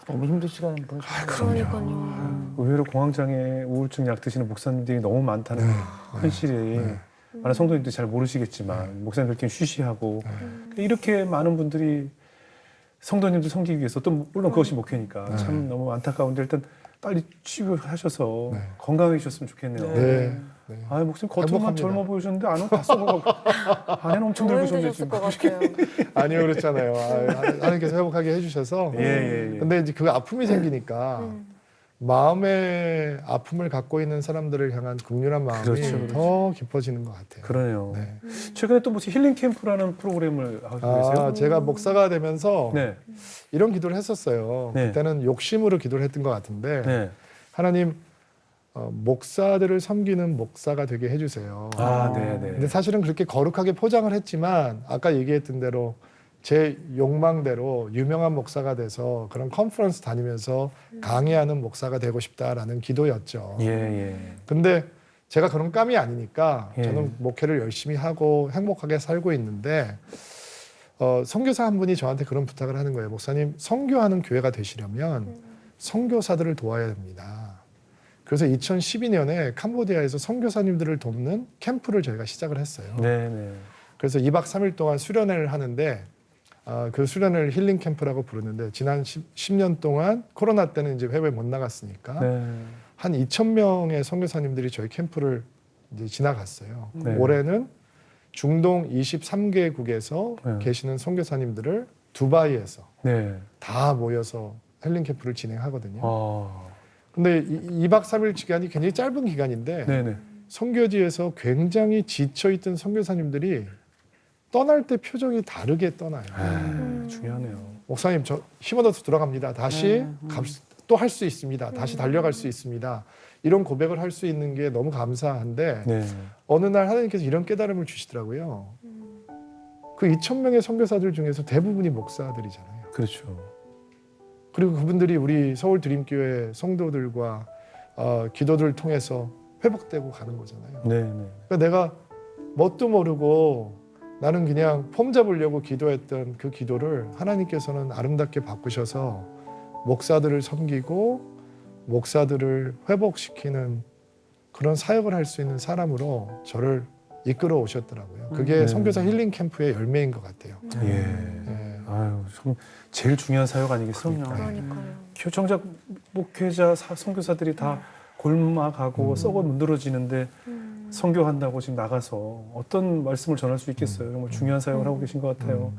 Speaker 3: 너무 힘든 시간 보내셨어요.
Speaker 2: 그러니까요.
Speaker 1: 의외로 공황장애 우울증 약 드시는 목사님들이 너무 많다는
Speaker 4: 네.
Speaker 1: 현실이
Speaker 4: 네.
Speaker 1: 많은 성도님들이 잘 모르시겠지만 목사님들 이렇게 쉬쉬하고 이렇게 많은 분들이 성도님들 섬기기 위해서 또 물론 그것이 목회니까
Speaker 4: 네.
Speaker 1: 참 너무 안타까운데 일단 빨리 치유하셔서
Speaker 4: 네.
Speaker 1: 건강해지셨으면 좋겠네요.
Speaker 4: 네. 네.
Speaker 1: 아 목사님 겉으로만
Speaker 4: 행복합니다.
Speaker 1: 젊어 보이셨는데 안은 다 썩어가고 안에는 엄청
Speaker 2: 너무
Speaker 1: 늙으셨네
Speaker 2: 힘드셨을
Speaker 1: 지금.
Speaker 2: 것 같아요.
Speaker 4: 아니요 그렇잖아요. 하나님께서 회복하게 해주셔서.
Speaker 1: 예.
Speaker 4: 근데 이제 그 아픔이 생기니까 마음의 아픔을 갖고 있는 사람들을 향한 긍휼한 마음이
Speaker 1: 그렇죠.
Speaker 4: 더 깊어지는 것 같아요.
Speaker 1: 그러네요.
Speaker 4: 네.
Speaker 1: 최근에 또 무슨 힐링 캠프라는 프로그램을 하고 계세요?
Speaker 4: 제가 목사가 되면서
Speaker 1: 네.
Speaker 4: 이런 기도를 했었어요.
Speaker 1: 네.
Speaker 4: 그때는 욕심으로 기도를 했던 것 같은데
Speaker 1: 네.
Speaker 4: 하나님 목사들을 섬기는 목사가 되게 해주세요.
Speaker 1: 아, 네, 네.
Speaker 4: 근데 사실은 그렇게 거룩하게 포장을 했지만 아까 얘기했던 대로 제 욕망대로 유명한 목사가 돼서 그런 컨퍼런스 다니면서 강의하는 목사가 되고 싶다라는 기도였죠.
Speaker 1: 예.
Speaker 4: 근데 제가 그런 깜이 아니니까
Speaker 1: 예.
Speaker 4: 저는 목회를 열심히 하고 행복하게 살고 있는데 선교사 한 분이 저한테 그런 부탁을 하는 거예요. 목사님, 선교하는 교회가 되시려면 선교사들을 도와야 됩니다. 그래서 2012년에 캄보디아에서 선교사님들을 돕는 캠프를 저희가 시작을 했어요.
Speaker 1: 네.
Speaker 4: 그래서 2박 3일 동안 수련회를 하는데 그 수련회를 힐링 캠프라고 부르는데 지난 10년 동안 코로나 때는 이제 해외 못 나갔으니까
Speaker 1: 네.
Speaker 4: 한 2,000명의 선교사님들이 저희 캠프를 이제 지나갔어요.
Speaker 1: 네.
Speaker 4: 올해는 중동 23개국에서
Speaker 1: 네.
Speaker 4: 계시는 선교사님들을 두바이에서
Speaker 1: 네.
Speaker 4: 다 모여서 힐링 캠프를 진행하거든요.
Speaker 1: 아.
Speaker 4: 근데 2박 3일 기간이 굉장히 짧은 기간인데
Speaker 1: 네네.
Speaker 4: 선교지에서 굉장히 지쳐있던 선교사님들이 떠날 때 표정이 다르게 떠나요.
Speaker 1: 중요하네요.
Speaker 4: 목사님 저 힘얻어서 돌아갑니다. 다시 또 할 수 있습니다. 다시 달려갈 수 있습니다. 이런 고백을 할 수 있는 게 너무 감사한데
Speaker 1: 네.
Speaker 4: 어느 날 하나님께서 이런 깨달음을 주시더라고요. 그 2,000명의 선교사들 중에서 대부분이 목사들이잖아요.
Speaker 1: 그렇죠.
Speaker 4: 그리고 그분들이 우리 서울 드림교회 성도들과 기도들을 통해서 회복되고 가는 거잖아요.
Speaker 1: 네.
Speaker 4: 그러니까 내가 뭣도 모르고 나는 그냥 폼 잡으려고 기도했던 그 기도를 하나님께서는 아름답게 바꾸셔서 목사들을 섬기고 목사들을 회복시키는 그런 사역을 할 수 있는 사람으로 저를 이끌어 오셨더라고요. 그게
Speaker 1: 네.
Speaker 4: 선교사 힐링 캠프의 열매인 것 같아요.
Speaker 1: 예.
Speaker 4: 예.
Speaker 1: 아유, 참 제일 중요한 사역 아니겠습니까?
Speaker 2: 그러니까요.
Speaker 1: 정작 목회자, 선교사들이 다 골마가고 썩어 문드러지는데 선교한다고 지금 나가서 어떤 말씀을 전할 수 있겠어요. 정말 중요한 사역을 하고 계신 것 같아요.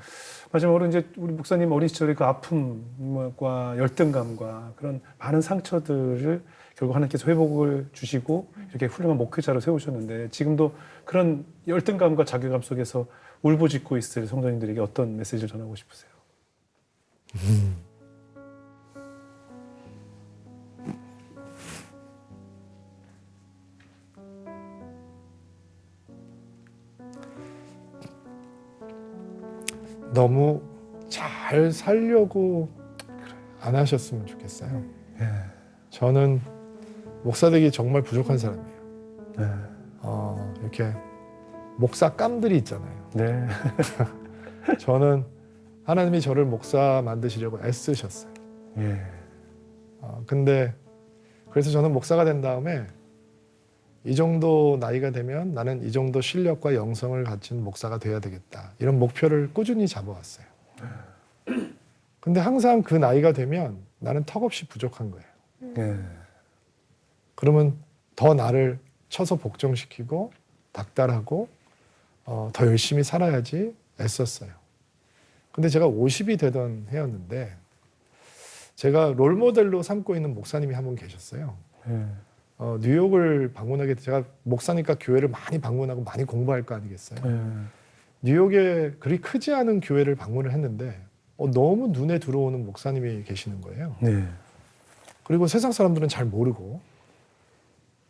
Speaker 1: 마지막으로 이제 우리 목사님 어린 시절의 그 아픔과 열등감과 그런 많은 상처들을 결국 하나님께서 회복을 주시고 이렇게 훌륭한 목회자로 세우셨는데 지금도 그런 열등감과 자괴감 속에서 울부짖고 있을 성도님들에게 어떤 메시지를 전하고 싶으세요?
Speaker 4: 너무 잘 살려고 안 하셨으면 좋겠어요.
Speaker 1: 예.
Speaker 4: 저는 목사 되기 정말 부족한 사람이에요.
Speaker 1: 네.
Speaker 4: 이렇게 목사 깜들이 있잖아요.
Speaker 1: 네.
Speaker 4: 저는 하나님이 저를 목사 만드시려고 애쓰셨어요.
Speaker 1: 예.
Speaker 4: 근데 그래서 저는 목사가 된 다음에 이 정도 나이가 되면 나는 이 정도 실력과 영성을 갖춘 목사가 돼야 되겠다. 이런 목표를 꾸준히 잡아왔어요. 근데 항상 그 나이가 되면 나는 턱없이 부족한 거예요.
Speaker 1: 예.
Speaker 4: 그러면 더 나를 쳐서 복종시키고 닥달하고 더 열심히 살아야지 애썼어요. 근데 제가 50이 되던 해였는데 제가 롤모델로 삼고 있는 목사님이 한 분 계셨어요.
Speaker 1: 예.
Speaker 4: 뉴욕을 방문하게 제가 목사니까 교회를 많이 방문하고 많이 공부할 거 아니겠어요.
Speaker 1: 예.
Speaker 4: 뉴욕에 그리 크지 않은 교회를 방문을 했는데 너무 눈에 들어오는 목사님이 계시는 거예요.
Speaker 1: 네.
Speaker 4: 그리고 세상 사람들은 잘 모르고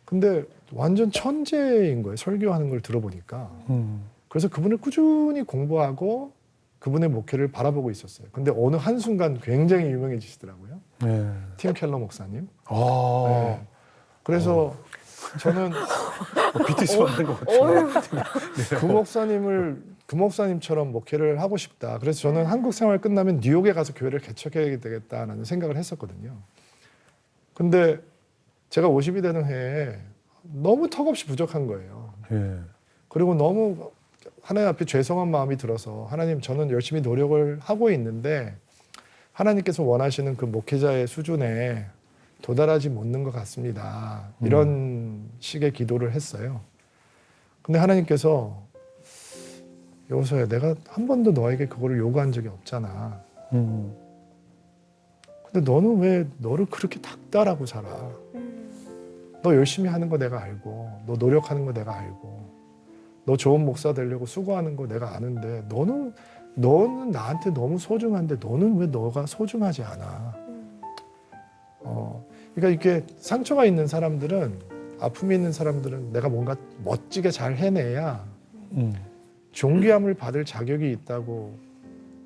Speaker 4: 근데 완전 천재인 거예요. 설교하는 걸 들어보니까. 그래서 그분을 꾸준히 공부하고 그분의 목회를 바라보고 있었어요. 근데 어느 한순간 굉장히 유명해지시더라고요.
Speaker 1: 예.
Speaker 4: 팀 켈러 목사님.
Speaker 1: 아.
Speaker 4: 네. 그래서 저는
Speaker 1: BTS 만든 것 같아요.
Speaker 4: 그 목사님처럼 목회를 하고 싶다. 그래서 저는 한국 생활 끝나면 뉴욕에 가서 교회를 개척해야 되겠다라는 생각을 했었거든요. 근데 제가 50이 되는 해에 너무 턱없이 부족한 거예요.
Speaker 1: 예.
Speaker 4: 그리고 너무 하나님 앞에 죄송한 마음이 들어서 하나님 저는 열심히 노력을 하고 있는데 하나님께서 원하시는 그 목회자의 수준에 도달하지 못는 것 같습니다. 이런 식의 기도를 했어요. 근데 하나님께서 여호수아야 내가 한 번도 너에게 그거를 요구한 적이 없잖아. 근데 너는 왜 너를 그렇게 닥달하고 살아? 너 열심히 하는 거 내가 알고 너 노력하는 거 내가 알고 너 좋은 목사 되려고 수고하는 거 내가 아는데 너는 나한테 너무 소중한데 너는 왜 너가 소중하지 않아? 그러니까 이렇게 상처가 있는 사람들은 아픔이 있는 사람들은 내가 뭔가 멋지게 잘 해내야 존귀함을 받을 자격이 있다고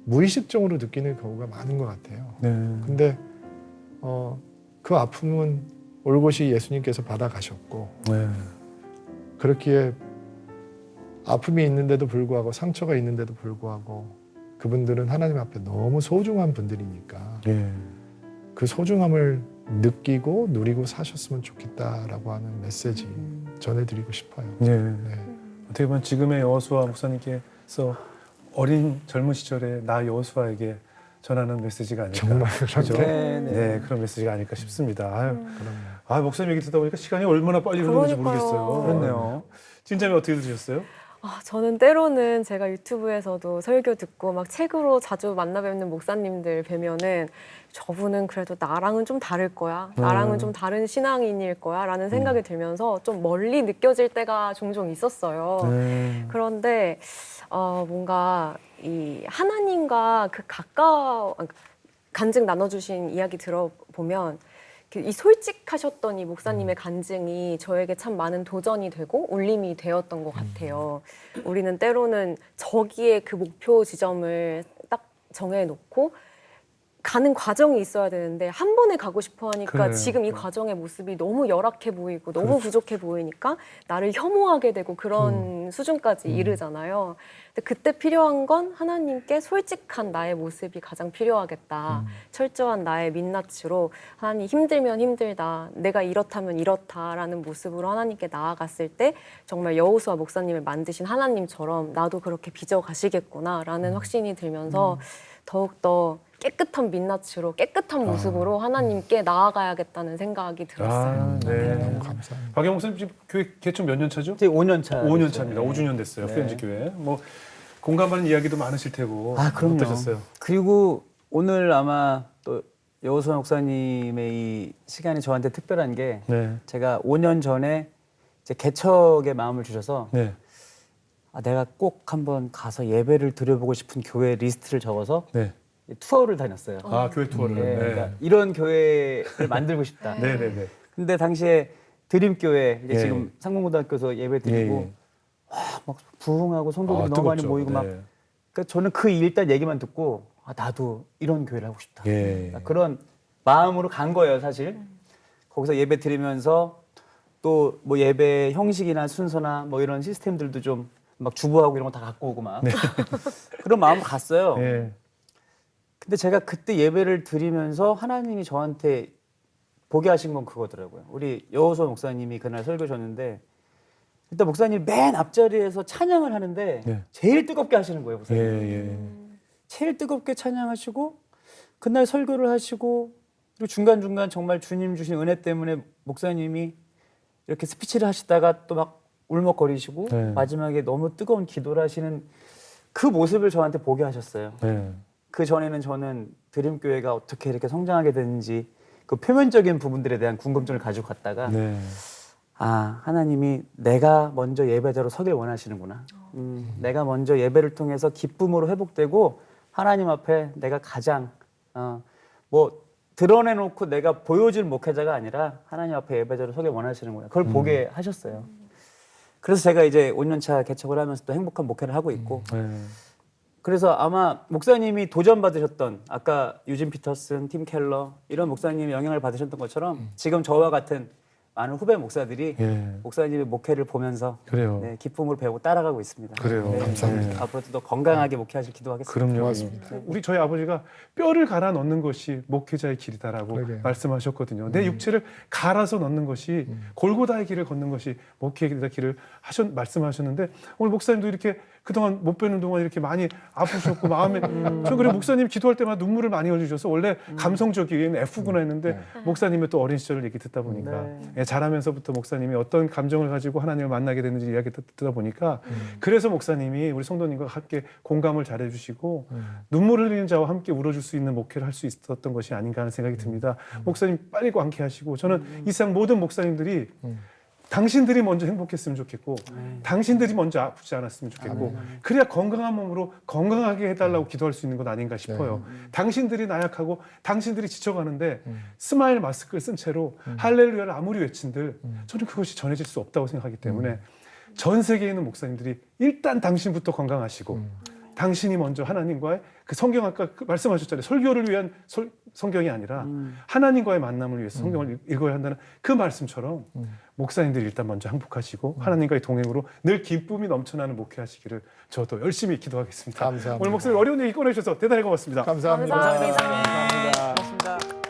Speaker 4: 무의식적으로 느끼는 경우가 많은 것 같아요.
Speaker 1: 네.
Speaker 4: 근데 그 아픔은 올곧이 예수님께서 받아가셨고
Speaker 1: 네.
Speaker 4: 그렇기에 아픔이 있는데도 불구하고 상처가 있는데도 불구하고 그분들은 하나님 앞에 너무 소중한 분들이니까
Speaker 1: 예.
Speaker 4: 그 소중함을 느끼고 누리고 사셨으면 좋겠다라고 하는 메시지 전해드리고 싶어요.
Speaker 1: 예.
Speaker 4: 네.
Speaker 1: 어떻게 보면 지금의 여호수아 목사님께서 어린 젊은 시절에 나 여호수아에게 전하는 메시지가 아닐까.
Speaker 4: 정말
Speaker 1: 그렇죠?
Speaker 3: 네,
Speaker 1: 네, 그런 메시지가 아닐까 싶습니다. 아유,
Speaker 4: 그럼요.
Speaker 1: 목사님 얘기 듣다 보니까 시간이 얼마나 빨리 흐르는지
Speaker 2: 그러니까요.
Speaker 1: 모르겠어요.
Speaker 3: 그렇네요.
Speaker 1: 진짜면 어떻게 들으셨어요?
Speaker 2: 저는 때로는 제가 유튜브에서도 설교 듣고 막 책으로 자주 만나 뵙는 목사님들 뵈면은 저분은 그래도 나랑은 좀 다를 거야. 나랑은 좀 다른 신앙인일 거야. 라는 생각이 들면서 좀 멀리 느껴질 때가 종종 있었어요. 그런데 뭔가 이 하나님과 그 간증 나눠주신 이야기 들어보면 이 솔직하셨던 이 목사님의 간증이 저에게 참 많은 도전이 되고 울림이 되었던 것 같아요. 우리는 때로는 저기에 그 목표 지점을 딱 정해놓고 가는 과정이 있어야 되는데 한 번에 가고 싶어 하니까
Speaker 1: 그래.
Speaker 2: 지금 이 과정의 모습이 너무 열악해 보이고 너무 부족해 보이니까 나를 혐오하게 되고 그런 수준까지 이르잖아요. 근데 그때 필요한 건 하나님께 솔직한 나의 모습이 가장 필요하겠다. 철저한 나의 민낯으로 하나님 힘들면 힘들다. 내가 이렇다면 이렇다라는 모습으로 하나님께 나아갔을 때 정말 여호수아 목사님을 만드신 하나님처럼 나도 그렇게 빚어 가시겠구나라는 확신이 들면서 더욱더 깨끗한 민낯으로 깨끗한 모습으로 하나님께 나아가야겠다는 생각이 들었어요.
Speaker 1: 네.
Speaker 4: 너무 감사합니다.
Speaker 1: 박영 목사님 지금 교회 개총 몇 년 차죠?
Speaker 3: 이제 5년 차.
Speaker 1: 5년 차입니다. 5주년 됐어요.
Speaker 3: 네.
Speaker 1: 프렌즈 교회. 뭐 공감하는 이야기도 많으실 테고.
Speaker 3: 아, 그럼요.
Speaker 1: 어떠셨어요?
Speaker 3: 그리고 오늘 아마 또 여호수아 목사님의 이 시간이 저한테 특별한 게
Speaker 1: 네.
Speaker 3: 제가 5년 전에 이제 개척의 마음을 주셔서
Speaker 1: 네.
Speaker 3: 내가 꼭 한번 가서 예배를 드려보고 싶은 교회 리스트를 적어서
Speaker 1: 네.
Speaker 3: 투어를 다녔어요.
Speaker 1: 아, 교회 투어를.
Speaker 3: 네,
Speaker 1: 네.
Speaker 3: 그러니까 이런 교회를 만들고 싶다.
Speaker 1: 네, 네, 네.
Speaker 3: 근데 당시에 드림교회 이제
Speaker 1: 예.
Speaker 3: 지금 상봉고등학교에서 예배 드리고
Speaker 1: 예, 예.
Speaker 3: 막 부흥하고 성도들이
Speaker 1: 아,
Speaker 3: 너무 많이
Speaker 1: 뜨겁죠.
Speaker 3: 모이고 막
Speaker 1: 네.
Speaker 3: 그러니까 저는 그 일단 얘기만 듣고 나도 이런 교회를 하고 싶다.
Speaker 1: 예.
Speaker 3: 그러니까 그런 마음으로 간 거예요, 사실. 거기서 예배 드리면서 또 뭐 예배 형식이나 순서나 뭐 이런 시스템들도 좀 막 주부하고 이런 거 다 갖고 오고 막 그런 마음으로 갔어요.
Speaker 1: 예.
Speaker 3: 근데 제가 그때 예배를 드리면서 하나님이 저한테 보게 하신 건 그거더라고요. 우리 여호수아 목사님이 그날 설교 줬는데 일단 목사님이 맨 앞자리에서 찬양을 하는데
Speaker 1: 네.
Speaker 3: 제일 뜨겁게 하시는 거예요,
Speaker 1: 예,
Speaker 3: 목사님.
Speaker 1: 예.
Speaker 3: 제일 뜨겁게 찬양하시고 그날 설교를 하시고 그리고 중간중간 정말 주님 주신 은혜 때문에 목사님이 이렇게 스피치를 하시다가 또 막 울먹거리시고
Speaker 1: 네.
Speaker 3: 마지막에 너무 뜨거운 기도를 하시는 그 모습을 저한테 보게 하셨어요.
Speaker 1: 네.
Speaker 3: 그 전에는 저는 드림교회가 어떻게 이렇게 성장하게 되는지 그 표면적인 부분들에 대한 궁금증을 가지고 갔다가
Speaker 1: 네.
Speaker 3: 하나님이 내가 먼저 예배자로 서길 원하시는구나. 내가 먼저 예배를 통해서 기쁨으로 회복되고 하나님 앞에 내가 가장 뭐 드러내놓고 내가 보여줄 목회자가 아니라 하나님 앞에 예배자로 서길 원하시는구나. 그걸 보게 하셨어요. 그래서 제가 이제 5년차 개척을 하면서 또 행복한 목회를 하고 있고
Speaker 1: 네.
Speaker 3: 그래서 아마 목사님이 도전받으셨던 아까 유진 피터슨, 팀 켈러 이런 목사님이 영향을 받으셨던 것처럼 지금 저와 같은 많은 후배 목사들이
Speaker 1: 예.
Speaker 3: 목사님의 목회를 보면서
Speaker 1: 그래요.
Speaker 3: 네, 기쁨으로 배우고 따라가고 있습니다.
Speaker 1: 그래요. 감사합니다.
Speaker 3: 앞으로도 더 건강하게 목회하실 기도하겠습니다.
Speaker 1: 그럼요.
Speaker 4: 고맙습니다.
Speaker 1: 우리 저희 아버지가 뼈를 갈아 넣는 것이 목회자의 길이다라고
Speaker 4: 그러게요.
Speaker 1: 말씀하셨거든요. 내 육체를 갈아서 넣는 것이 골고다의 길을 걷는 것이 목회의 길을 말씀하셨는데 오늘 목사님도 이렇게 그동안 못 뵈는 동안 이렇게 많이 아프셨고 마음에 저 그래 목사님 기도할 때마다 눈물을 많이 흘리셔서 원래 감성적인 F구나 했는데 목사님의 또 어린 시절을 얘기 듣다 보니까 예, 자라면서부터 목사님이 어떤 감정을 가지고 하나님을 만나게 됐는지 이야기 듣다 보니까 그래서 목사님이 우리 성도님과 함께 공감을 잘해 주시고 눈물 흘리는 자와 함께 울어줄 수 있는 목회를 할 수 있었던 것이 아닌가 하는 생각이 듭니다. 목사님 빨리 완쾌하시고 저는 이 세상 모든 목사님들이 당신들이 먼저 행복했으면 좋겠고 당신들이 먼저 아프지 않았으면 좋겠고 그래야 건강한 몸으로 건강하게 해달라고 기도할 수 있는 것 아닌가 싶어요. 당신들이 나약하고 당신들이 지쳐가는데 스마일 마스크를 쓴 채로 할렐루야를 아무리 외친들 저는 그것이 전해질 수 없다고 생각하기 때문에 전 세계에 있는 목사님들이 일단 당신부터 건강하시고 당신이 먼저 하나님과의 그 성경 아까 말씀하셨잖아요. 설교를 위한 성경이 아니라 하나님과의 만남을 위해서 성경을 읽어야 한다는 그 말씀처럼 목사님들이 일단 먼저 행복하시고 하나님과의 동행으로 늘 기쁨이 넘쳐나는 목회하시기를 저도 열심히 기도하겠습니다.
Speaker 4: 감사합니다.
Speaker 1: 오늘 목사님 어려운 얘기 꺼내주셔서 대단히 고맙습니다.
Speaker 4: 감사합니다.
Speaker 2: 감사합니다.
Speaker 3: 고맙습니다.